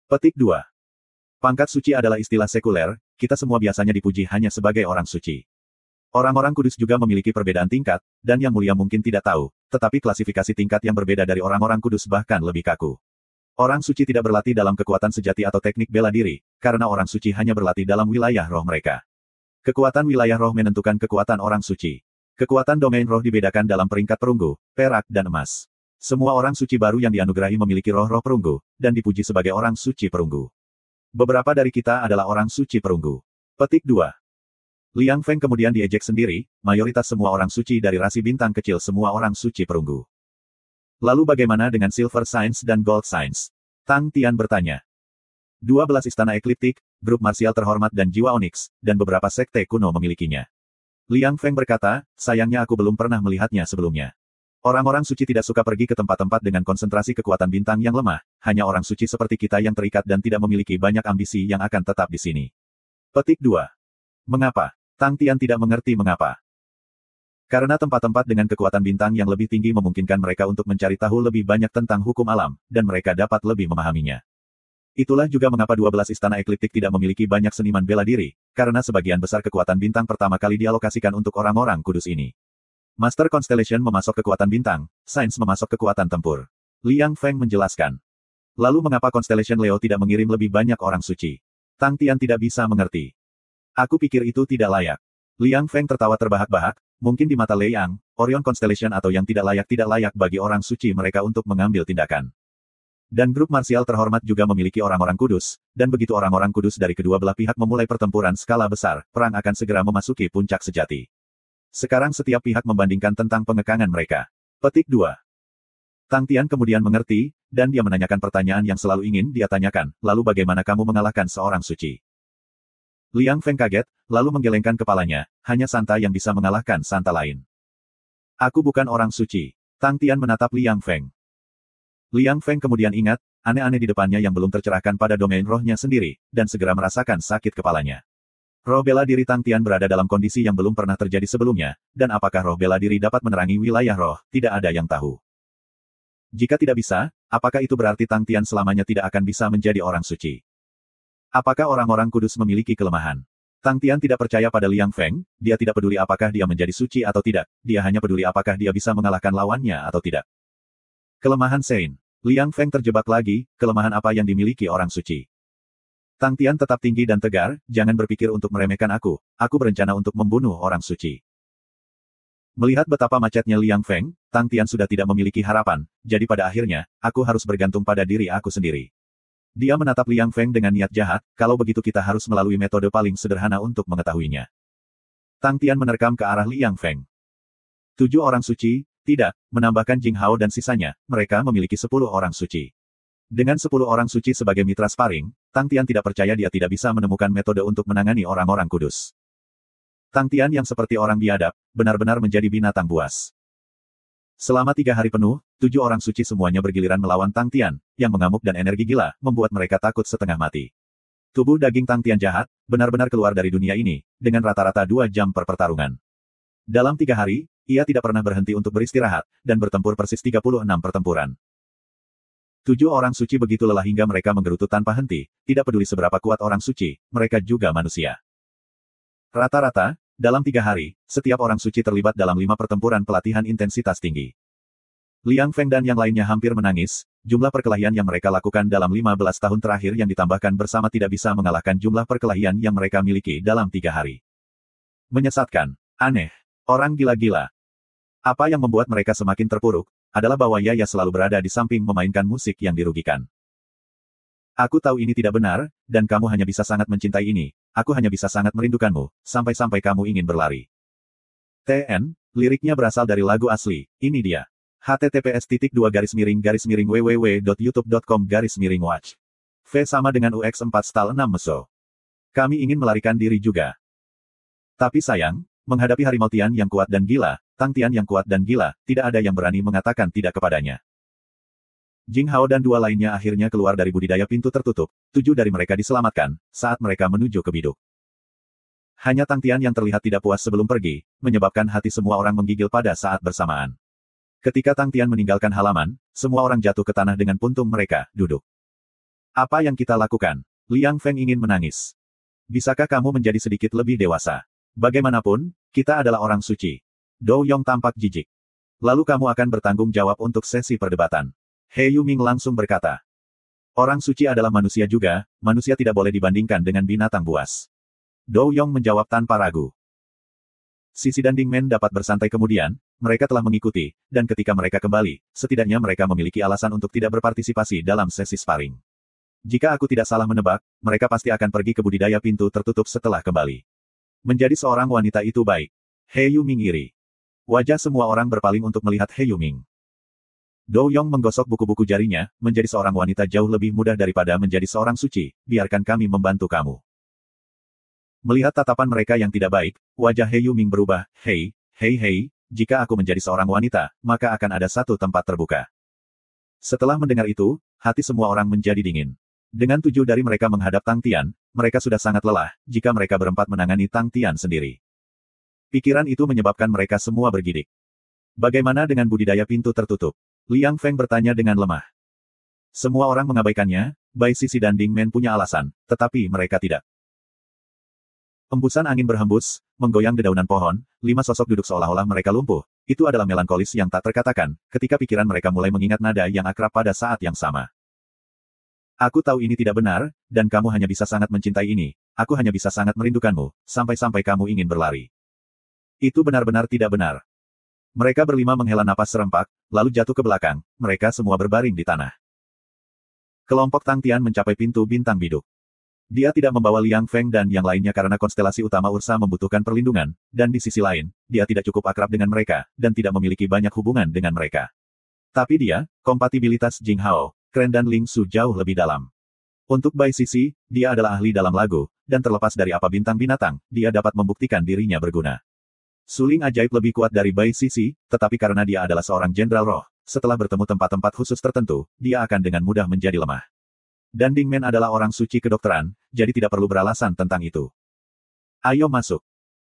Petik 2. Pangkat suci adalah istilah sekuler, kita semua biasanya dipuji hanya sebagai orang suci. Orang-orang kudus juga memiliki perbedaan tingkat, dan yang mulia mungkin tidak tahu, tetapi klasifikasi tingkat yang berbeda dari orang-orang kudus bahkan lebih kaku. Orang suci tidak berlatih dalam kekuatan sejati atau teknik bela diri, karena orang suci hanya berlatih dalam wilayah roh mereka. Kekuatan wilayah roh menentukan kekuatan orang suci. Kekuatan domain roh dibedakan dalam peringkat perunggu, perak dan emas. Semua orang suci baru yang dianugerahi memiliki roh-roh perunggu, dan dipuji sebagai orang suci perunggu. Beberapa dari kita adalah orang suci perunggu. Petik 2. Liang Feng kemudian diejek sendiri, mayoritas semua orang suci dari rasi bintang kecil semua orang suci perunggu. Lalu bagaimana dengan Silver Signs dan Gold Signs? Tang Tian bertanya. 12 istana ekliptik, grup marsial terhormat dan jiwa Onyx, dan beberapa sekte kuno memilikinya. Liang Feng berkata, sayangnya aku belum pernah melihatnya sebelumnya. Orang-orang suci tidak suka pergi ke tempat-tempat dengan konsentrasi kekuatan bintang yang lemah, hanya orang suci seperti kita yang terikat dan tidak memiliki banyak ambisi yang akan tetap di sini. Petik 2. Mengapa? Tang Tian tidak mengerti mengapa. Karena tempat-tempat dengan kekuatan bintang yang lebih tinggi memungkinkan mereka untuk mencari tahu lebih banyak tentang hukum alam, dan mereka dapat lebih memahaminya. Itulah juga mengapa 12 istana ekliptik tidak memiliki banyak seniman bela diri, karena sebagian besar kekuatan bintang pertama kali dialokasikan untuk orang-orang kudus ini. Master Constellation memasok kekuatan bintang, Sains memasok kekuatan tempur. Liang Feng menjelaskan. Lalu mengapa Constellation Leo tidak mengirim lebih banyak orang suci? Tang Tian tidak bisa mengerti. Aku pikir itu tidak layak. Liang Feng tertawa terbahak-bahak, mungkin di mata Lei Yang, Orion Constellation atau yang tidak layak bagi orang suci mereka untuk mengambil tindakan. Dan grup marsial terhormat juga memiliki orang-orang kudus, dan begitu orang-orang kudus dari kedua belah pihak memulai pertempuran skala besar, perang akan segera memasuki puncak sejati. Sekarang setiap pihak membandingkan tentang pengekangan mereka. Petik 2. Tang Tian kemudian mengerti, dan dia menanyakan pertanyaan yang selalu ingin dia tanyakan, lalu bagaimana kamu mengalahkan seorang suci? Liang Feng kaget, lalu menggelengkan kepalanya, hanya Santa yang bisa mengalahkan Santa lain. Aku bukan orang suci. Tang Tian menatap Liang Feng. Liang Feng kemudian ingat, aneh-aneh di depannya yang belum tercerahkan pada domain rohnya sendiri, dan segera merasakan sakit kepalanya. Roh bela diri Tang Tian berada dalam kondisi yang belum pernah terjadi sebelumnya, dan apakah roh bela diri dapat menerangi wilayah roh, tidak ada yang tahu. Jika tidak bisa, apakah itu berarti Tang Tian selamanya tidak akan bisa menjadi orang suci? Apakah orang-orang kudus memiliki kelemahan? Tang Tian tidak percaya pada Liang Feng, dia tidak peduli apakah dia menjadi suci atau tidak, dia hanya peduli apakah dia bisa mengalahkan lawannya atau tidak. Kelemahan Sein. Liang Feng terjebak lagi, kelemahan apa yang dimiliki orang suci? Tang Tian tetap tinggi dan tegar, jangan berpikir untuk meremehkan aku berencana untuk membunuh orang suci. Melihat betapa macetnya Liang Feng, Tang Tian sudah tidak memiliki harapan, jadi pada akhirnya, aku harus bergantung pada diri aku sendiri. Dia menatap Liang Feng dengan niat jahat, kalau begitu kita harus melalui metode paling sederhana untuk mengetahuinya. Tang Tian menerkam ke arah Liang Feng. 7 orang suci, tidak, menambahkan Jing Hao dan sisanya, mereka memiliki 10 orang suci. Dengan 10 orang suci sebagai mitra sparring, Tang Tian tidak percaya dia tidak bisa menemukan metode untuk menangani orang-orang kudus. Tang Tian yang seperti orang biadab, benar-benar menjadi binatang buas. Selama 3 hari penuh, 7 orang suci semuanya bergiliran melawan Tang Tian, yang mengamuk dan energi gila, membuat mereka takut setengah mati. Tubuh daging Tang Tian jahat, benar-benar keluar dari dunia ini, dengan rata-rata 2 jam per pertarungan. Dalam 3 hari, ia tidak pernah berhenti untuk beristirahat, dan bertempur persis 36 pertempuran. 7 orang suci begitu lelah hingga mereka menggerutu tanpa henti, tidak peduli seberapa kuat orang suci, mereka juga manusia. Rata-rata, dalam 3 hari, setiap orang suci terlibat dalam 5 pertempuran pelatihan intensitas tinggi. Liang Feng dan yang lainnya hampir menangis, jumlah perkelahian yang mereka lakukan dalam 15 tahun terakhir yang ditambahkan bersama tidak bisa mengalahkan jumlah perkelahian yang mereka miliki dalam 3 hari. Menyesatkan, aneh, orang gila-gila. Apa yang membuat mereka semakin terpuruk, adalah bahwa Yaya selalu berada di samping memainkan musik yang dirugikan. Aku tahu ini tidak benar, dan kamu hanya bisa sangat mencintai ini, aku hanya bisa sangat merindukanmu, sampai-sampai kamu ingin berlari. TN, liriknya berasal dari lagu asli, ini dia. https://www.youtube.com/watch. V sama dengan UX4-6 meso. Kami ingin melarikan diri juga. Tapi sayang, menghadapi harimau Tian yang kuat dan gila, Tang Tian yang kuat dan gila, tidak ada yang berani mengatakan tidak kepadanya. Jing Hao dan 2 lainnya akhirnya keluar dari budidaya pintu tertutup, 7 dari mereka diselamatkan, saat mereka menuju ke biduk. Hanya Tang Tian yang terlihat tidak puas sebelum pergi, menyebabkan hati semua orang menggigil pada saat bersamaan. Ketika Tang Tian meninggalkan halaman, semua orang jatuh ke tanah dengan puntung mereka, duduk. Apa yang kita lakukan? Liang Feng ingin menangis. Bisakah kamu menjadi sedikit lebih dewasa? Bagaimanapun, kita adalah orang suci. Dou Yong tampak jijik. Lalu kamu akan bertanggung jawab untuk sesi perdebatan. He Yuming langsung berkata. Orang suci adalah manusia juga, manusia tidak boleh dibandingkan dengan binatang buas. Dou Yong menjawab tanpa ragu. Sisi dan Ding Men dapat bersantai kemudian, mereka telah mengikuti, dan ketika mereka kembali, setidaknya mereka memiliki alasan untuk tidak berpartisipasi dalam sesi sparring. Jika aku tidak salah menebak, mereka pasti akan pergi ke budidaya pintu tertutup setelah kembali. Menjadi seorang wanita itu baik. He Yuming iri. Wajah semua orang berpaling untuk melihat He Yuming. Dou Yong menggosok buku-buku jarinya, menjadi seorang wanita jauh lebih mudah daripada menjadi seorang suci, biarkan kami membantu kamu. Melihat tatapan mereka yang tidak baik, wajah He Yuming berubah. Hei, jika aku menjadi seorang wanita, maka akan ada satu tempat terbuka. Setelah mendengar itu, hati semua orang menjadi dingin. Dengan 7 dari mereka menghadap Tang Tian, mereka sudah sangat lelah, jika mereka berempat menangani Tang Tian sendiri. Pikiran itu menyebabkan mereka semua bergidik. Bagaimana dengan budidaya pintu tertutup? Liang Feng bertanya dengan lemah. Semua orang mengabaikannya, Bai Sisi dan Ding Men punya alasan, tetapi mereka tidak. Embusan angin berhembus, menggoyang dedaunan pohon, 5 sosok duduk seolah-olah mereka lumpuh. Itu adalah melankolis yang tak terkatakan, ketika pikiran mereka mulai mengingat nada yang akrab pada saat yang sama. Aku tahu ini tidak benar, dan kamu hanya bisa sangat mencintai ini. Aku hanya bisa sangat merindukanmu, sampai-sampai kamu ingin berlari. Itu benar-benar tidak benar. Mereka berlima menghela napas serempak, lalu jatuh ke belakang, mereka semua berbaring di tanah. Kelompok Tang Tian mencapai pintu bintang biduk. Dia tidak membawa Liang Feng dan yang lainnya karena konstelasi utama Ursa membutuhkan perlindungan, dan di sisi lain, dia tidak cukup akrab dengan mereka, dan tidak memiliki banyak hubungan dengan mereka. Tapi dia, kompatibilitas Jing Hao, Kren dan Ling Su jauh lebih dalam. Untuk Bai Sisi, dia adalah ahli dalam lagu, dan terlepas dari apa bintang binatang, dia dapat membuktikan dirinya berguna. Suling ajaib lebih kuat dari Bai Sisi, tetapi karena dia adalah seorang jenderal roh, setelah bertemu tempat-tempat khusus tertentu, dia akan dengan mudah menjadi lemah. Dan Ding Men adalah orang suci kedokteran, jadi tidak perlu beralasan tentang itu. Ayo masuk.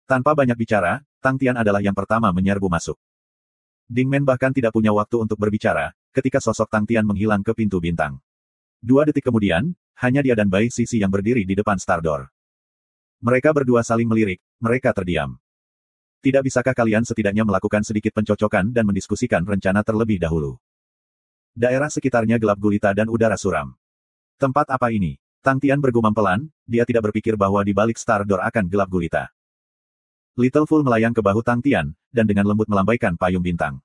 Tanpa banyak bicara, Tang Tian adalah yang pertama menyerbu masuk. Ding Men bahkan tidak punya waktu untuk berbicara, ketika sosok Tang Tian menghilang ke pintu bintang. 2 detik kemudian, hanya dia dan Bai Sisi yang berdiri di depan Star Door. Mereka berdua saling melirik, mereka terdiam. Tidak bisakah kalian setidaknya melakukan sedikit pencocokan dan mendiskusikan rencana terlebih dahulu? Daerah sekitarnya gelap gulita dan udara suram. Tempat apa ini? Tang Tian bergumam pelan, dia tidak berpikir bahwa di balik Star Door akan gelap gulita. Little Fool melayang ke bahu Tang Tian, dan dengan lembut melambaikan payung bintang.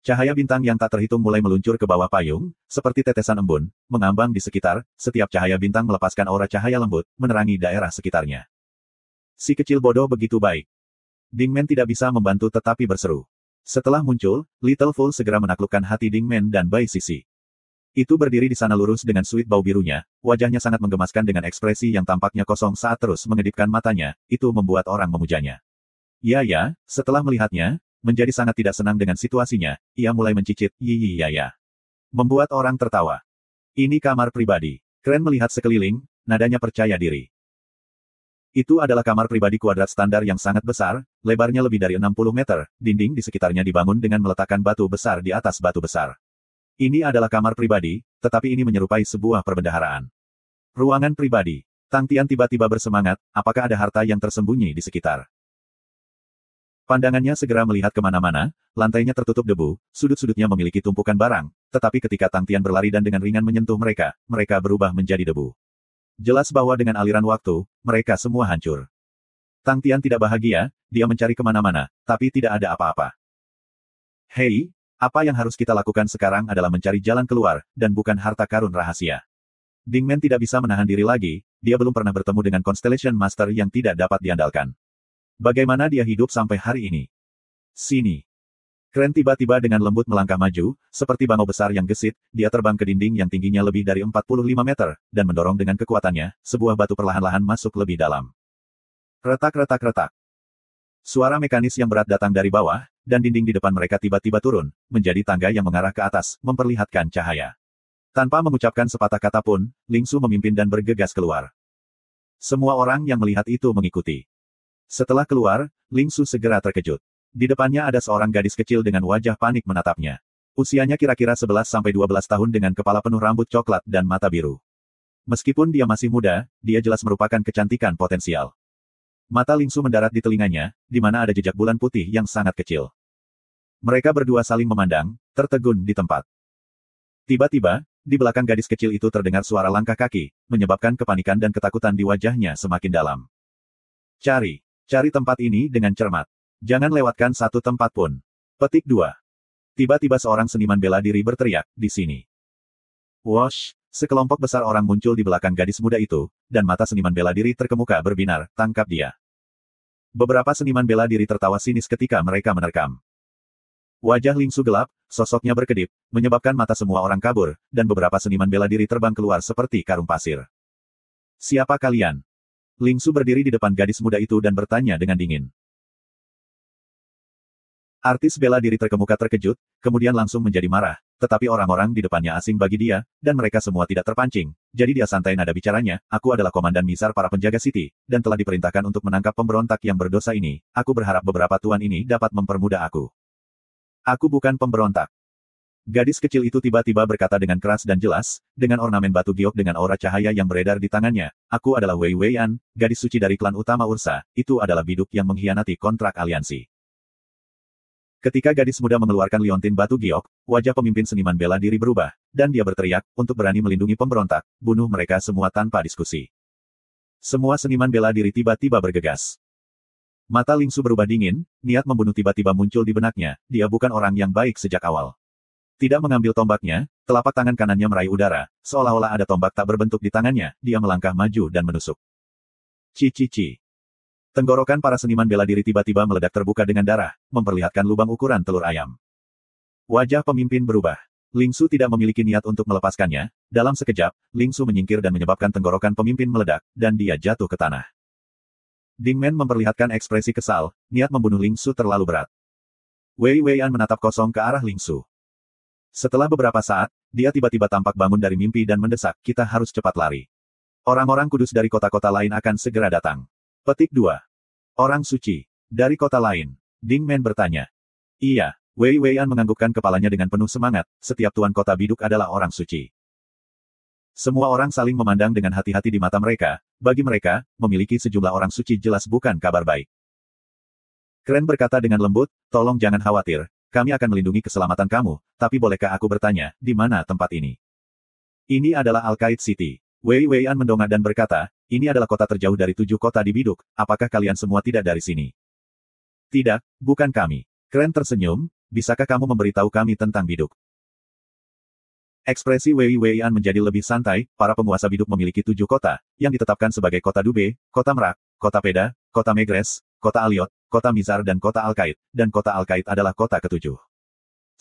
Cahaya bintang yang tak terhitung mulai meluncur ke bawah payung, seperti tetesan embun, mengambang di sekitar, setiap cahaya bintang melepaskan aura cahaya lembut, menerangi daerah sekitarnya. Si kecil bodoh begitu baik. Ding Men tidak bisa membantu tetapi berseru. Setelah muncul, Little Fool segera menaklukkan hati Ding Men dan Bai Sisi. Itu berdiri di sana lurus dengan suit bau birunya, wajahnya sangat menggemaskan dengan ekspresi yang tampaknya kosong saat terus mengedipkan matanya, itu membuat orang memujanya. Ya, setelah melihatnya, menjadi sangat tidak senang dengan situasinya, ia mulai mencicit, ya. Membuat orang tertawa. Ini kamar pribadi. Kren melihat sekeliling, nadanya percaya diri. Itu adalah kamar pribadi kuadrat standar yang sangat besar, lebarnya lebih dari 60 meter, dinding di sekitarnya dibangun dengan meletakkan batu besar di atas batu besar. Ini adalah kamar pribadi, tetapi ini menyerupai sebuah perbendaharaan. Ruangan pribadi. Tang Tian tiba-tiba bersemangat, apakah ada harta yang tersembunyi di sekitar? Pandangannya segera melihat kemana-mana, lantainya tertutup debu, sudut-sudutnya memiliki tumpukan barang, tetapi ketika Tang Tian berlari dan dengan ringan menyentuh mereka, mereka berubah menjadi debu. Jelas bahwa dengan aliran waktu, mereka semua hancur. Tang Tian tidak bahagia, dia mencari kemana-mana, tapi tidak ada apa-apa. Hei, apa yang harus kita lakukan sekarang adalah mencari jalan keluar, dan bukan harta karun rahasia. Ding Men tidak bisa menahan diri lagi, dia belum pernah bertemu dengan Constellation Master yang tidak dapat diandalkan. Bagaimana dia hidup sampai hari ini? Sini. Kren tiba-tiba dengan lembut melangkah maju, seperti bangau besar yang gesit, dia terbang ke dinding yang tingginya lebih dari 45 meter, dan mendorong dengan kekuatannya, sebuah batu perlahan-lahan masuk lebih dalam. Retak-retak-retak. Suara mekanis yang berat datang dari bawah, dan dinding di depan mereka tiba-tiba turun, menjadi tangga yang mengarah ke atas, memperlihatkan cahaya. Tanpa mengucapkan sepatah kata pun, Ling Su memimpin dan bergegas keluar. Semua orang yang melihat itu mengikuti. Setelah keluar, Ling Su segera terkejut. Di depannya ada seorang gadis kecil dengan wajah panik menatapnya. Usianya kira-kira 11-12 tahun dengan kepala penuh rambut coklat dan mata biru. Meskipun dia masih muda, dia jelas merupakan kecantikan potensial. Mata Ling Su mendarat di telinganya, di mana ada jejak bulan putih yang sangat kecil. Mereka berdua saling memandang, tertegun di tempat. Tiba-tiba, di belakang gadis kecil itu terdengar suara langkah kaki, menyebabkan kepanikan dan ketakutan di wajahnya semakin dalam. Cari tempat ini dengan cermat. Jangan lewatkan satu tempat pun. Petik 2. Tiba-tiba seorang seniman bela diri berteriak, di sini. Wosh, sekelompok besar orang muncul di belakang gadis muda itu, dan mata seniman bela diri terkemuka berbinar, tangkap dia. Beberapa seniman bela diri tertawa sinis ketika mereka menerkam. Wajah Ling Su gelap, sosoknya berkedip, menyebabkan mata semua orang kabur, dan beberapa seniman bela diri terbang keluar seperti karung pasir. Siapa kalian? Ling Su berdiri di depan gadis muda itu dan bertanya dengan dingin. Artis bela diri terkemuka terkejut, kemudian langsung menjadi marah, tetapi orang-orang di depannya asing bagi dia, dan mereka semua tidak terpancing, jadi dia santai nada bicaranya, aku adalah komandan Mizar para penjaga City, dan telah diperintahkan untuk menangkap pemberontak yang berdosa ini, aku berharap beberapa tuan ini dapat mempermudah aku. Aku bukan pemberontak. Gadis kecil itu tiba-tiba berkata dengan keras dan jelas, dengan ornamen batu giok dengan aura cahaya yang beredar di tangannya, aku adalah Wei Weian, gadis suci dari klan utama Ursa, itu adalah biduk yang mengkhianati kontrak aliansi. Ketika gadis muda mengeluarkan liontin batu giok, wajah pemimpin seniman bela diri berubah, dan dia berteriak, untuk berani melindungi pemberontak, bunuh mereka semua tanpa diskusi. Semua seniman bela diri tiba-tiba bergegas. Mata Ling Su berubah dingin, niat membunuh tiba-tiba muncul di benaknya, dia bukan orang yang baik sejak awal. Tidak mengambil tombaknya, telapak tangan kanannya meraih udara, seolah-olah ada tombak tak berbentuk di tangannya, dia melangkah maju dan menusuk. Ci. Tenggorokan para seniman bela diri tiba-tiba meledak terbuka dengan darah, memperlihatkan lubang ukuran telur ayam. Wajah pemimpin berubah. Ling Su tidak memiliki niat untuk melepaskannya, dalam sekejap, Ling Su menyingkir dan menyebabkan tenggorokan pemimpin meledak, dan dia jatuh ke tanah. Ding Men memperlihatkan ekspresi kesal, niat membunuh Ling Su terlalu berat. Wei Weian menatap kosong ke arah Ling Su. Setelah beberapa saat, dia tiba-tiba tampak bangun dari mimpi dan mendesak, kita harus cepat lari. Orang-orang kudus dari kota-kota lain akan segera datang. Petik 2. Orang suci. Dari kota lain. Ding Men bertanya. Iya. Wei Weian menganggukkan kepalanya dengan penuh semangat, setiap tuan kota biduk adalah orang suci. Semua orang saling memandang dengan hati-hati di mata mereka, bagi mereka, memiliki sejumlah orang suci jelas bukan kabar baik. Kren berkata dengan lembut, tolong jangan khawatir, kami akan melindungi keselamatan kamu, tapi bolehkah aku bertanya, di mana tempat ini? Ini adalah Al-Qaid City. Wei Weian mendongak dan berkata, ini adalah kota terjauh dari 7 kota di biduk, apakah kalian semua tidak dari sini? Tidak, bukan kami. Kren tersenyum, bisakah kamu memberitahu kami tentang biduk? Ekspresi Wei Weian menjadi lebih santai, para penguasa biduk memiliki 7 kota, yang ditetapkan sebagai kota Dube, kota Merak, kota Peda, kota Megres, kota Aliot, kota Mizar dan kota Al-Qaid, dan kota Al-Qaid adalah kota ke-7.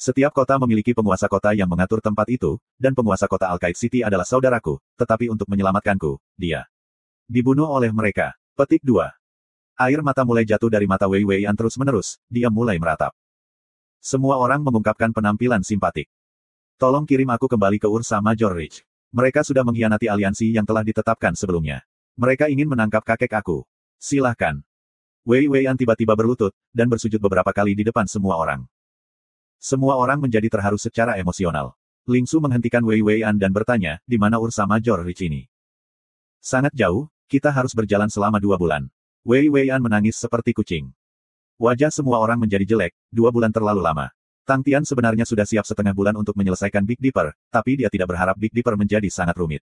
Setiap kota memiliki penguasa kota yang mengatur tempat itu, dan penguasa kota Al-Qaid City adalah saudaraku, tetapi untuk menyelamatkanku, dia dibunuh oleh mereka. Petik 2. Air mata mulai jatuh dari mata Wei Weian terus-menerus, dia mulai meratap. Semua orang mengungkapkan penampilan simpatik. Tolong kirim aku kembali ke Ursa Major Ridge. Mereka sudah mengkhianati aliansi yang telah ditetapkan sebelumnya. Mereka ingin menangkap kakek aku. Silahkan. Wei Weian tiba-tiba berlutut, dan bersujud beberapa kali di depan semua orang. Semua orang menjadi terharu secara emosional. Ling Su menghentikan Wei Weian dan bertanya, di mana Ursa Major Ridge ini? Sangat jauh, kita harus berjalan selama 2 bulan. Wei Weian menangis seperti kucing. Wajah semua orang menjadi jelek, 2 bulan terlalu lama. Tang Tian sebenarnya sudah siap setengah bulan untuk menyelesaikan Big Dipper, tapi dia tidak berharap Big Dipper menjadi sangat rumit.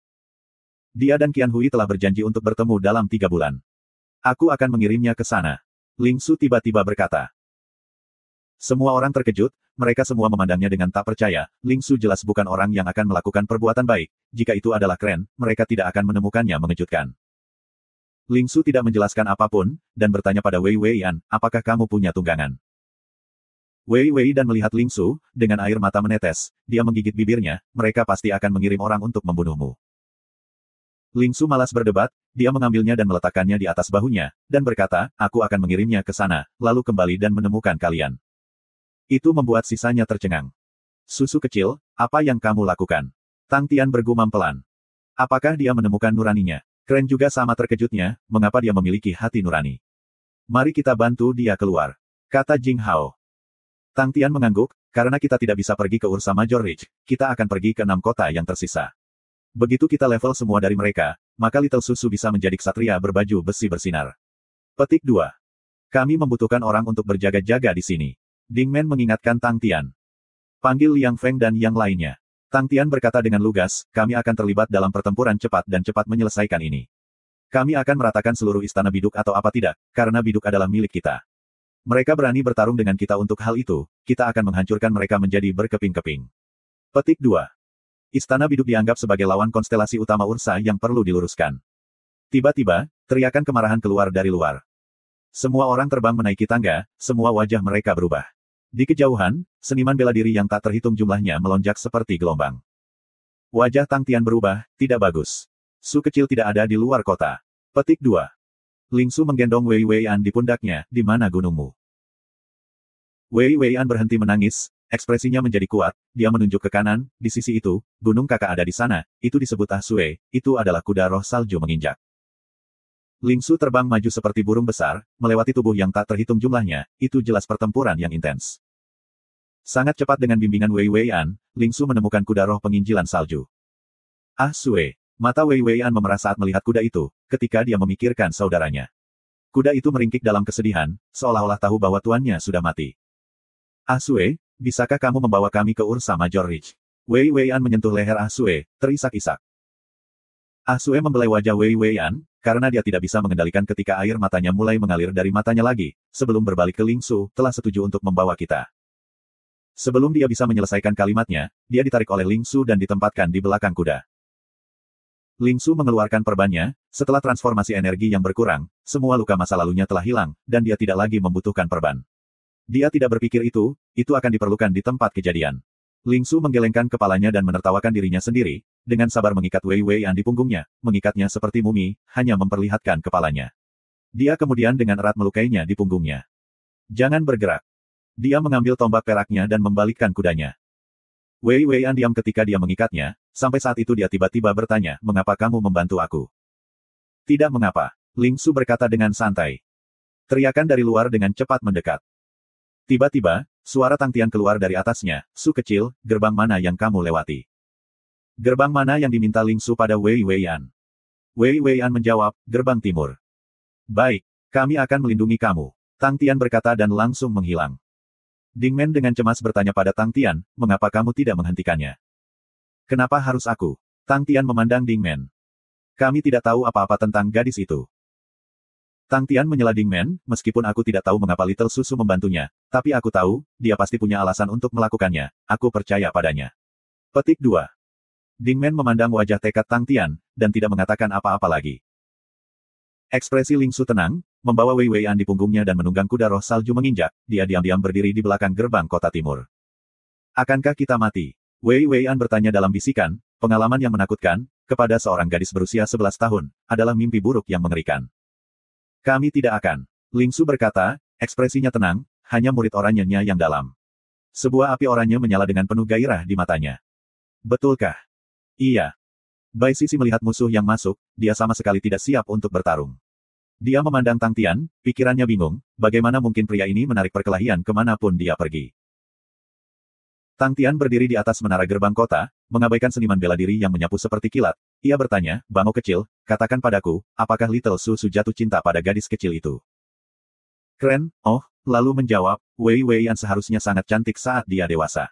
Dia dan Qian Hui telah berjanji untuk bertemu dalam 3 bulan. Aku akan mengirimnya ke sana. Ling Su tiba-tiba berkata. Semua orang terkejut, mereka semua memandangnya dengan tak percaya, Ling Su jelas bukan orang yang akan melakukan perbuatan baik, jika itu adalah Kren, mereka tidak akan menemukannya mengejutkan. Ling Su tidak menjelaskan apapun, dan bertanya pada Wei Weian, apakah kamu punya tunggangan? Wei Weian melihat Ling Su, dengan air mata menetes, dia menggigit bibirnya, mereka pasti akan mengirim orang untuk membunuhmu. Ling Su malas berdebat, dia mengambilnya dan meletakkannya di atas bahunya, dan berkata, aku akan mengirimnya ke sana, lalu kembali dan menemukan kalian. Itu membuat sisanya tercengang. Susu kecil, apa yang kamu lakukan? Tang Tian bergumam pelan. Apakah dia menemukan nuraninya? Kren juga sama terkejutnya, mengapa dia memiliki hati nurani. Mari kita bantu dia keluar. Kata Jing Hao. Tang Tian mengangguk, karena kita tidak bisa pergi ke Ursa Major Ridge, kita akan pergi ke 6 kota yang tersisa. Begitu kita level semua dari mereka, maka Little Susu bisa menjadi ksatria berbaju besi bersinar. Petik 2. Kami membutuhkan orang untuk berjaga-jaga di sini. Ding Men mengingatkan Tang Tian. Panggil Liang Feng dan yang lainnya. Tang Tian berkata dengan lugas, kami akan terlibat dalam pertempuran cepat dan cepat menyelesaikan ini. Kami akan meratakan seluruh istana biduk atau apa tidak, karena biduk adalah milik kita. Mereka berani bertarung dengan kita untuk hal itu, kita akan menghancurkan mereka menjadi berkeping-keping. Petik 2. Istana biduk dianggap sebagai lawan konstelasi utama Ursa yang perlu diluruskan. Tiba-tiba, teriakan kemarahan keluar dari luar. Semua orang terbang menaiki tangga, semua wajah mereka berubah. Di kejauhan, seniman bela diri yang tak terhitung jumlahnya melonjak seperti gelombang. Wajah Tang Tian berubah, tidak bagus. Su kecil tidak ada di luar kota. Petik 2. Ling Su menggendong Wei Weian di pundaknya, di mana gunungmu? Wei Weian berhenti menangis, ekspresinya menjadi kuat, dia menunjuk ke kanan, di sisi itu, gunung kakak ada di sana, itu disebut Ah Sue, itu adalah kuda roh salju menginjak. Ling Su terbang maju seperti burung besar, melewati tubuh yang tak terhitung jumlahnya, itu jelas pertempuran yang intens. Sangat cepat dengan bimbingan Wei Weian, Ling Su menemukan kuda roh penginjilan salju. Ah Sue. Mata Wei Weian memerah saat melihat kuda itu, ketika dia memikirkan saudaranya. Kuda itu meringkik dalam kesedihan, seolah-olah tahu bahwa tuannya sudah mati. Ah Sue, bisakah kamu membawa kami ke Ursa Major Ridge? Wei Weian menyentuh leher Ah Sue, terisak-isak. Ah Sue membelai wajah Wei Weian, karena dia tidak bisa mengendalikan ketika air matanya mulai mengalir dari matanya lagi, sebelum berbalik ke Ling Su, telah setuju untuk membawa kita. Sebelum dia bisa menyelesaikan kalimatnya, dia ditarik oleh Ling Su dan ditempatkan di belakang kuda. Ling Su mengeluarkan perbannya, setelah transformasi energi yang berkurang, semua luka masa lalunya telah hilang, dan dia tidak lagi membutuhkan perban. Dia tidak berpikir itu akan diperlukan di tempat kejadian. Ling Su menggelengkan kepalanya dan menertawakan dirinya sendiri, dengan sabar mengikat Wei Weian di punggungnya, mengikatnya seperti mumi, hanya memperlihatkan kepalanya. Dia kemudian dengan erat melukainya di punggungnya. Jangan bergerak. Dia mengambil tombak peraknya dan membalikkan kudanya. Wei Weian diam ketika dia mengikatnya, sampai saat itu dia tiba-tiba bertanya, mengapa kamu membantu aku? Tidak mengapa, Ling Su berkata dengan santai. Teriakan dari luar dengan cepat mendekat. Tiba-tiba, suara tangtian keluar dari atasnya, Su kecil, gerbang mana yang kamu lewati? Gerbang mana yang diminta Ling Su pada Wei Weian? Wei Weian menjawab, gerbang timur. Baik, kami akan melindungi kamu. Tangtian berkata dan langsung menghilang. Ding Men dengan cemas bertanya pada Tang Tian, mengapa kamu tidak menghentikannya? Kenapa harus aku? Tang Tian memandang Ding Men. Kami tidak tahu apa-apa tentang gadis itu. Tang Tian menyela Ding Men, meskipun aku tidak tahu mengapa Little Susu membantunya, tapi aku tahu, dia pasti punya alasan untuk melakukannya, aku percaya padanya. Petik 2. Ding Men memandang wajah tekad Tang Tian, dan tidak mengatakan apa-apa lagi. Ekspresi Ling Su tenang, membawa Wei Weian di punggungnya dan menunggang kuda roh salju menginjak, dia diam-diam berdiri di belakang gerbang kota timur. Akankah kita mati? Wei Weian bertanya dalam bisikan, pengalaman yang menakutkan, kepada seorang gadis berusia 11 tahun, adalah mimpi buruk yang mengerikan. Kami tidak akan. Ling Su berkata, ekspresinya tenang, hanya murid oranyenya yang dalam. Sebuah api oranye menyala dengan penuh gairah di matanya. Betulkah? Iya. Bai Sisi melihat musuh yang masuk, dia sama sekali tidak siap untuk bertarung. Dia memandang Tang Tian, pikirannya bingung, bagaimana mungkin pria ini menarik perkelahian kemanapun dia pergi. Tang Tian berdiri di atas menara gerbang kota, mengabaikan seniman bela diri yang menyapu seperti kilat. Ia bertanya, Bango kecil, katakan padaku, apakah Little Su jatuh cinta pada gadis kecil itu? Keren, lalu menjawab, Wei Weian seharusnya sangat cantik saat dia dewasa.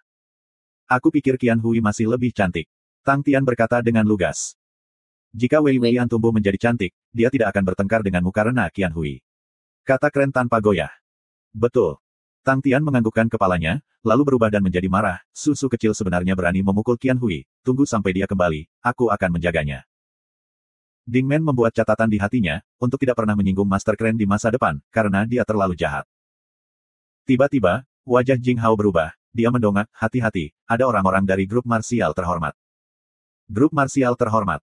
Aku pikir Qian Hui masih lebih cantik. Tang Tian berkata dengan lugas. Jika Wei Weian tumbuh menjadi cantik, dia tidak akan bertengkar denganmu karena Qian Hui. Kata Kren tanpa goyah. Betul. Tang Tian menganggukkan kepalanya, lalu berubah dan menjadi marah, Susu kecil sebenarnya berani memukul Qian Hui, tunggu sampai dia kembali, aku akan menjaganya. Ding Men membuat catatan di hatinya, untuk tidak pernah menyinggung Master Kren di masa depan, karena dia terlalu jahat. Tiba-tiba, wajah Jing Hao berubah, dia mendongak, hati-hati, ada orang-orang dari grup marsial terhormat. Grup marsial terhormat.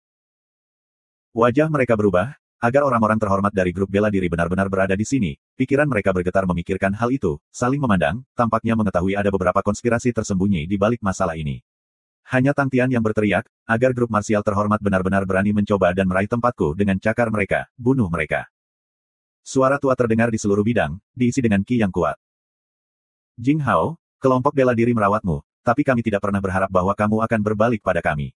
Wajah mereka berubah, agar orang-orang terhormat dari grup bela diri benar-benar berada di sini, pikiran mereka bergetar memikirkan hal itu, saling memandang, tampaknya mengetahui ada beberapa konspirasi tersembunyi di balik masalah ini. Hanya Tang Tian yang berteriak, agar grup marsial terhormat benar-benar berani mencoba dan meraih tempatku dengan cakar mereka, bunuh mereka. Suara tua terdengar di seluruh bidang, diisi dengan ki yang kuat. Jing Hao, kelompok bela diri merawatmu, tapi kami tidak pernah berharap bahwa kamu akan berbalik pada kami.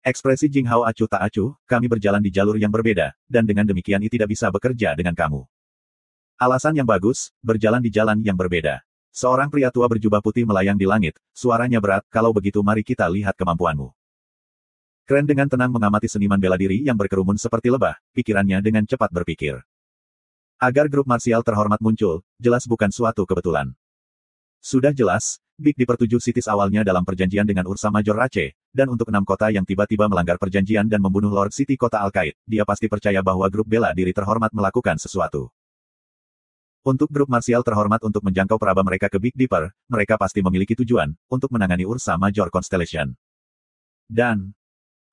Ekspresi Jing Hao acuh tak acuh, kami berjalan di jalur yang berbeda, dan dengan demikian tidak bisa bekerja dengan kamu. Alasan yang bagus, berjalan di jalan yang berbeda. Seorang pria tua berjubah putih melayang di langit, suaranya berat, kalau begitu mari kita lihat kemampuanmu. Kren dengan tenang mengamati seniman bela diri yang berkerumun seperti lebah, pikirannya dengan cepat berpikir. Agar grup marsial terhormat muncul, jelas bukan suatu kebetulan. Sudah jelas, Big Dipper 7 Cities awalnya dalam perjanjian dengan Ursa Major Aceh, dan untuk 6 kota yang tiba-tiba melanggar perjanjian dan membunuh Lord City kota Al-Qaid, dia pasti percaya bahwa grup bela diri terhormat melakukan sesuatu. Untuk grup marsial terhormat untuk menjangkau peraba mereka ke Big Dipper, mereka pasti memiliki tujuan, untuk menangani Ursa Major Constellation. Dan,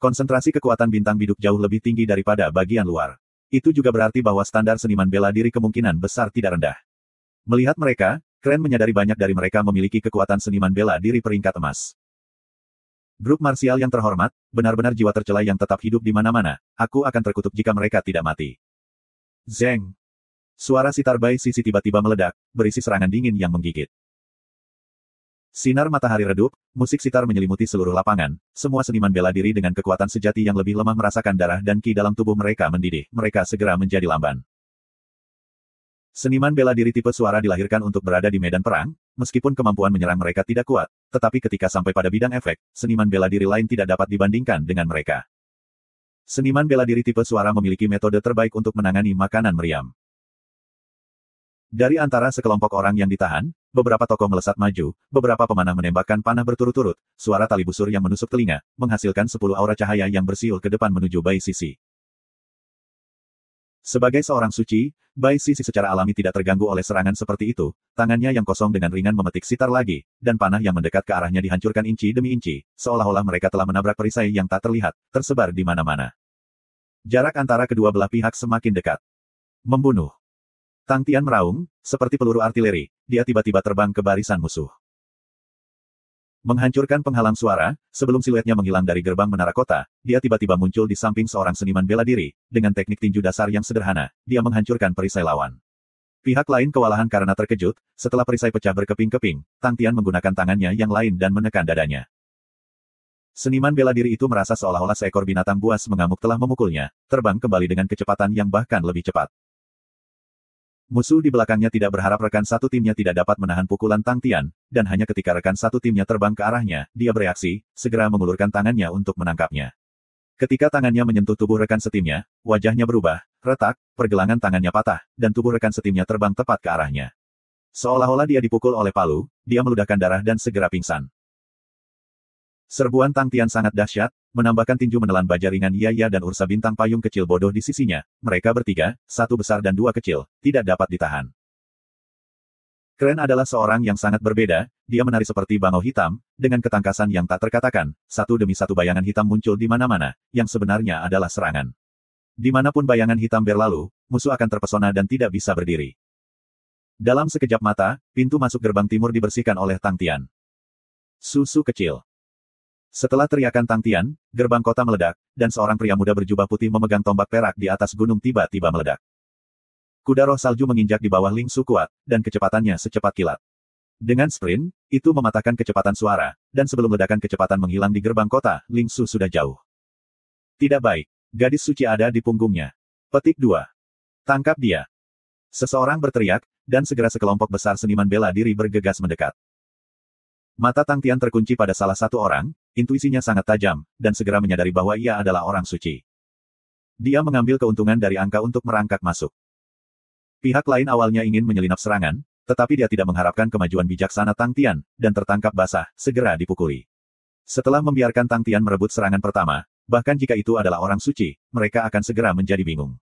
konsentrasi kekuatan bintang biduk jauh lebih tinggi daripada bagian luar. itu juga berarti bahwa standar seniman bela diri kemungkinan besar tidak rendah. Melihat mereka, Kren menyadari banyak dari mereka memiliki kekuatan seniman bela diri peringkat emas. Grup marsial yang terhormat, benar-benar jiwa tercela yang tetap hidup di mana-mana. Aku akan terkutuk jika mereka tidak mati. Zeng. Suara sitar Bai Sisi tiba-tiba meledak, berisi serangan dingin yang menggigit. Sinar matahari redup, musik sitar menyelimuti seluruh lapangan. Semua seniman bela diri dengan kekuatan sejati yang lebih lemah merasakan darah dan ki dalam tubuh mereka mendidih. Mereka segera menjadi lamban. Seniman bela diri tipe suara dilahirkan untuk berada di medan perang, meskipun kemampuan menyerang mereka tidak kuat, tetapi ketika sampai pada bidang efek, seniman bela diri lain tidak dapat dibandingkan dengan mereka. Seniman bela diri tipe suara memiliki metode terbaik untuk menangani makanan meriam. Dari antara sekelompok orang yang ditahan, beberapa tokoh melesat maju, beberapa pemanah menembakkan panah berturut-turut, suara tali busur yang menusuk telinga, menghasilkan 10 aura cahaya yang bersiul ke depan menuju Bai Sisi. Sebagai seorang suci, Bai Sisi secara alami tidak terganggu oleh serangan seperti itu, tangannya yang kosong dengan ringan memetik sitar lagi, dan panah yang mendekat ke arahnya dihancurkan inci demi inci, seolah-olah mereka telah menabrak perisai yang tak terlihat, tersebar di mana-mana. Jarak antara kedua belah pihak semakin dekat. Membunuh. Tang Tian meraung, seperti peluru artileri, dia tiba-tiba terbang ke barisan musuh. Menghancurkan penghalang suara, sebelum siluetnya menghilang dari gerbang menara kota, dia tiba-tiba muncul di samping seorang seniman bela diri, dengan teknik tinju dasar yang sederhana, dia menghancurkan perisai lawan. Pihak lain kewalahan karena terkejut, setelah perisai pecah berkeping-keping, Tang Tian menggunakan tangannya yang lain dan menekan dadanya. Seniman bela diri itu merasa seolah-olah seekor binatang buas mengamuk telah memukulnya, terbang kembali dengan kecepatan yang bahkan lebih cepat. Musuh di belakangnya tidak berharap rekan satu timnya tidak dapat menahan pukulan Tang Tian, dan hanya ketika rekan satu timnya terbang ke arahnya, dia bereaksi, segera mengulurkan tangannya untuk menangkapnya. Ketika tangannya menyentuh tubuh rekan setimnya, wajahnya berubah, retak, pergelangan tangannya patah, dan tubuh rekan setimnya terbang tepat ke arahnya. Seolah-olah dia dipukul oleh palu, dia meludahkan darah dan segera pingsan. Serbuan Tang Tian sangat dahsyat, menambahkan tinju menelan baja ringan Yaya dan Ursa bintang payung kecil bodoh di sisinya. Mereka bertiga, satu besar dan dua kecil, tidak dapat ditahan. Kren adalah seorang yang sangat berbeda, dia menari seperti bangau hitam, dengan ketangkasan yang tak terkatakan, satu demi satu bayangan hitam muncul di mana-mana, yang sebenarnya adalah serangan. Dimanapun bayangan hitam berlalu, musuh akan terpesona dan tidak bisa berdiri. Dalam sekejap mata, pintu masuk gerbang timur dibersihkan oleh Tang Tian. Susu kecil. Setelah teriakan Tang Tian, gerbang kota meledak, dan seorang pria muda berjubah putih memegang tombak perak di atas gunung tiba-tiba meledak. Kuda roh salju menginjak di bawah Ling Su kuat, dan kecepatannya secepat kilat. Dengan sprint, itu mematahkan kecepatan suara, dan sebelum ledakan kecepatan menghilang di gerbang kota, Ling Su sudah jauh. Tidak baik. Gadis suci ada di punggungnya. Petik 2. Tangkap dia. Seseorang berteriak, dan segera sekelompok besar seniman bela diri bergegas mendekat. Mata Tang Tian terkunci pada salah satu orang, intuisinya sangat tajam, dan segera menyadari bahwa ia adalah orang suci. Dia mengambil keuntungan dari angka untuk merangkak masuk. Pihak lain awalnya ingin menyelinap serangan, tetapi dia tidak mengharapkan kemajuan bijaksana Tang Tian, dan tertangkap basah, segera dipukuli. Setelah membiarkan Tang Tian merebut serangan pertama, bahkan jika itu adalah orang suci, mereka akan segera menjadi bingung.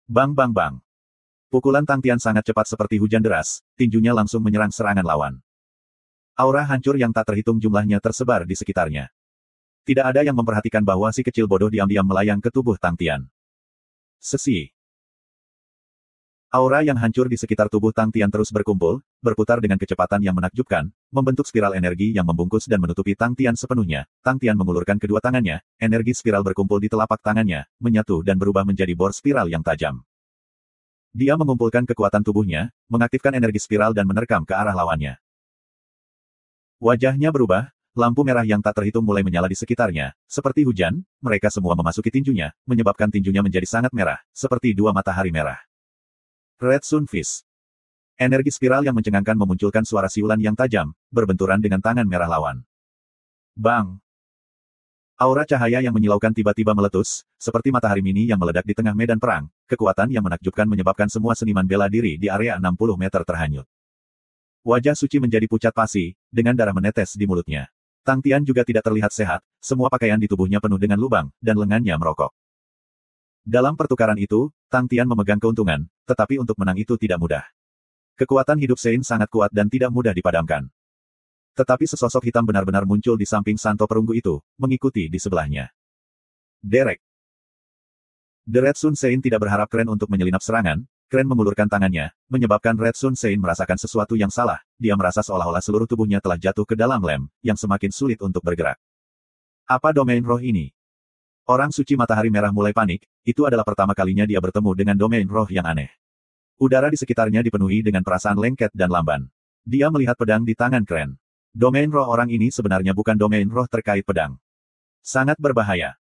Bang bang bang. Pukulan Tang Tian sangat cepat seperti hujan deras, tinjunya langsung menyerang serangan lawan. Aura hancur yang tak terhitung jumlahnya tersebar di sekitarnya. Tidak ada yang memperhatikan bahwa si kecil bodoh diam-diam melayang ke tubuh Tang Tian. Sesi. Aura yang hancur di sekitar tubuh Tang Tian terus berkumpul, berputar dengan kecepatan yang menakjubkan, membentuk spiral energi yang membungkus dan menutupi Tang Tian sepenuhnya. Tang Tian mengulurkan kedua tangannya, energi spiral berkumpul di telapak tangannya, menyatu dan berubah menjadi bor spiral yang tajam. Dia mengumpulkan kekuatan tubuhnya, mengaktifkan energi spiral dan menerkam ke arah lawannya. Wajahnya berubah, lampu merah yang tak terhitung mulai menyala di sekitarnya. Seperti hujan, mereka semua memasuki tinjunya, menyebabkan tinjunya menjadi sangat merah, seperti dua matahari merah. Red Sun Fist. Energi spiral yang mencengangkan memunculkan suara siulan yang tajam, berbenturan dengan tangan merah lawan. Bang! Aura cahaya yang menyilaukan tiba-tiba meletus, seperti matahari mini yang meledak di tengah medan perang. Kekuatan yang menakjubkan menyebabkan semua seniman bela diri di area 60 meter terhanyut. Wajah suci menjadi pucat pasi, dengan darah menetes di mulutnya. Tang Tian juga tidak terlihat sehat, semua pakaian di tubuhnya penuh dengan lubang, dan lengannya merokok. Dalam pertukaran itu, Tang Tian memegang keuntungan, tetapi untuk menang itu tidak mudah. Kekuatan hidup Sein sangat kuat dan tidak mudah dipadamkan. Tetapi sesosok hitam benar-benar muncul di samping Santo Perunggu itu, mengikuti di sebelahnya. Derek. The Red Sun Sein tidak berharap Kren untuk menyelinap serangan. Kren mengulurkan tangannya, menyebabkan Red Sun Sein merasakan sesuatu yang salah. Dia merasa seolah-olah seluruh tubuhnya telah jatuh ke dalam lem, yang semakin sulit untuk bergerak. Apa domain roh ini? Orang suci matahari merah mulai panik, itu adalah pertama kalinya dia bertemu dengan domain roh yang aneh. Udara di sekitarnya dipenuhi dengan perasaan lengket dan lamban. Dia melihat pedang di tangan Kren. Domain roh orang ini sebenarnya bukan domain roh terkait pedang. Sangat berbahaya.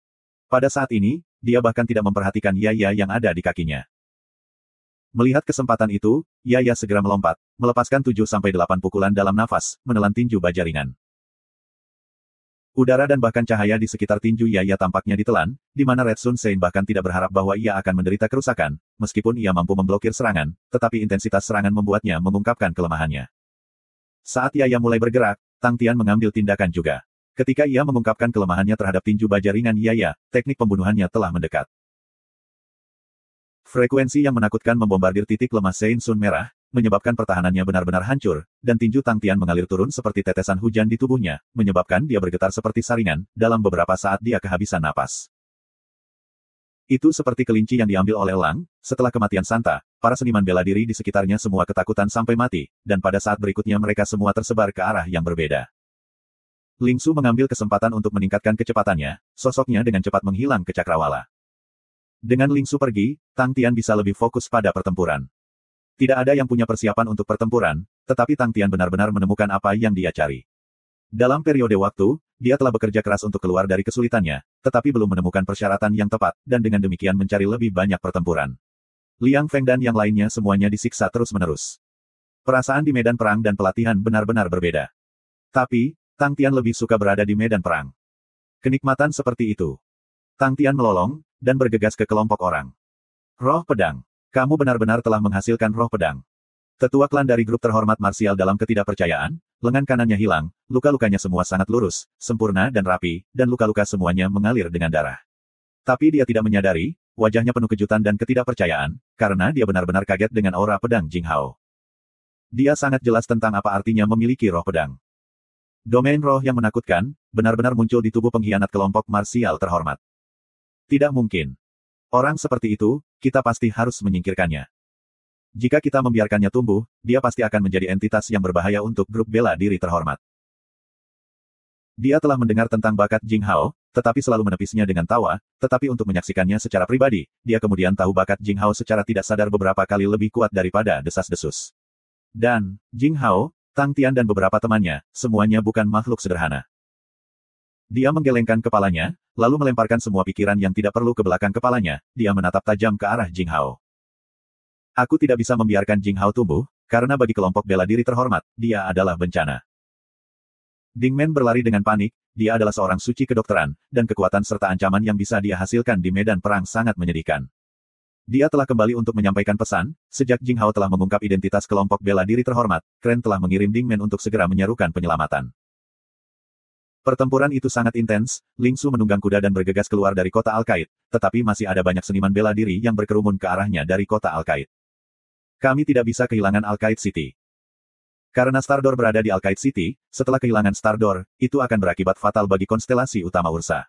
Pada saat ini, dia bahkan tidak memperhatikan Yaya yang ada di kakinya. Melihat kesempatan itu, Yaya segera melompat, melepaskan 7-8 pukulan dalam nafas, menelan tinju baja ringan. Udara dan bahkan cahaya di sekitar tinju Yaya tampaknya ditelan, di mana Red Sun Sein bahkan tidak berharap bahwa ia akan menderita kerusakan, meskipun ia mampu memblokir serangan, tetapi intensitas serangan membuatnya mengungkapkan kelemahannya. Saat Yaya mulai bergerak, Tang Tian mengambil tindakan juga. Ketika ia mengungkapkan kelemahannya terhadap tinju baja ringan Yaya, teknik pembunuhannya telah mendekat. Frekuensi yang menakutkan membombardir titik lemah Sein Sun merah, menyebabkan pertahanannya benar-benar hancur, dan tinju Tang Tian mengalir turun seperti tetesan hujan di tubuhnya, menyebabkan dia bergetar seperti saringan, dalam beberapa saat dia kehabisan napas. Itu seperti kelinci yang diambil oleh elang, setelah kematian Santa, para seniman bela diri di sekitarnya semua ketakutan sampai mati, dan pada saat berikutnya mereka semua tersebar ke arah yang berbeda. Ling Su mengambil kesempatan untuk meningkatkan kecepatannya, sosoknya dengan cepat menghilang ke cakrawala. Dengan Ling Su pergi, Tang Tian bisa lebih fokus pada pertempuran. Tidak ada yang punya persiapan untuk pertempuran, tetapi Tang Tian benar-benar menemukan apa yang dia cari. Dalam periode waktu, dia telah bekerja keras untuk keluar dari kesulitannya, tetapi belum menemukan persyaratan yang tepat, dan dengan demikian mencari lebih banyak pertempuran. Liang Feng dan yang lainnya semuanya disiksa terus-menerus. Perasaan di medan perang dan pelatihan benar-benar berbeda. Tapi, Tang Tian lebih suka berada di medan perang. Kenikmatan seperti itu. Tang Tian melolong, dan bergegas ke kelompok orang. Roh pedang. Kamu benar-benar telah menghasilkan roh pedang. Tetua klan dari grup terhormat marsial dalam ketidakpercayaan, lengan kanannya hilang, luka-lukanya semua sangat lurus, sempurna dan rapi, dan luka-luka semuanya mengalir dengan darah. Tapi dia tidak menyadari, wajahnya penuh kejutan dan ketidakpercayaan, karena dia benar-benar kaget dengan aura pedang Jing Hao. Dia sangat jelas tentang apa artinya memiliki roh pedang. Domain roh yang menakutkan, benar-benar muncul di tubuh pengkhianat kelompok marsial terhormat. Tidak mungkin. Orang seperti itu, kita pasti harus menyingkirkannya. Jika kita membiarkannya tumbuh, dia pasti akan menjadi entitas yang berbahaya untuk grup bela diri terhormat. Dia telah mendengar tentang bakat Jing Hao, tetapi selalu menepisnya dengan tawa, tetapi untuk menyaksikannya secara pribadi, dia kemudian tahu bakat Jing Hao secara tidak sadar beberapa kali lebih kuat daripada desas-desus. Dan, Jing Hao, Tang Tian dan beberapa temannya, semuanya bukan makhluk sederhana. Dia menggelengkan kepalanya, lalu melemparkan semua pikiran yang tidak perlu ke belakang kepalanya, dia menatap tajam ke arah Jing Hao. Aku tidak bisa membiarkan Jing Hao tumbuh, karena bagi kelompok bela diri terhormat, dia adalah bencana. Ding Men berlari dengan panik, dia adalah seorang suci kedokteran, dan kekuatan serta ancaman yang bisa dia hasilkan di medan perang sangat menyedihkan. Dia telah kembali untuk menyampaikan pesan, sejak Jing Hao telah mengungkap identitas kelompok bela diri terhormat, Kren telah mengirim Ding Men untuk segera menyerukan penyelamatan. Pertempuran itu sangat intens, Ling Su menunggang kuda dan bergegas keluar dari kota Al-Qaid, tetapi masih ada banyak seniman bela diri yang berkerumun ke arahnya dari kota Al-Qaid. Kami tidak bisa kehilangan Al-Qaid City. Karena Stardor berada di Al-Qaid City, setelah kehilangan Stardor, itu akan berakibat fatal bagi konstelasi utama Ursa.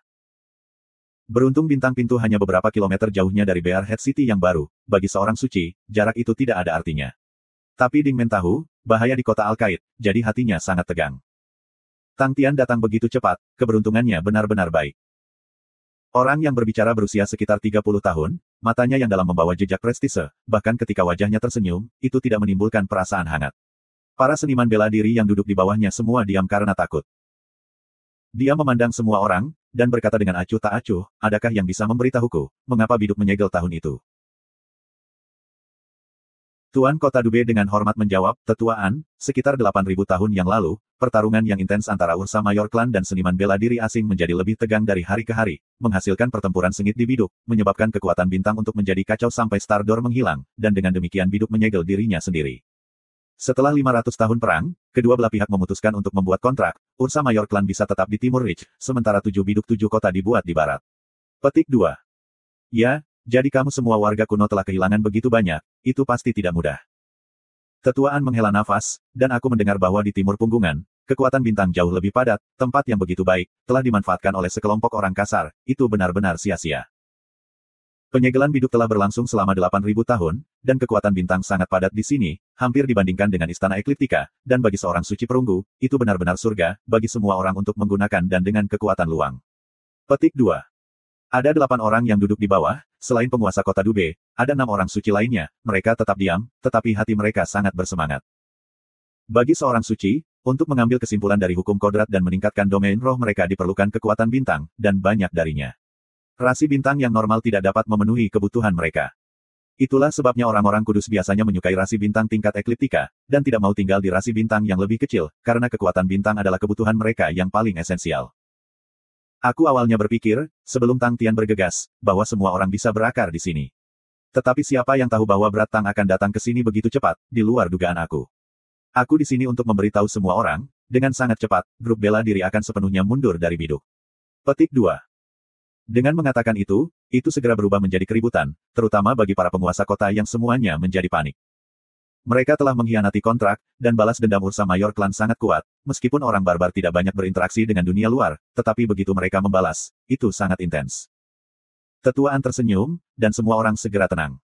Beruntung bintang pintu hanya beberapa kilometer jauhnya dari Bearhead City yang baru, bagi seorang suci, jarak itu tidak ada artinya. Tapi Ding Men tahu, bahaya di kota Al-Qaid, jadi hatinya sangat tegang. Tang Tian datang begitu cepat, keberuntungannya benar-benar baik. Orang yang berbicara berusia sekitar 30 tahun, matanya yang dalam membawa jejak prestise, bahkan ketika wajahnya tersenyum, itu tidak menimbulkan perasaan hangat. Para seniman bela diri yang duduk di bawahnya semua diam karena takut. Dia memandang semua orang, dan berkata dengan acuh tak acuh, adakah yang bisa memberitahuku, mengapa biduk menyegel tahun itu? Tuan Kota Dube dengan hormat menjawab, Tetuaan, sekitar 8.000 tahun yang lalu, pertarungan yang intens antara Ursa Mayor Klan dan seniman bela diri asing menjadi lebih tegang dari hari ke hari, menghasilkan pertempuran sengit di biduk, menyebabkan kekuatan bintang untuk menjadi kacau sampai Stardor menghilang, dan dengan demikian biduk menyegel dirinya sendiri. Setelah 500 tahun perang, kedua belah pihak memutuskan untuk membuat kontrak, Ursa Mayor Klan bisa tetap di Timur Ridge, sementara 7 biduk 7 kota dibuat di barat. Petik 2. Ya, jadi kamu semua warga kuno telah kehilangan begitu banyak, itu pasti tidak mudah. Tetuaan menghela nafas, dan aku mendengar bahwa di timur punggungan, kekuatan bintang jauh lebih padat, tempat yang begitu baik, telah dimanfaatkan oleh sekelompok orang kasar, itu benar-benar sia-sia. Penyegelan biduk telah berlangsung selama 8.000 tahun, dan kekuatan bintang sangat padat di sini, hampir dibandingkan dengan Istana Ekliptika, dan bagi seorang suci perunggu, itu benar-benar surga, bagi semua orang untuk menggunakan dan dengan kekuatan luang. Petik 2. Ada 8 orang yang duduk di bawah, selain penguasa kota Dube, ada 6 orang suci lainnya, mereka tetap diam, tetapi hati mereka sangat bersemangat. Bagi seorang suci, untuk mengambil kesimpulan dari hukum kodrat dan meningkatkan domain roh mereka diperlukan kekuatan bintang, dan banyak darinya. Rasi bintang yang normal tidak dapat memenuhi kebutuhan mereka. Itulah sebabnya orang-orang kudus biasanya menyukai rasi bintang tingkat ekliptika, dan tidak mau tinggal di rasi bintang yang lebih kecil, karena kekuatan bintang adalah kebutuhan mereka yang paling esensial. Aku awalnya berpikir, sebelum Tang Tian bergegas, bahwa semua orang bisa berakar di sini. Tetapi siapa yang tahu bahwa Berat Tang akan datang ke sini begitu cepat, di luar dugaan aku. Aku di sini untuk memberitahu semua orang, dengan sangat cepat, grup bela diri akan sepenuhnya mundur dari biduk. Petik 2. Dengan mengatakan itu segera berubah menjadi keributan, terutama bagi para penguasa kota yang semuanya menjadi panik. Mereka telah mengkhianati kontrak, dan balas dendam Ursa Mayor klan sangat kuat, meskipun orang barbar tidak banyak berinteraksi dengan dunia luar, tetapi begitu mereka membalas, itu sangat intens. Tetuaan tersenyum, dan semua orang segera tenang.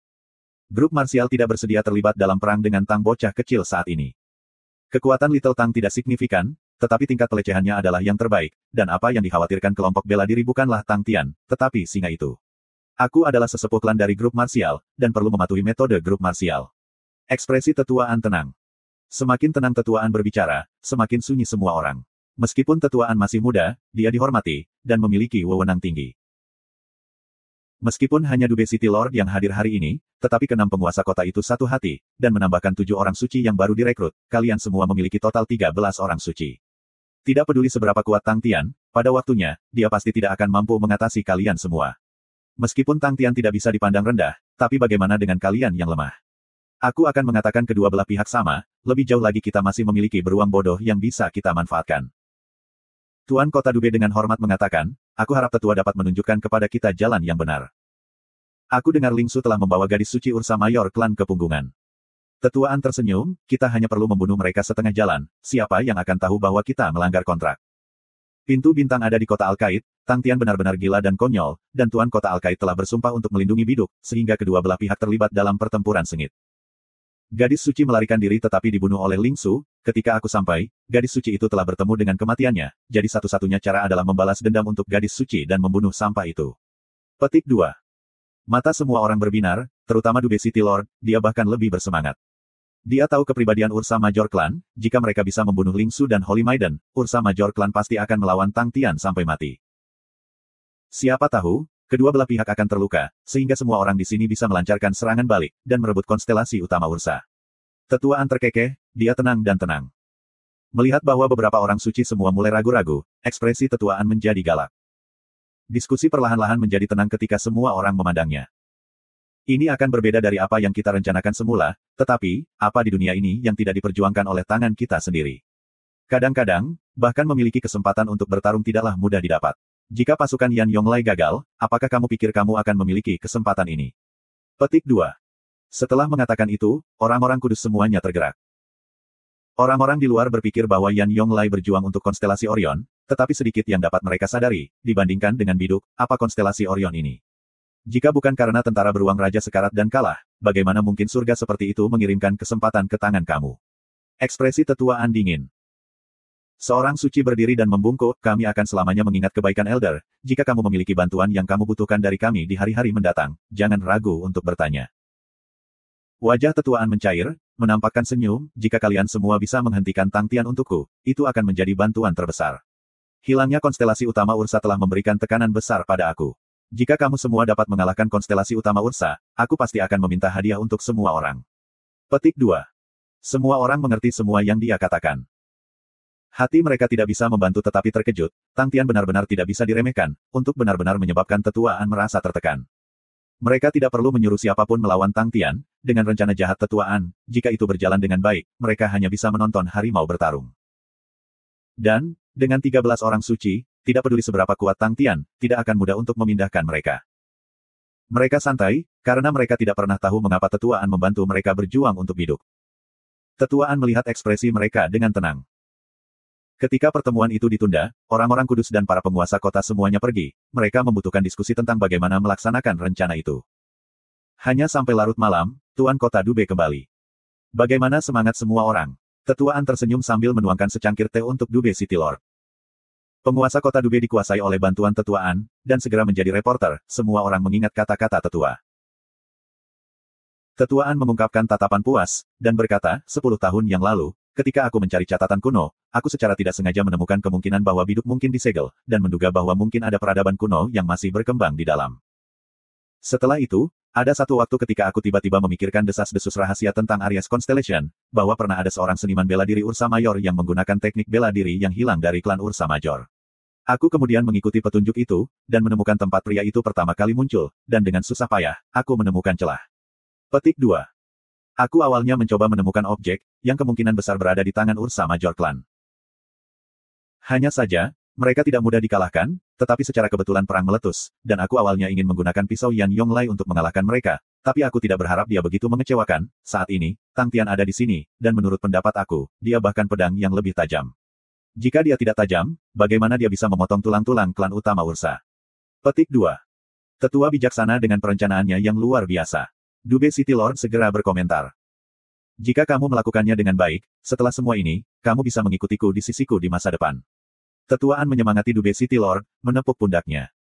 Grup marsial tidak bersedia terlibat dalam perang dengan Tang bocah kecil saat ini. Kekuatan Little Tang tidak signifikan, tetapi tingkat pelecehannya adalah yang terbaik, dan apa yang dikhawatirkan kelompok bela diri bukanlah Tang Tian, tetapi singa itu. Aku adalah sesepuh klan dari grup marsial, dan perlu mematuhi metode grup marsial. Ekspresi tetuaan tenang. Semakin tenang tetuaan berbicara, semakin sunyi semua orang. Meskipun tetuaan masih muda, dia dihormati, dan memiliki wewenang tinggi. Meskipun hanya Dube City Lord yang hadir hari ini, tetapi ke-6 penguasa kota itu satu hati, dan menambahkan 7 orang suci yang baru direkrut, kalian semua memiliki total 13 orang suci. Tidak peduli seberapa kuat Tang Tian, pada waktunya, dia pasti tidak akan mampu mengatasi kalian semua. Meskipun Tang Tian tidak bisa dipandang rendah, tapi bagaimana dengan kalian yang lemah? Aku akan mengatakan kedua belah pihak sama, lebih jauh lagi kita masih memiliki beruang bodoh yang bisa kita manfaatkan. Tuan Kota Dube dengan hormat mengatakan, aku harap tetua dapat menunjukkan kepada kita jalan yang benar. Aku dengar Ling Su telah membawa gadis suci Ursa Mayor klan ke punggungan. Tetuaan tersenyum, kita hanya perlu membunuh mereka setengah jalan, siapa yang akan tahu bahwa kita melanggar kontrak. Pintu bintang ada di kota Al-Qaid, Tang Tian benar-benar gila dan konyol, dan Tuan Kota Al-Qaid telah bersumpah untuk melindungi biduk, sehingga kedua belah pihak terlibat dalam pertempuran sengit. Gadis suci melarikan diri tetapi dibunuh oleh Ling Su. Ketika aku sampai, gadis suci itu telah bertemu dengan kematiannya, jadi satu-satunya cara adalah membalas dendam untuk gadis suci dan membunuh sampah itu. Petik 2. Mata semua orang berbinar, terutama Dube City Lord, dia bahkan lebih bersemangat. Dia tahu kepribadian Ursa Major Clan, jika mereka bisa membunuh Ling Su dan Holy Maiden, Ursa Major Clan pasti akan melawan Tang Tian sampai mati. Siapa tahu, kedua belah pihak akan terluka, sehingga semua orang di sini bisa melancarkan serangan balik, dan merebut konstelasi utama Ursa. Tetuaan terkekeh, dia tenang dan tenang. Melihat bahwa beberapa orang suci semua mulai ragu-ragu, ekspresi tetuaan menjadi galak. Diskusi perlahan-lahan menjadi tenang ketika semua orang memandangnya. Ini akan berbeda dari apa yang kita rencanakan semula, tetapi, apa di dunia ini yang tidak diperjuangkan oleh tangan kita sendiri? Kadang-kadang, bahkan memiliki kesempatan untuk bertarung tidaklah mudah didapat. Jika pasukan Yan Yonglai gagal, apakah kamu pikir kamu akan memiliki kesempatan ini? Petik 2. Setelah mengatakan itu, orang-orang kudus semuanya tergerak. Orang-orang di luar berpikir bahwa Yan Yonglai berjuang untuk konstelasi Orion, tetapi sedikit yang dapat mereka sadari, dibandingkan dengan biduk, apa konstelasi Orion ini. Jika bukan karena tentara beruang Raja sekarat dan kalah, bagaimana mungkin surga seperti itu mengirimkan kesempatan ke tangan kamu? Ekspresi tetuaan dingin. Seorang suci berdiri dan membungkuk, kami akan selamanya mengingat kebaikan Elder, jika kamu memiliki bantuan yang kamu butuhkan dari kami di hari-hari mendatang, jangan ragu untuk bertanya. Wajah tetuaan mencair, menampakkan senyum, jika kalian semua bisa menghentikan Tang Tian untukku, itu akan menjadi bantuan terbesar. Hilangnya konstelasi utama Ursa telah memberikan tekanan besar pada aku. Jika kamu semua dapat mengalahkan konstelasi utama Ursa, aku pasti akan meminta hadiah untuk semua orang. Petik 2. Semua orang mengerti semua yang dia katakan. Hati mereka tidak bisa membantu tetapi terkejut, Tang Tian benar-benar tidak bisa diremehkan, untuk benar-benar menyebabkan tetuaan merasa tertekan. Mereka tidak perlu menyuruh siapapun melawan Tang Tian, dengan rencana jahat tetuaan, jika itu berjalan dengan baik, mereka hanya bisa menonton harimau bertarung. Dan, dengan 13 orang suci, tidak peduli seberapa kuat Tang Tian, tidak akan mudah untuk memindahkan mereka. Mereka santai, karena mereka tidak pernah tahu mengapa tetuaan membantu mereka berjuang untuk biduk. Tetuaan melihat ekspresi mereka dengan tenang. Ketika pertemuan itu ditunda, orang-orang kudus dan para penguasa kota semuanya pergi, mereka membutuhkan diskusi tentang bagaimana melaksanakan rencana itu. Hanya sampai larut malam, Tuan Kota Dube kembali. Bagaimana semangat semua orang? Tetua An tersenyum sambil menuangkan secangkir teh untuk Dube City Lord. Penguasa kota Dube dikuasai oleh bantuan Tetua An, dan segera menjadi reporter, semua orang mengingat kata-kata tetua. Tetua An mengungkapkan tatapan puas, dan berkata, 10 tahun yang lalu, ketika aku mencari catatan kuno, aku secara tidak sengaja menemukan kemungkinan bahwa biduk mungkin disegel, dan menduga bahwa mungkin ada peradaban kuno yang masih berkembang di dalam. Setelah itu, ada satu waktu ketika aku tiba-tiba memikirkan desas-desus rahasia tentang Aries Constellation, bahwa pernah ada seorang seniman bela diri Ursa Mayor yang menggunakan teknik bela diri yang hilang dari klan Ursa Major. Aku kemudian mengikuti petunjuk itu, dan menemukan tempat pria itu pertama kali muncul, dan dengan susah payah, aku menemukan celah. Petik 2. Aku awalnya mencoba menemukan objek, yang kemungkinan besar berada di tangan Ursa Major Klan. Hanya saja, mereka tidak mudah dikalahkan, tetapi secara kebetulan perang meletus, dan aku awalnya ingin menggunakan pisau Yan Yonglai untuk mengalahkan mereka, tapi aku tidak berharap dia begitu mengecewakan. Saat ini, Tang Tian ada di sini, dan menurut pendapat aku, dia bahkan pedang yang lebih tajam. Jika dia tidak tajam, bagaimana dia bisa memotong tulang-tulang klan utama Ursa? Petik 2. Tetua bijaksana dengan perencanaannya yang luar biasa. Dube City Lord segera berkomentar. Jika kamu melakukannya dengan baik, setelah semua ini, kamu bisa mengikutiku di sisiku di masa depan. Tetua An menyemangati Dube City Lord, menepuk pundaknya.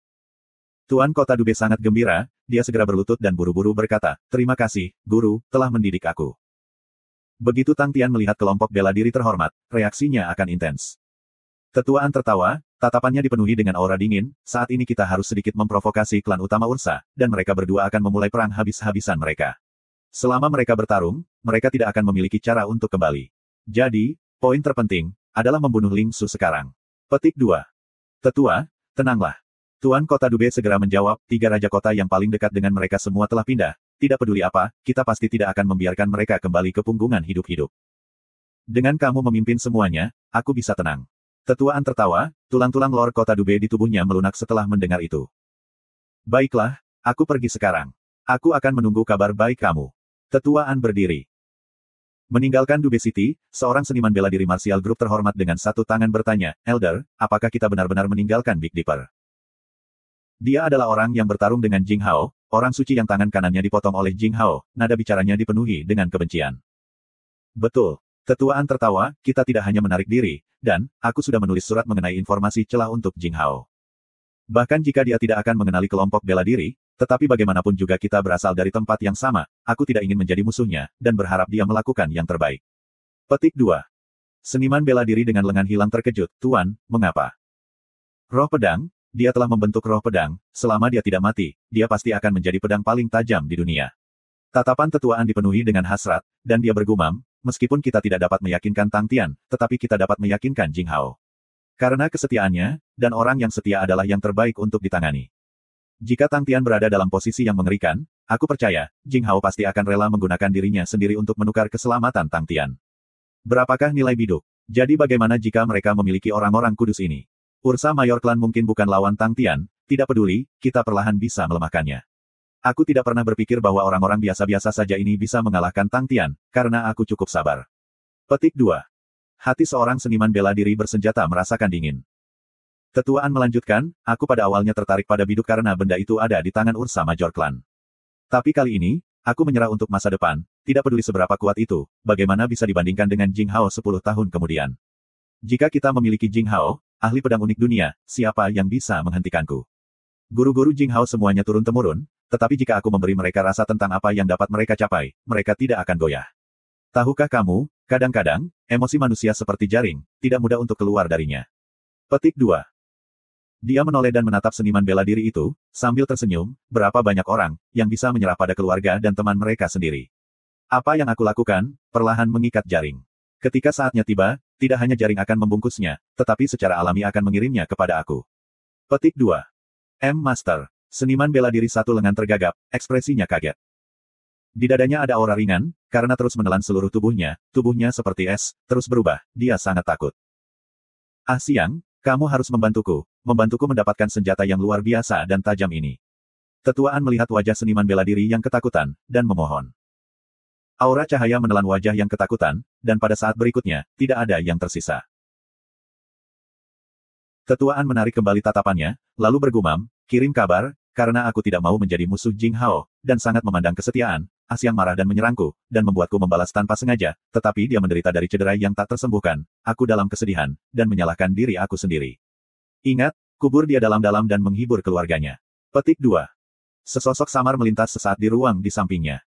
Tuan Kota Dube sangat gembira, dia segera berlutut dan buru-buru berkata, terima kasih, guru, telah mendidik aku. Begitu Tang Tian melihat kelompok bela diri terhormat, reaksinya akan intens. Tetua An tertawa, tatapannya dipenuhi dengan aura dingin, saat ini kita harus sedikit memprovokasi klan utama Ursa, dan mereka berdua akan memulai perang habis-habisan mereka. Selama mereka bertarung, mereka tidak akan memiliki cara untuk kembali. Jadi, poin terpenting, adalah membunuh Ling Su sekarang. Petik 2. Tetua, tenanglah. Tuan Kota Dube segera menjawab, 3 raja kota yang paling dekat dengan mereka semua telah pindah, tidak peduli apa, kita pasti tidak akan membiarkan mereka kembali ke punggungan hidup-hidup. Dengan kamu memimpin semuanya, aku bisa tenang. Tetua An tertawa, tulang-tulang Lord Kota Dube di tubuhnya melunak setelah mendengar itu. Baiklah, aku pergi sekarang. Aku akan menunggu kabar baik kamu. Tetua An berdiri. Meninggalkan Dube City, seorang seniman bela diri martial group terhormat dengan satu tangan bertanya, Elder, apakah kita benar-benar meninggalkan Big Dipper? Dia adalah orang yang bertarung dengan Jing Hao, orang suci yang tangan kanannya dipotong oleh Jing Hao, nada bicaranya dipenuhi dengan kebencian. Betul. Tetua An tertawa, kita tidak hanya menarik diri, dan, aku sudah menulis surat mengenai informasi celah untuk Jing Hao. Bahkan jika dia tidak akan mengenali kelompok bela diri, tetapi bagaimanapun juga kita berasal dari tempat yang sama, aku tidak ingin menjadi musuhnya, dan berharap dia melakukan yang terbaik. Petik 2. Seniman bela diri dengan lengan hilang terkejut, Tuan, mengapa? Roh pedang, dia telah membentuk roh pedang, selama dia tidak mati, dia pasti akan menjadi pedang paling tajam di dunia. Tatapan Tetua An dipenuhi dengan hasrat, dan dia bergumam, meskipun kita tidak dapat meyakinkan Tang Tian, tetapi kita dapat meyakinkan Jing Hao. Karena kesetiaannya, dan orang yang setia adalah yang terbaik untuk ditangani. Jika Tang Tian berada dalam posisi yang mengerikan, aku percaya, Jing Hao pasti akan rela menggunakan dirinya sendiri untuk menukar keselamatan Tang Tian. Berapakah nilai biduk? Jadi bagaimana jika mereka memiliki orang-orang kudus ini? Ursa Mayor Klan mungkin bukan lawan Tang Tian, tidak peduli, kita perlahan bisa melemahkannya. Aku tidak pernah berpikir bahwa orang-orang biasa-biasa saja ini bisa mengalahkan Tang Tian, karena aku cukup sabar. Petik 2. Hati seorang seniman bela diri bersenjata merasakan dingin. Tetua An melanjutkan, aku pada awalnya tertarik pada biduk karena benda itu ada di tangan Ursa Major Klan. Tapi kali ini, aku menyerah untuk masa depan, tidak peduli seberapa kuat itu, bagaimana bisa dibandingkan dengan Jing Hao 10 tahun kemudian. Jika kita memiliki Jing Hao, ahli pedang unik dunia, siapa yang bisa menghentikanku? Guru-guru Jing Hao semuanya turun-temurun, tetapi jika aku memberi mereka rasa tentang apa yang dapat mereka capai, mereka tidak akan goyah. Tahukah kamu, kadang-kadang, emosi manusia seperti jaring, tidak mudah untuk keluar darinya. Petik 2. Dia menoleh dan menatap seniman bela diri itu, sambil tersenyum, berapa banyak orang, yang bisa menyerah pada keluarga dan teman mereka sendiri. Apa yang aku lakukan, perlahan mengikat jaring. Ketika saatnya tiba, tidak hanya jaring akan membungkusnya, tetapi secara alami akan mengirimnya kepada aku. Petik 2. Master. Seniman bela diri satu lengan tergagap, ekspresinya kaget. Di dadanya ada aura ringan, karena terus menelan seluruh tubuhnya seperti es, terus berubah, dia sangat takut. Siang, kamu harus membantuku mendapatkan senjata yang luar biasa dan tajam ini. Tetua An melihat wajah seniman bela diri yang ketakutan, dan memohon. Aura cahaya menelan wajah yang ketakutan, dan pada saat berikutnya, tidak ada yang tersisa. Tetua An menarik kembali tatapannya, lalu bergumam, kirim kabar, karena aku tidak mau menjadi musuh Jing Hao, dan sangat memandang kesetiaan, Asyang marah dan menyerangku, dan membuatku membalas tanpa sengaja, tetapi dia menderita dari cedera yang tak tersembuhkan. Aku dalam kesedihan, dan menyalahkan diri aku sendiri. Ingat, kubur dia dalam-dalam dan menghibur keluarganya. Petik 2. Sesosok samar melintas sesaat di ruang di sampingnya.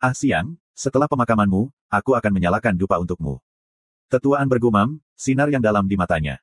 Asyang, setelah pemakamanmu, aku akan menyalakan dupa untukmu. Tetuaan bergumam, sinar yang dalam di matanya.